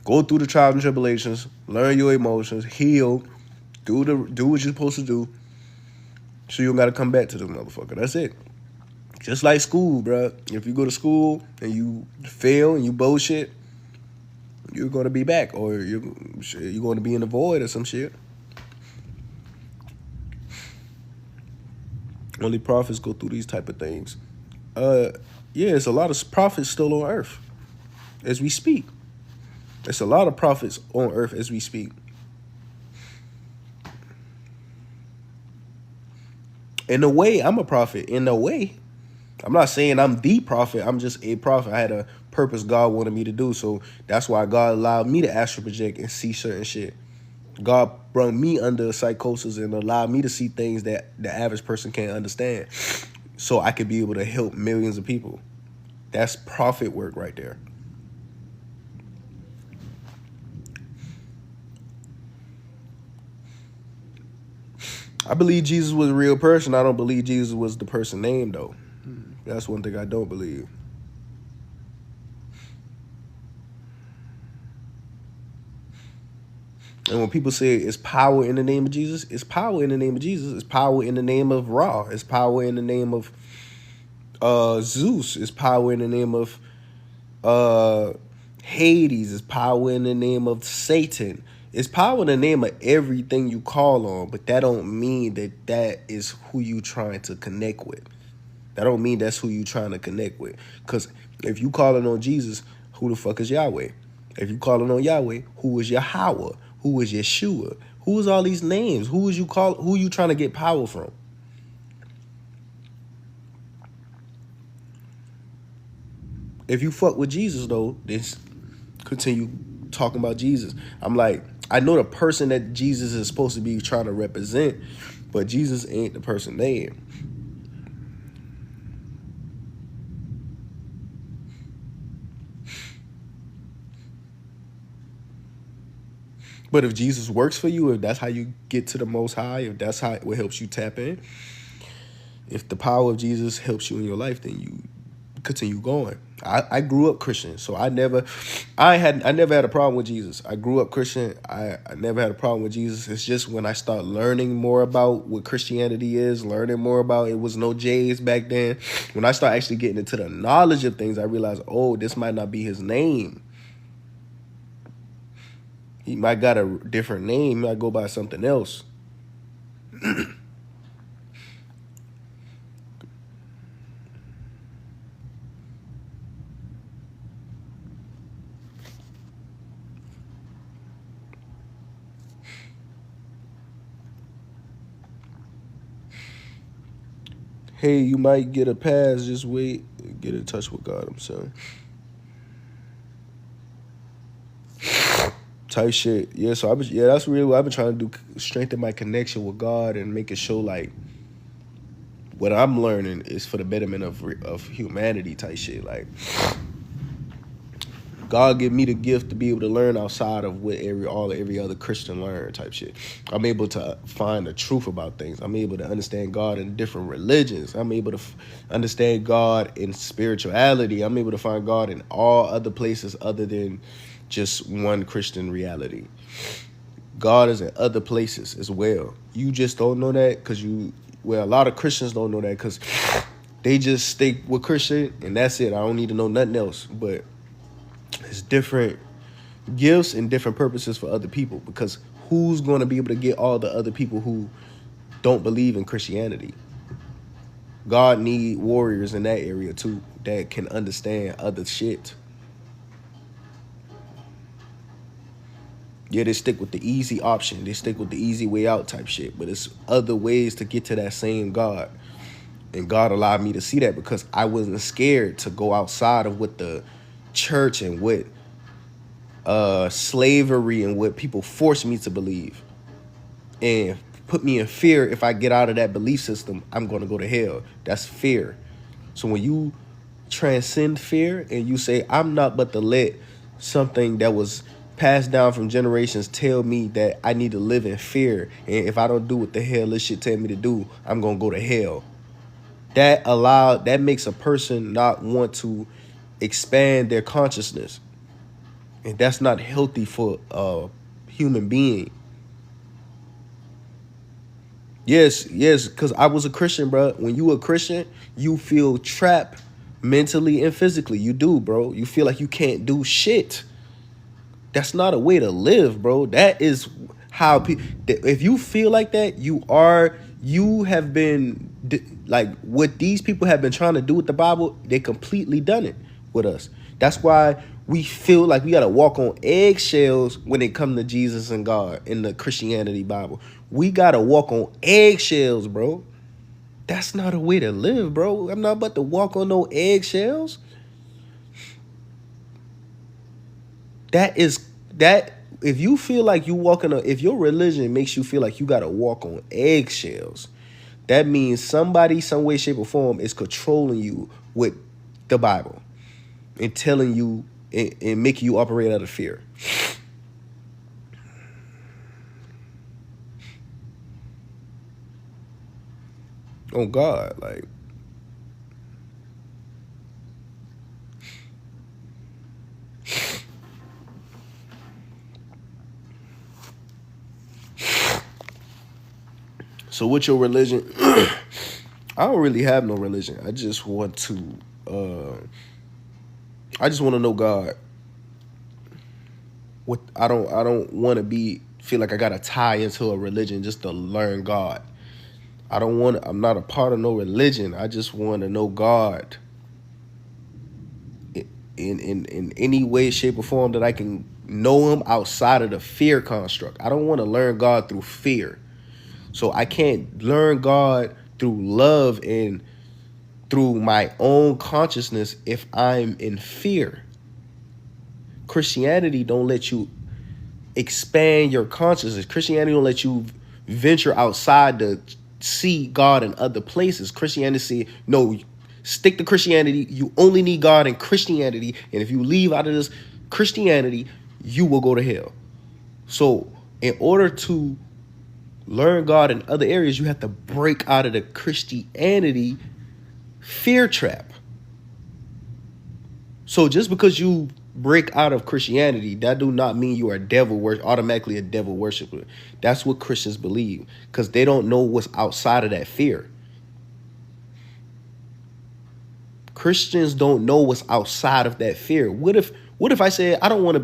Go through the trials and tribulations, learn your emotions, heal, do what you're supposed to do, so you don't got to come back to this motherfucker. That's it. Just like school, bro. If you go to school and you fail and you bullshit, you're going to be back, or you're going to be in the void or some shit. Only prophets go through these type of things. Yeah, it's a lot of prophets still on earth as we speak. There's a lot of prophets on earth as we speak. In a way, I'm a prophet. In a way. I'm not saying I'm the prophet. I'm just a prophet. I had a purpose God wanted me to do. So that's why God allowed me to astral project and see certain shit. God brought me under psychosis and allowed me to see things that the average person can't understand. So I could be able to help millions of people. That's prophet work right there. I believe Jesus was a real person. I don't believe Jesus was the person named, though. That's one thing I don't believe. And when people say it's power in the name of Jesus, it's power in the name of Jesus. It's power in the name of Ra. It's power in the name of Zeus. It's power in the name of Hades. It's power in the name of Satan. It's power in the name of everything you call on, but that don't mean that that is who you trying to connect with. That don't mean that's who you trying to connect with. Because if you calling on Jesus, who the fuck is Yahweh? If you calling on Yahweh, who is Yahweh? Who is Yeshua? Who is all these names? Who is you call? Who you trying to get power from? If you fuck with Jesus though, then continue talking about Jesus. I'm like, I know the person that Jesus is supposed to be trying to represent, but Jesus ain't the person name. But if Jesus works for you, if that's how you get to the Most High, if that's how what helps you tap in, if the power of Jesus helps you in your life, then you continue going. I grew up Christian, so I never had a problem with Jesus. I grew up Christian. I never had a problem with Jesus. It's just when I start learning more about what Christianity is, learning more about it was no J's back then. When I start actually getting into the knowledge of things, I realized, oh, this might not be his name. He might got a different name. He might go by something else. Hey, you might get a pass. Just wait. Get in touch with God, I'm saying. Type shit. Yeah, so that's really what I've been trying to do. Strengthen my connection with God and make it show like what I'm learning is for the betterment of humanity type shit. Like God give me the gift to be able to learn outside of what every other Christian learn type shit. I'm able to find the truth about things. I'm able to understand God in different religions. I'm able to understand God in spirituality. I'm able to find God in all other places other than just one Christian reality. God is in other places as well. You just don't know that because a lot of Christians don't know that because they just stick with Christian and that's it. I don't need to know nothing else. But it's different gifts and different purposes for other people because who's going to be able to get all the other people who don't believe in Christianity? God need warriors in that area too that can understand other shit. Yeah, they stick with the easy option. They stick with the easy way out type shit. But it's other ways to get to that same God. And God allowed me to see that because I wasn't scared to go outside of what the church and what slavery and what people force me to believe. And put me in fear if I get out of that belief system, I'm going to go to hell. That's fear. So when you transcend fear and you say, I'm not but to let something that was passed down from generations tell me that I need to live in fear. And if I don't do what the hell this shit tell me to do, I'm going to go to hell. That makes a person not want to expand their consciousness. And that's not healthy for a human being. Yes, because I was a Christian, bro. When you a Christian, you feel trapped mentally and physically. You do, bro. You feel like you can't do shit. That's not a way to live, bro. That is how if you feel like that, you have been like what these people have been trying to do with the Bible, they completely done it with us. That's why we feel like we got to walk on eggshells when it comes to Jesus and God in the Christianity Bible. We got to walk on eggshells, bro. That's not a way to live, bro. I'm not about to walk on no eggshells. If you feel like if your religion makes you feel like you got to walk on eggshells, that means somebody, some way, shape, or form is controlling you with the Bible and telling you and making you operate out of fear. Oh God, like So with your religion, I don't really have no religion. I just want to know God. What I don't want to feel like I gotta tie into a religion just to learn God. I'm not a part of no religion. I just want to know God in any way, shape, or form that I can know him outside of the fear construct. I don't want to learn God through fear. So I can't learn God through love and through my own consciousness if I'm in fear. Christianity don't let you expand your consciousness. Christianity don't let you venture outside to see God in other places. Christianity, no, stick to Christianity. You only need God in Christianity. And if you leave out of this Christianity, you will go to hell. So in order to learn God in other areas, you have to break out of the Christianity fear trap. So just because you break out of Christianity, that do not mean you are automatically a devil worshiper. That's what Christians believe, because they don't know what's outside of that fear. Christians don't know what's outside of that fear. What if I said I don't want to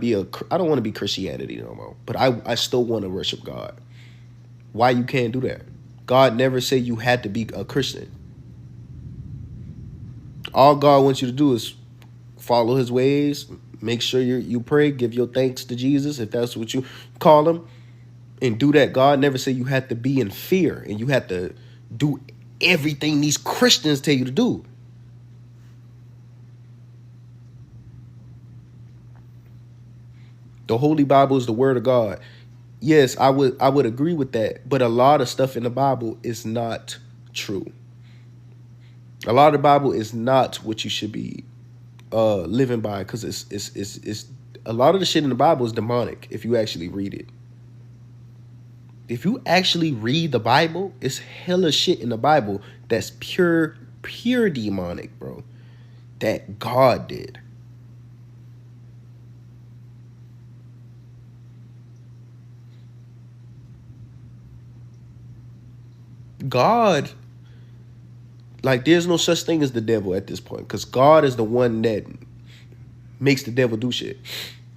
be Christianity no more, but I still want to worship God? Why you can't do that? God never said you had to be a Christian. All God wants you to do is follow his ways, make sure you pray, give your thanks to Jesus, if that's what you call him, and do that. God never said you had to be in fear and you had to do everything these Christians tell you to do. The Holy Bible is the word of God. Yes, I would agree with that, but a lot of stuff in the Bible is not true. A lot of the Bible is not what you should be living by, because it's a lot of the shit in the Bible is demonic if you actually read it. If you actually read the Bible, it's hella shit in the Bible that's pure demonic, bro, that God did. God, like, there's no such thing as the devil at this point, because God is the one that makes the devil do shit.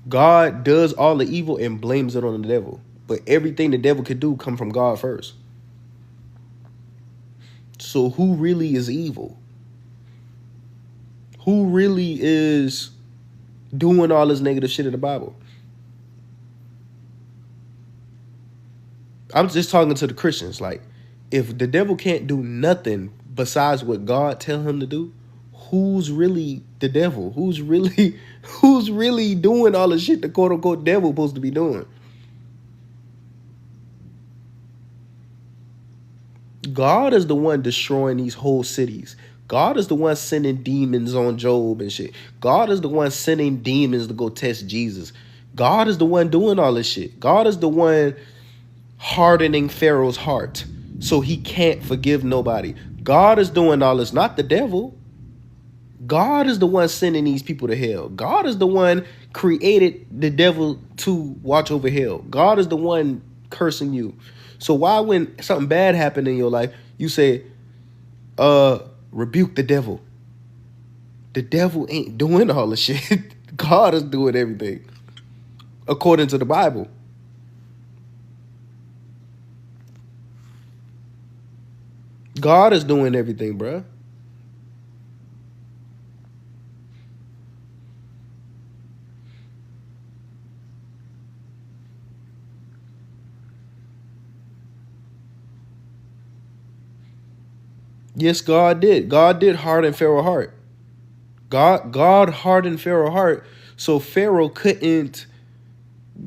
God does all the evil and blames it on the devil. But everything the devil could do come from God first. So who really is evil? Who really is doing all this negative shit in the Bible? I'm just talking to the Christians. Like, if the devil can't do nothing besides what God tell him to do, who's really the devil? Who's really doing all the shit the quote unquote devil supposed to be doing? God is the one destroying these whole cities. God is the one sending demons on Job and shit. God is the one sending demons to go test Jesus. God is the one doing all this shit. God is the one hardening Pharaoh's heart so he can't forgive nobody. God is doing all this, not the devil. God is the one sending these people to hell. God is the one created the devil to watch over hell. God is the one cursing you. So why, when something bad happened in your life, you say, rebuke the devil? The devil ain't doing all the shit. God is doing everything according to the Bible. God is doing everything, bruh. Yes, God did. God did harden Pharaoh's heart. God hardened Pharaoh's heart so Pharaoh couldn't.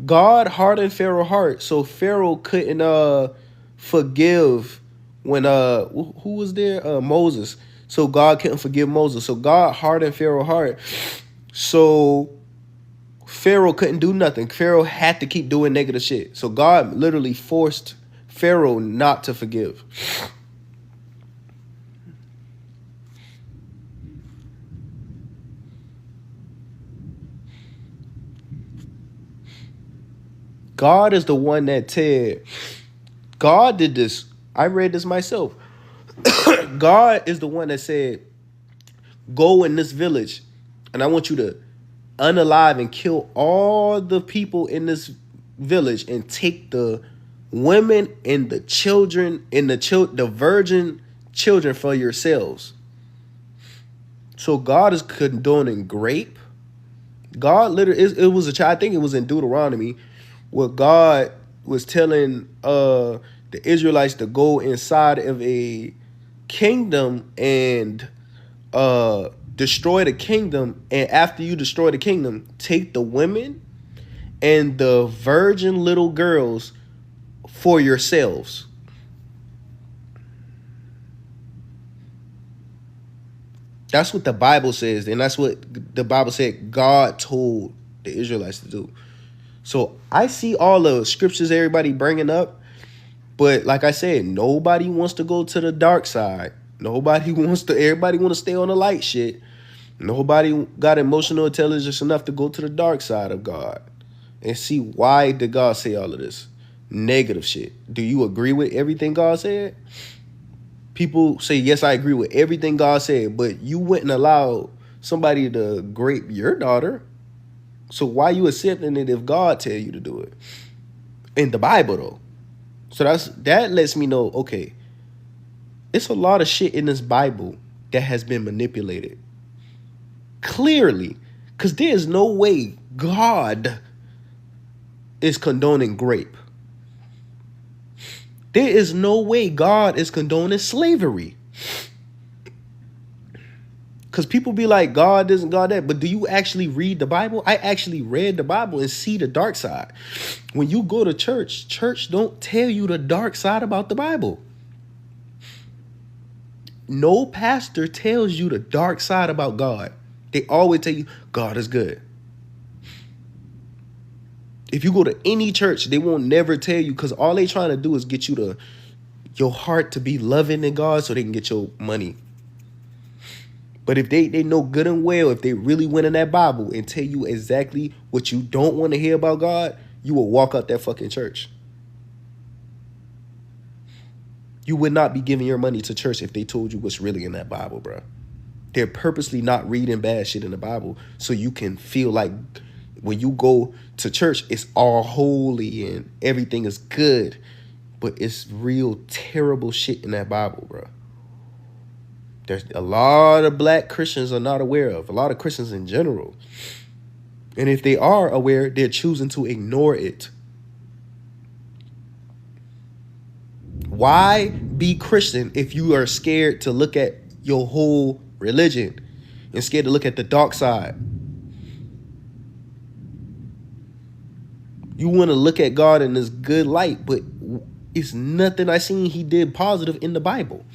God hardened Pharaoh's heart so Pharaoh couldn't forgive when who was there? Moses. So God couldn't forgive Moses. So God hardened Pharaoh's heart so Pharaoh couldn't do nothing. Pharaoh had to keep doing negative shit. So God literally forced Pharaoh not to forgive. God is the one that said, God did this. I read this myself. God is the one that said, go in this village, and I want you to unalive and kill all the people in this village and take the women and the children and the virgin children for yourselves. So God is condoning rape. God literally, it was a child. I think it was in Deuteronomy where God was telling the Israelites to go inside of a kingdom and destroy the kingdom, and after you destroy the kingdom, take the women and the virgin little girls for yourselves. That's what the Bible says, and that's what the Bible said God told the Israelites to do. So I see all the scriptures everybody bringing up, but like I said, nobody wants to go to the dark side. Everybody want to stay on the light shit. Nobody got emotional intelligence enough to go to the dark side of God and see why did God say all of this negative shit. Do you agree with everything God said? People say, yes, I agree with everything God said, but you wouldn't allow somebody to grape your daughter. So why you accepting it if God tell you to do it? In the Bible, though. So that lets me know, okay, it's a lot of shit in this Bible that has been manipulated. Clearly, because there's no way God is condoning rape. There is no way God is condoning slavery. Because people be like, God isn't God that. But do you actually read the Bible? I actually read the Bible and see the dark side. When you go to church don't tell you the dark side about the Bible. No pastor tells you the dark side about God. They always tell you God is good. If you go to any church, they won't never tell you, because all they trying to do is get you your heart to be loving in God so they can get your money. But if they know good and well, if they really went in that Bible and tell you exactly what you don't want to hear about God, you will walk out that fucking church. You would not be giving your money to church if they told you what's really in that Bible, bro. They're purposely not reading bad shit in the Bible so you can feel like when you go to church, it's all holy and everything is good. But it's real terrible shit in that Bible, bro. There's a lot of black Christians are not aware of. A lot of Christians in general. And if they are aware, they're choosing to ignore it. Why be Christian if you are scared to look at your whole religion and scared to look at the dark side? You want to look at God in this good light, but it's nothing I seen he did positive in the Bible.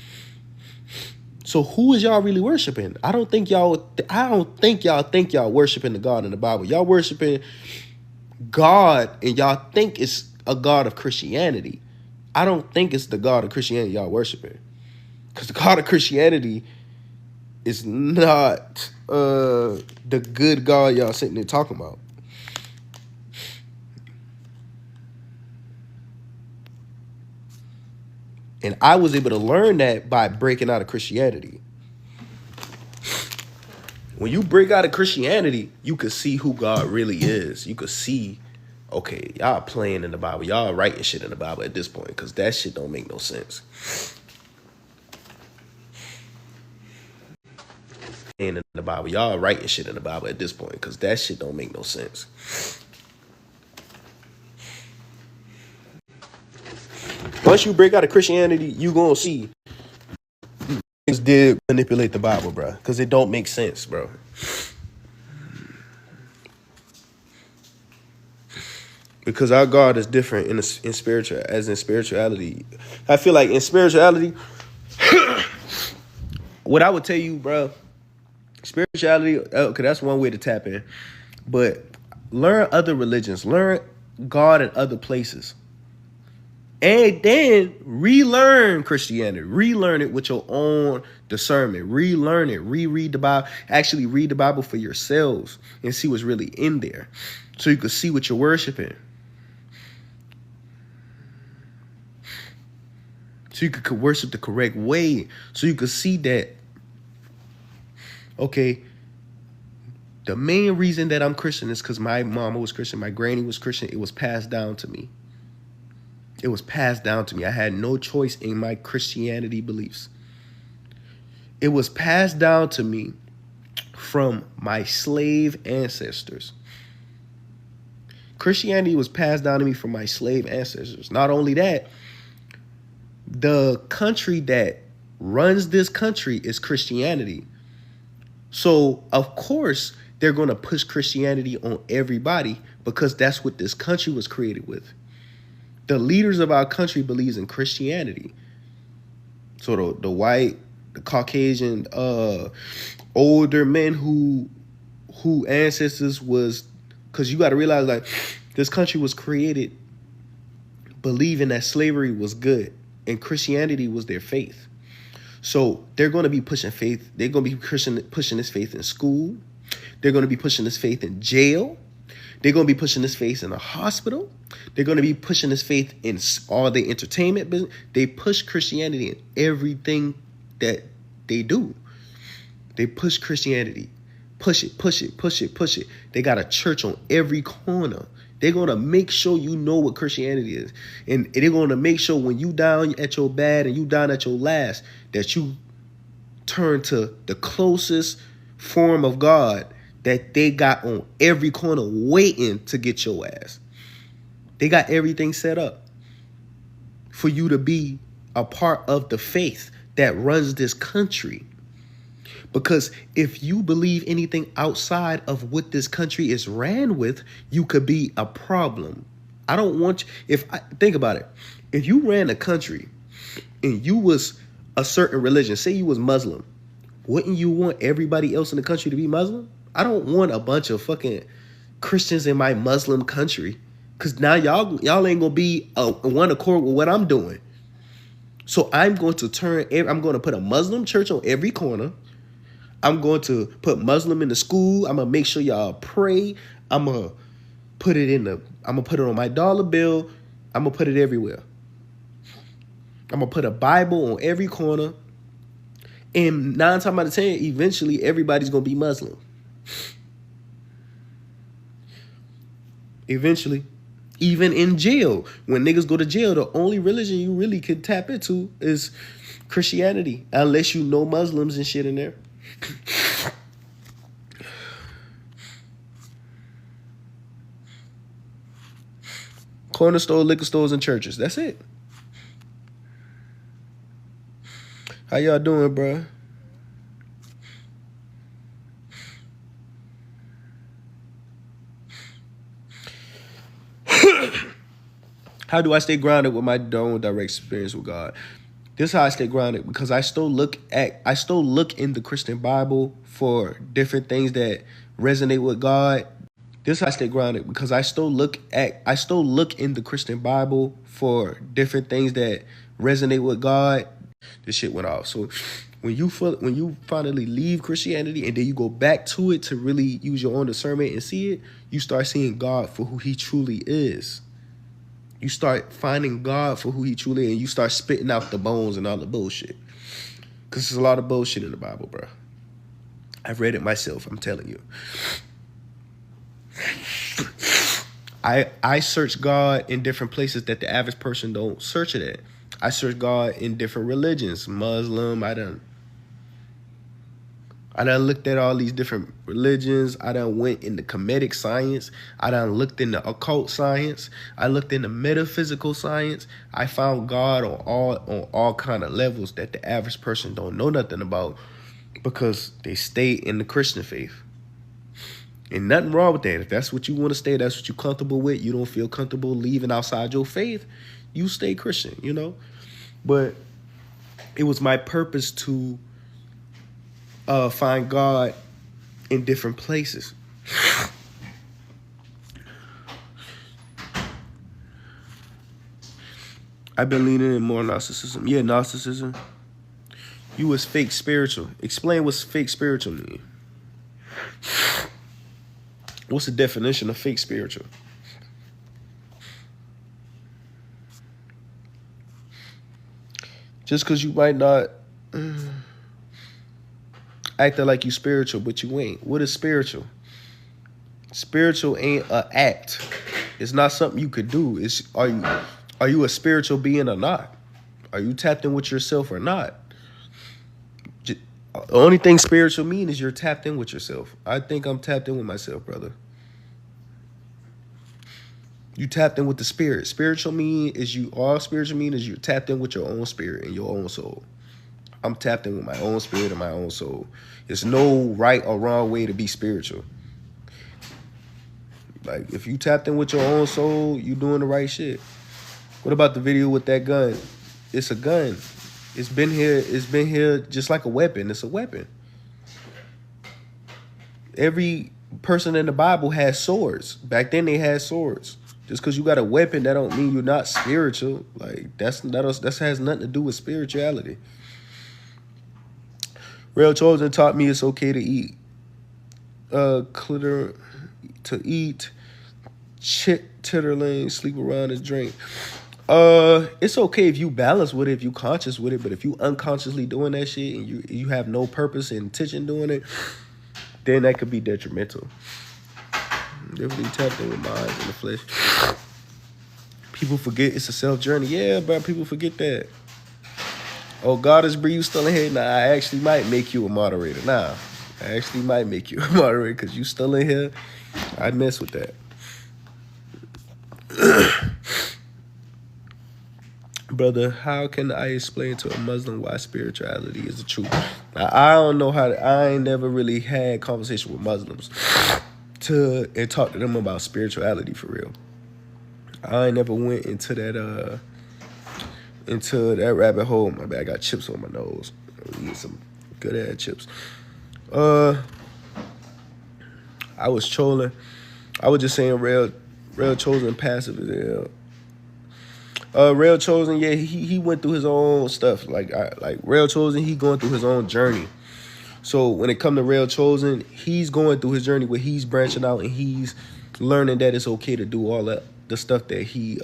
So who is y'all really worshiping? I don't think y'all think y'all worshiping the God in the Bible. Y'all worshiping God and y'all think it's a God of Christianity. I don't think it's the God of Christianity y'all worshiping. Because the God of Christianity is not the good God y'all sitting there talking about. And I was able to learn that by breaking out of Christianity. When you break out of Christianity, you can see who God really is. You can see, okay, y'all playing in the Bible. Y'all writing shit in the Bible at this point, because that shit don't make no sense. In the Bible, y'all writing shit in the Bible at this point, because that shit don't make no sense. Once you break out of Christianity, you gonna see things did manipulate the Bible, bro, because it don't make sense, bro. Because our God is different in spirituality. I feel like in spirituality, what I would tell you, bro, spirituality, okay, that's one way to tap in. But learn other religions, learn God in other places. And then relearn Christianity. Relearn it with your own discernment. Relearn it. Reread the Bible. Actually read the Bible for yourselves and see what's really in there. So you can see what you're worshiping. So you could worship the correct way. So you could see that, okay, the main reason that I'm Christian is because my mama was Christian, my granny was Christian. It was passed down to me. It was passed down to me. I had no choice in my Christianity beliefs. It was passed down to me from my slave ancestors. Christianity was passed down to me from my slave ancestors. Not only that, the country that runs this country is Christianity. So, of course, they're going to push Christianity on everybody because that's what this country was created with. The leaders of our country believes in Christianity. So the white, the Caucasian, older men who ancestors was, because you got to realize, like, this country was created believing that slavery was good and Christianity was their faith. So they're going to be pushing faith. They're going to be pushing this faith in school. They're going to be pushing this faith in jail. They're going to be pushing this faith in a hospital. They're going to be pushing this faith in all the entertainment business. They push Christianity in everything that they do. They push Christianity. Push it, push it, push it, push it. They got a church on every corner. They're going to make sure you know what Christianity is. And they're going to make sure when you down at your bad and you down at your last, that you turn to the closest form of God that they got on every corner waiting to get your ass. They got everything set up for you to be a part of the faith that runs this country. Because if you believe anything outside of what this country is ran with, you could be a problem. I don't want you, think about it. If you ran a country and you was a certain religion, say you was Muslim, wouldn't you want everybody else in the country to be Muslim? I don't want a bunch of fucking Christians in my Muslim country, because now y'all ain't gonna be one accord with what I'm doing. So I'm going to put a Muslim church on every corner. I'm going to put Muslim in the school. I'm gonna make sure y'all pray. I'm gonna put it on my dollar bill. I'm gonna put it everywhere. I'm gonna put a Bible on every corner. And 9 times out of 10, eventually everybody's gonna be Muslim. Eventually. Even in jail. When niggas go to jail, the only religion you really can tap into is Christianity. Unless you know Muslims and shit in there. Corner store, liquor stores, and churches. That's it. How y'all doing, bro? How do I stay grounded with my own direct experience with God? This is how I stay grounded, because I still look in the Christian Bible for different things that resonate with God. This is how I stay grounded, because I still look in the Christian Bible for different things that resonate with God. This shit went off. So when you finally leave Christianity and then you go back to it to really use your own discernment and see it, you start seeing God for who he truly is. You start finding God for who he truly is, and you start spitting out the bones and all the bullshit. Because there's a lot of bullshit in the Bible, bro. I've read it myself, I'm telling you. I search God in different places that the average person don't search it at. I search God in different religions. Muslim, I done looked at all these different religions. I done went into comedic science. I done looked into occult science. I looked into metaphysical science. I found God on all kind of levels that the average person don't know nothing about, because they stay in the Christian faith. And nothing wrong with that. If that's what you want to stay, that's what you're comfortable with, you don't feel comfortable leaving outside your faith, you stay Christian, you know? But it was my purpose to find God in different places. I've been leaning in more narcissism. Yeah, narcissism. You was fake spiritual. Explain what's fake spiritual to you. What's the definition of fake spiritual? Just because you might not acting like you spiritual, but you ain't. What is spiritual? Spiritual ain't a act. It's not something you could do. It's are you a spiritual being or not? Are you tapped in with yourself or not? The only thing spiritual mean is you're tapped in with yourself. I think I'm tapped in with myself, brother. You tapped in with the spirit. Spiritual mean is you're tapped in with your own spirit and your own soul. I'm tapped in with my own spirit and my own soul. There's no right or wrong way to be spiritual. Like, if you tapped in with your own soul, you doing the right shit. What about the video with that gun? It's a gun. It's been here just like a weapon. It's a weapon. Every person in the Bible has swords. Back then they had swords. Just because you got a weapon, that don't mean you're not spiritual. Like, that has nothing to do with spirituality. Real Chosen taught me it's okay to eat. Chitterling, sleep around and drink. It's okay if you balance with it, if you conscious with it, but if you unconsciously doing that shit and you have no purpose and intention doing it, then that could be detrimental. Definitely tapped in with my eyes in the flesh. People forget it's a self journey. Yeah, but people forget that. Oh, God is you still in here? Nah, I actually might make you a moderator. Nah, I actually might make you a moderator because you still in here. I mess with that. Brother, how can I explain to a Muslim why spirituality is the truth? Now, I don't know I ain't never really had conversation with Muslims and talk to them about spirituality for real. I ain't never went into that rabbit hole. My bad, I got chips on my nose. I eat some good ass chips. I was trolling. I was just saying real Chosen passive as hell. Real Chosen, yeah, he went through his own stuff. Like Real Chosen, he going through his own journey. So when it come to Real Chosen, he's going through his journey where he's branching out and he's learning that it's okay to do all that the stuff that he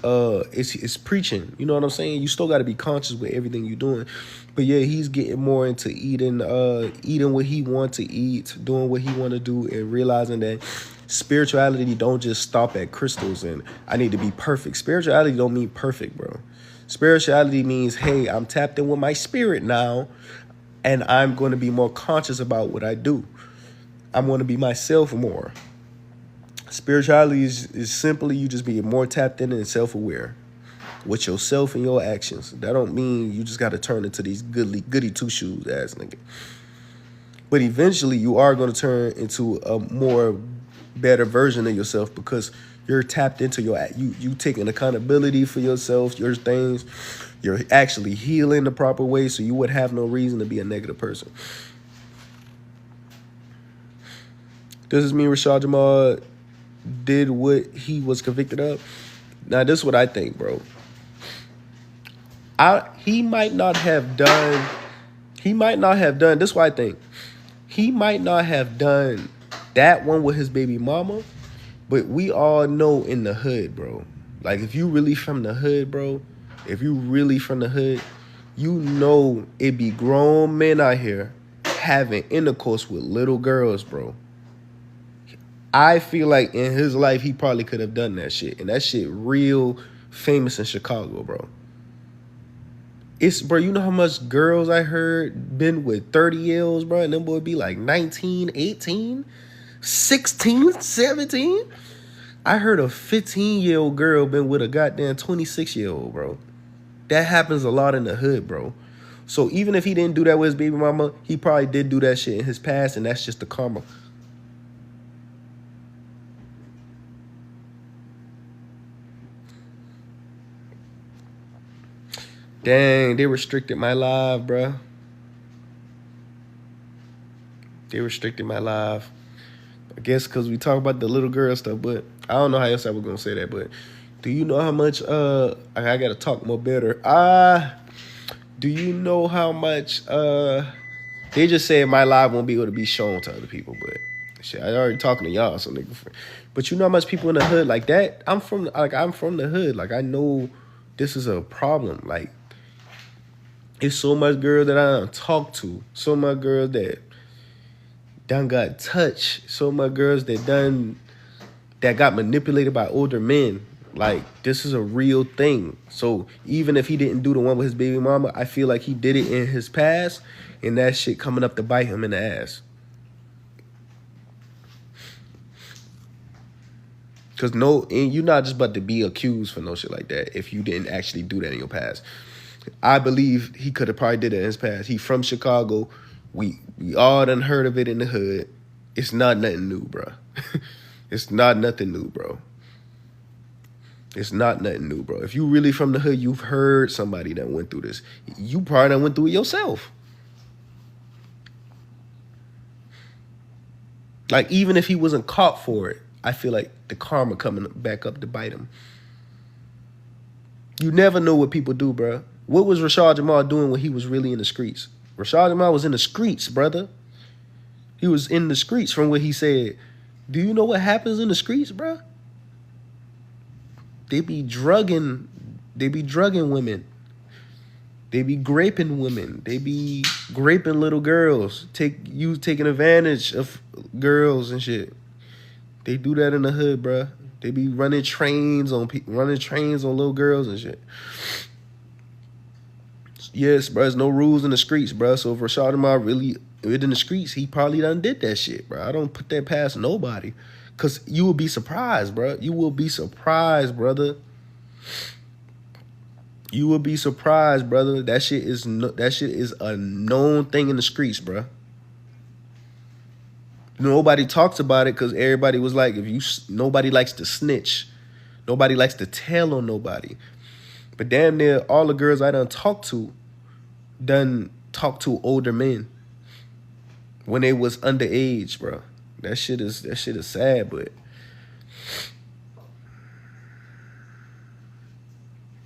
it's preaching. You know what I'm saying? You still got to be conscious with everything you're doing. But yeah, he's getting more into eating what he wants to eat, doing what he want to do, and realizing that spirituality don't just stop at crystals and I need to be perfect. Spirituality don't mean perfect, bro. Spirituality means, hey, I'm tapped in with my spirit now, and I'm going to be more conscious about what I do. I'm going to be myself more. Spirituality is simply you just being more tapped in and self-aware with yourself and your actions. That don't mean you just got to turn into these goody two-shoes ass nigga. But eventually you are going to turn into a more better version of yourself because you're tapped into you taking accountability for yourself, your things. You're actually healing the proper way, so you would have no reason to be a negative person. Does this mean Rashad Jamal did what he was convicted of? Now, this is what I think, bro. He might not have done, this is what I think. He might not have done that one with his baby mama, but we all know in the hood, bro. Like, if you really from the hood, bro, you know it be grown men out here having intercourse with little girls, bro. I feel like in his life, he probably could have done that shit. And that shit real famous in Chicago, bro. Bro, you know how much girls I heard been with 30-year-olds, bro? And them boy be like 19, 18, 16, 17. I heard a 15-year-old girl been with a goddamn 26-year-old, bro. That happens a lot in the hood, bro. So even if he didn't do that with his baby mama, he probably did do that shit in his past, and that's just the karma. Dang, they restricted my live, bro. They restricted my live. I guess because we talk about the little girl stuff, but I don't know how else I was going to say that, but do you know how much, I got to talk more better. Do you know how much, they just said my live won't be able to be shown to other people, but shit, I already talking to y'all, so nigga. But you know how much people in the hood like that? I'm from the hood. Like, I know this is a problem. Like, it's so much girl that I don't talk to, so much girls that done got touched, so much girls that got manipulated by older men. Like, this is a real thing. So even if he didn't do the one with his baby mama, I feel like he did it in his past, and that shit coming up to bite him in the ass. Cause and you're not just about to be accused for no shit like that if you didn't actually do that in your past. I believe he could have probably did it in his past. He from Chicago. We all done heard of it in the hood. It's not nothing new, bro. It's not nothing new, bro. It's not nothing new, bro. If you really from the hood, you've heard somebody that went through this. You probably done went through it yourself. Like, even if he wasn't caught for it, I feel like the karma coming back up to bite him. You never know what people do, bro. What was Rashad Jamal doing when he was really in the streets? Rashad Jamal was in the streets, brother. He was in the streets from what he said. Do you know what happens in the streets, bro? They be drugging women. They be raping women. They be raping little girls. Taking advantage of girls and shit. They do that in the hood, bro. They be running trains on little girls and shit. Yes, bro. There's no rules in the streets, bro. So if Rashad Jamal really in the streets, he probably done did that shit, bro. I don't put that past nobody, cause you will be surprised, bro. You will be surprised, brother. You will be surprised, brother. That shit is a known thing in the streets, bro. Nobody talks about it because everybody was like, nobody likes to snitch. Nobody likes to tell on nobody. But damn near all the girls I done talked to older men when they was underage, bro. That shit is sad, but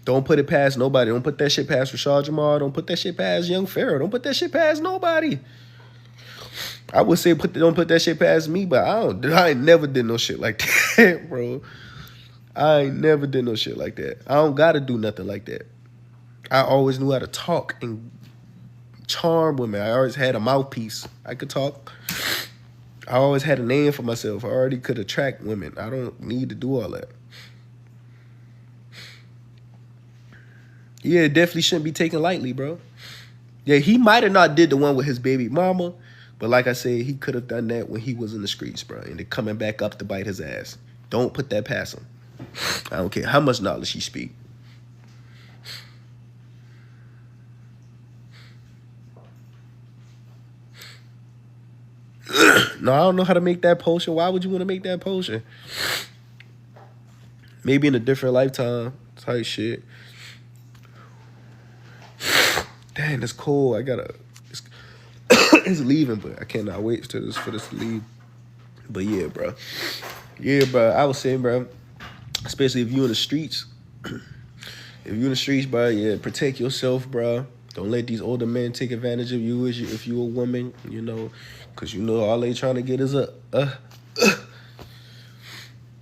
don't put it past nobody. Don't put that shit past Rashad Jamal. Don't put that shit past young Pharaoh. Don't put that shit past nobody. I would say don't put that shit past me, but I ain't never did no shit like that, bro. I ain't never did no shit like that. I don't gotta do nothing like that. I always knew how to talk and charm women. I always had a mouthpiece. I could talk. I always had a name for myself. I already could attract women. I don't need to do all that. Yeah, it definitely shouldn't be taken lightly, bro. Yeah, he might have not did the one with his baby mama, but like I said, he could have done that when he was in the streets, bro, and then coming back up to bite his ass. Don't put that past him. I don't care how much knowledge he speak. No, I don't know how to make that potion. Why would you want to make that potion? Maybe in a different lifetime type shit. Dang, it's cold. It's leaving, but I cannot wait for this to leave. But yeah, bro. Yeah, bro. I was saying, bro, especially if you in the streets. If you in the streets, bro, yeah, protect yourself, bro. Don't let these older men take advantage of you if you a woman, you know, because you know all they trying to get is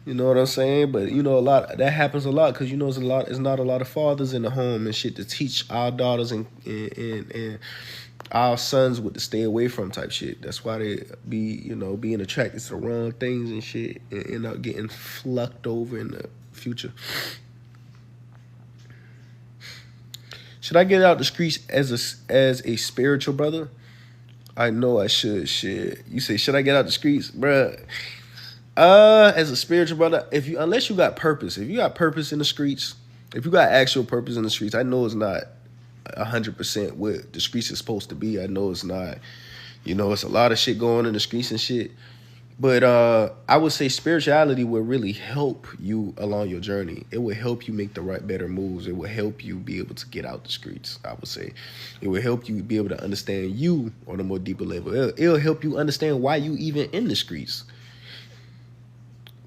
you know what I'm saying? But you know that happens a lot because you know it's not a lot of fathers in the home and shit to teach our daughters and our sons what to stay away from type shit. That's why they being attracted to the wrong things and shit and end up getting flucked over in the future. Should I get out the streets as a spiritual brother? I know I should. Shit. You say, should I get out the streets, bruh? As a spiritual brother, unless you got purpose, if you got purpose in the streets, if you got actual purpose in the streets, I know it's not 100% what the streets is supposed to be. I know it's not. You know, it's a lot of shit going on in the streets and shit. But I would say spirituality will really help you along your journey. It will help you make the better moves. It will help you be able to get out the streets, I would say. It will help you be able to understand you on a more deeper level. It'll help you understand why you even in the streets.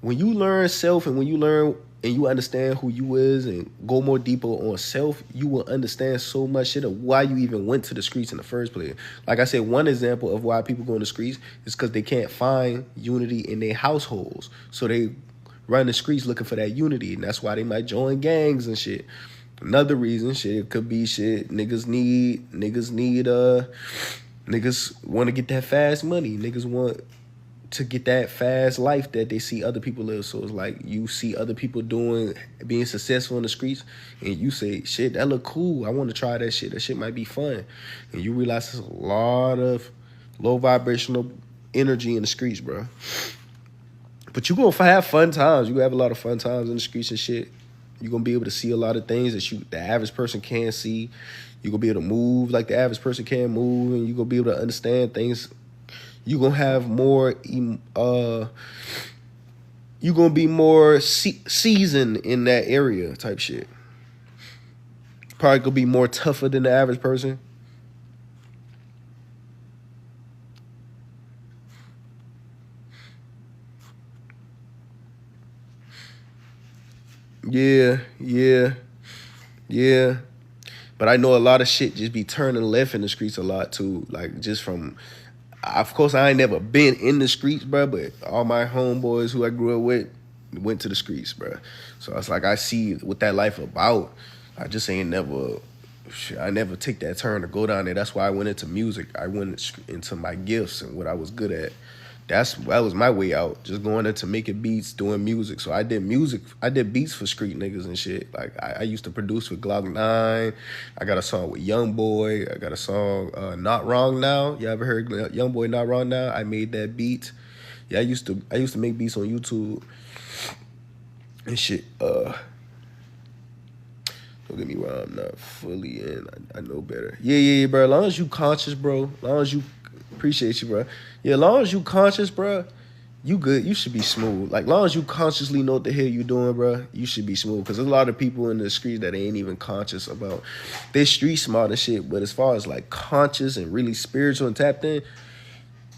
When you learn self and when you learn and you understand who you is and go more deeper on self, you will understand so much shit of why you even went to the streets in the first place. Like I said, one example of why people go in the streets is because they can't find unity in their households. So they run the streets looking for that unity, and that's why they might join gangs and shit. Another reason, shit, it could be shit. Niggas want to get that fast money. Niggas want to get that fast life that they see other people live. So it's like you see other people being successful in the streets, and you say, shit, that look cool. I want to try that shit. That shit might be fun. And you realize there's a lot of low vibrational energy in the streets, bro. But you gonna have fun times. You gonna have a lot of fun times in the streets and shit. You're gonna be able to see a lot of things that the average person can't see. You're gonna be able to move like the average person can't move, and you're gonna be able to understand things. You're gonna have more you're gonna be more seasoned in that area type shit. Probably gonna be more tougher than the average person. Yeah. But I know a lot of shit just be turning left in the streets a lot too. Like just from, of course I ain't never been in the streets, bro, but all my homeboys who I grew up with went to the streets, bro. So it's like I see what that life about. I just ain't never, I never take that turn to go down there. That's why I went into music. I went into my gifts and what I was good at. That was my way out, just going into making beats, doing music. So I did beats for street niggas and shit. Like I used to produce with Glock 9. I got a song with Young Boy. I got a song, Not Wrong Now. You ever heard Young Boy Not Wrong Now? I made that beat. Yeah, I used to make beats on YouTube and shit. Don't get me wrong, I'm not fully in. I know better. Yeah, bro. As long as you conscious, bro. As long as you appreciate you, bro. Yeah, as long as you conscious, bro, you good. You should be smooth. Like, as long as you consciously know what the hell you doing, bro, you should be smooth. Because there's a lot of people in the streets that ain't even conscious about. They street smart and shit, but as far as, like, conscious and really spiritual and tapped in,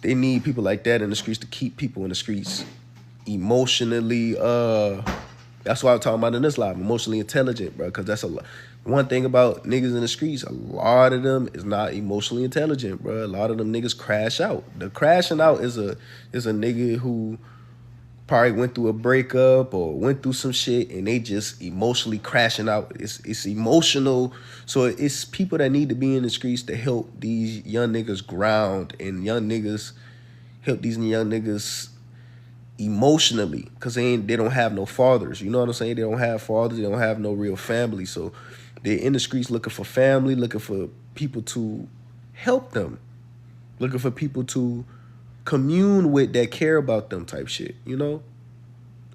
they need people like that in the streets to keep people in the streets emotionally, that's why I'm talking about in this live, emotionally intelligent, bro, because that's one thing about niggas in the streets, a lot of them is not emotionally intelligent, bro. A lot of them niggas crash out. The crashing out is a nigga who probably went through a breakup or went through some shit and they just emotionally crashing out. It's emotional. So it's people that need to be in the streets to help these young niggas ground and help these young niggas emotionally, because they don't have no fathers. You know what I'm saying? They don't have fathers. They don't have no real family. So they're in the streets looking for family, looking for people to help them, looking for people to commune with that care about them type shit, you know?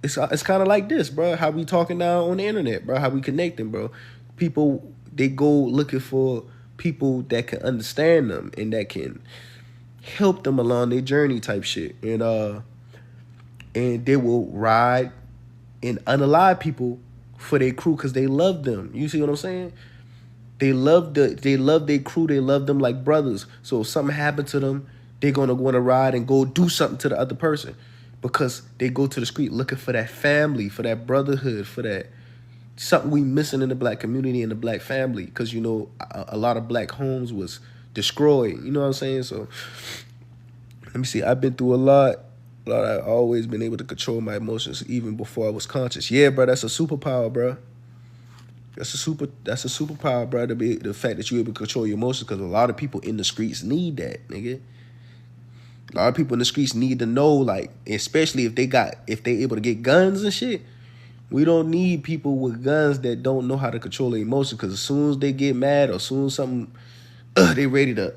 It's kind of like this, bro, how we talking now on the internet, bro, how we connecting, bro. People, they go looking for people that can understand them and that can help them along their journey type shit. And they will ride and unalive people for their crew because they love them. You see what I'm saying? They love their crew. They love them like brothers. So if something happened to them, they're gonna want to ride and go do something to the other person because they go to the street looking for that family, for that brotherhood, for that something we missing in the black community and the black family. Because you know a lot of black homes was destroyed. You know what I'm saying? So let me see. I've been through a lot. I've always been able to control my emotions even before I was conscious. Yeah, bro, that's a superpower, bro. That's a superpower, bro. The fact that you're able to control your emotions, because a lot of people in the streets need that, nigga. A lot of people in the streets need to know, like, especially if they able to get guns and shit. We don't need people with guns that don't know how to control their emotions, because as soon as they get mad or as soon as something, they ready to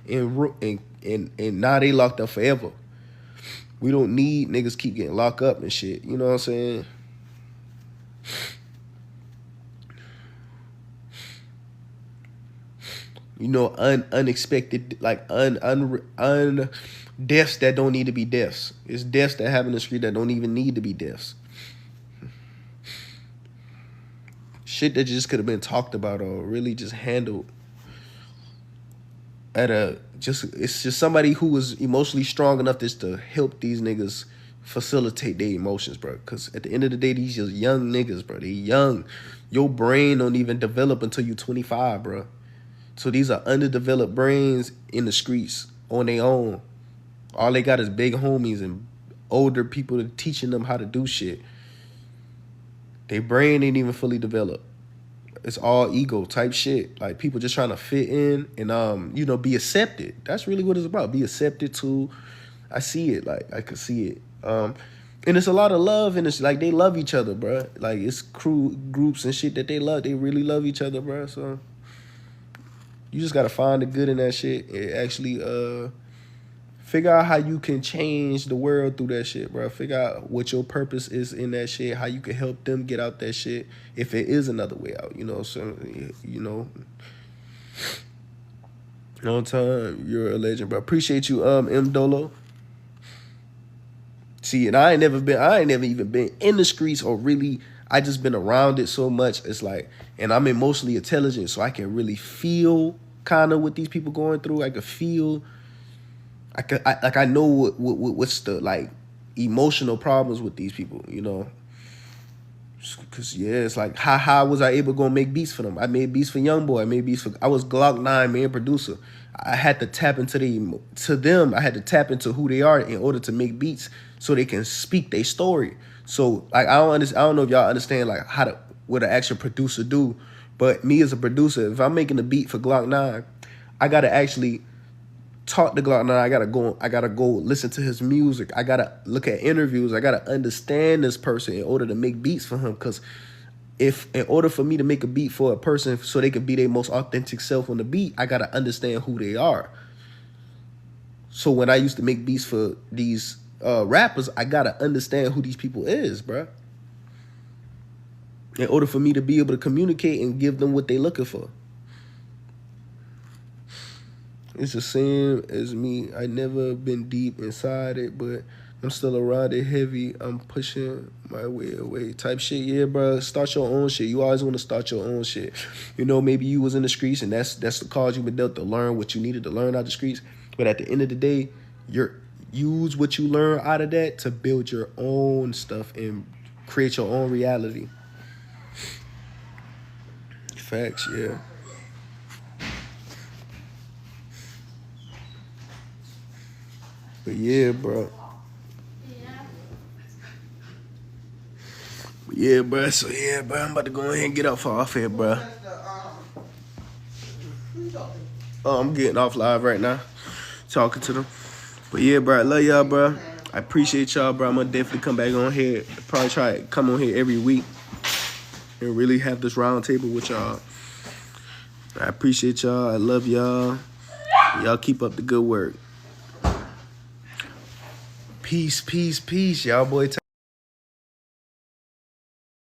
and now they locked up forever. We don't need niggas keep getting locked up and shit. You know what I'm saying? You know, unexpected, like deaths that don't need to be deaths. It's deaths that happen in the street that don't even need to be deaths. Shit that just could have been talked about or really just handled it's just somebody who was emotionally strong enough just to help these niggas facilitate their emotions, bro. Because at the end of the day, these just young niggas, bro. They young. Your brain don't even develop until you 25, bro. So these are underdeveloped brains in the streets on their own. All they got is big homies and older people teaching them how to do shit. Their brain ain't even fully developed. It's all ego type shit. Like people just trying to fit in and be accepted. That's really what it's about. Be accepted too. I see it. Like I could see it. And it's a lot of love and it's like they love each other, bro. Like it's crew groups and shit that they love. They really love each other, bro. So you just gotta find the good in that shit and actually figure out how you can change the world through that shit, bro. Figure out what your purpose is in that shit, how you can help them get out that shit if it is another way out, So, long time, you're a legend, bro. Appreciate you, M Dolo. See, and I ain't never even been in the streets or really, I just been around it so much. It's like, and I'm emotionally intelligent, so I can really feel kind of what these people going through. I can feel, I know what's the like emotional problems with these people, Cause it's like how was I able to go make beats for them? I made beats for Youngboy. I was Glock 9 main producer. I had to tap into them. I had to tap into who they are in order to make beats so they can speak their story. So like I don't know if y'all understand like what an actual producer do, but me as a producer, if I'm making a beat for Glock 9, I gotta actually talk to Glock 9. I gotta go listen to his music. I gotta look at interviews. I gotta understand this person in order to make beats for him. Cause if in order for me to make a beat for a person so they can be their most authentic self on the beat, I gotta understand who they are. So when I used to make beats for these rappers, I gotta understand who these people is, bro. In order for me to be able to communicate and give them what they looking for. It's the same as me. I never been deep inside it, but I'm still around it heavy. I'm pushing my way away type shit. Yeah, bro. Start your own shit. You always want to start your own shit. Maybe you was in the streets and that's the cause you been dealt to learn what you needed to learn out the streets. But at the end of the day, use what you learn out of that to build your own stuff and create your own reality. Facts, yeah. But yeah, bro. Yeah, bro. So yeah, bro. I'm about to go ahead and get off here, bro. Oh, I'm getting off live right now, talking to them. But yeah, bro. I love y'all, bro. I appreciate y'all, bro. I'm gonna definitely come back on here. Probably try to come on here every week and really have this round table with y'all. I appreciate y'all. I love y'all. Y'all keep up the good work. Peace, peace, peace. Y'all boy.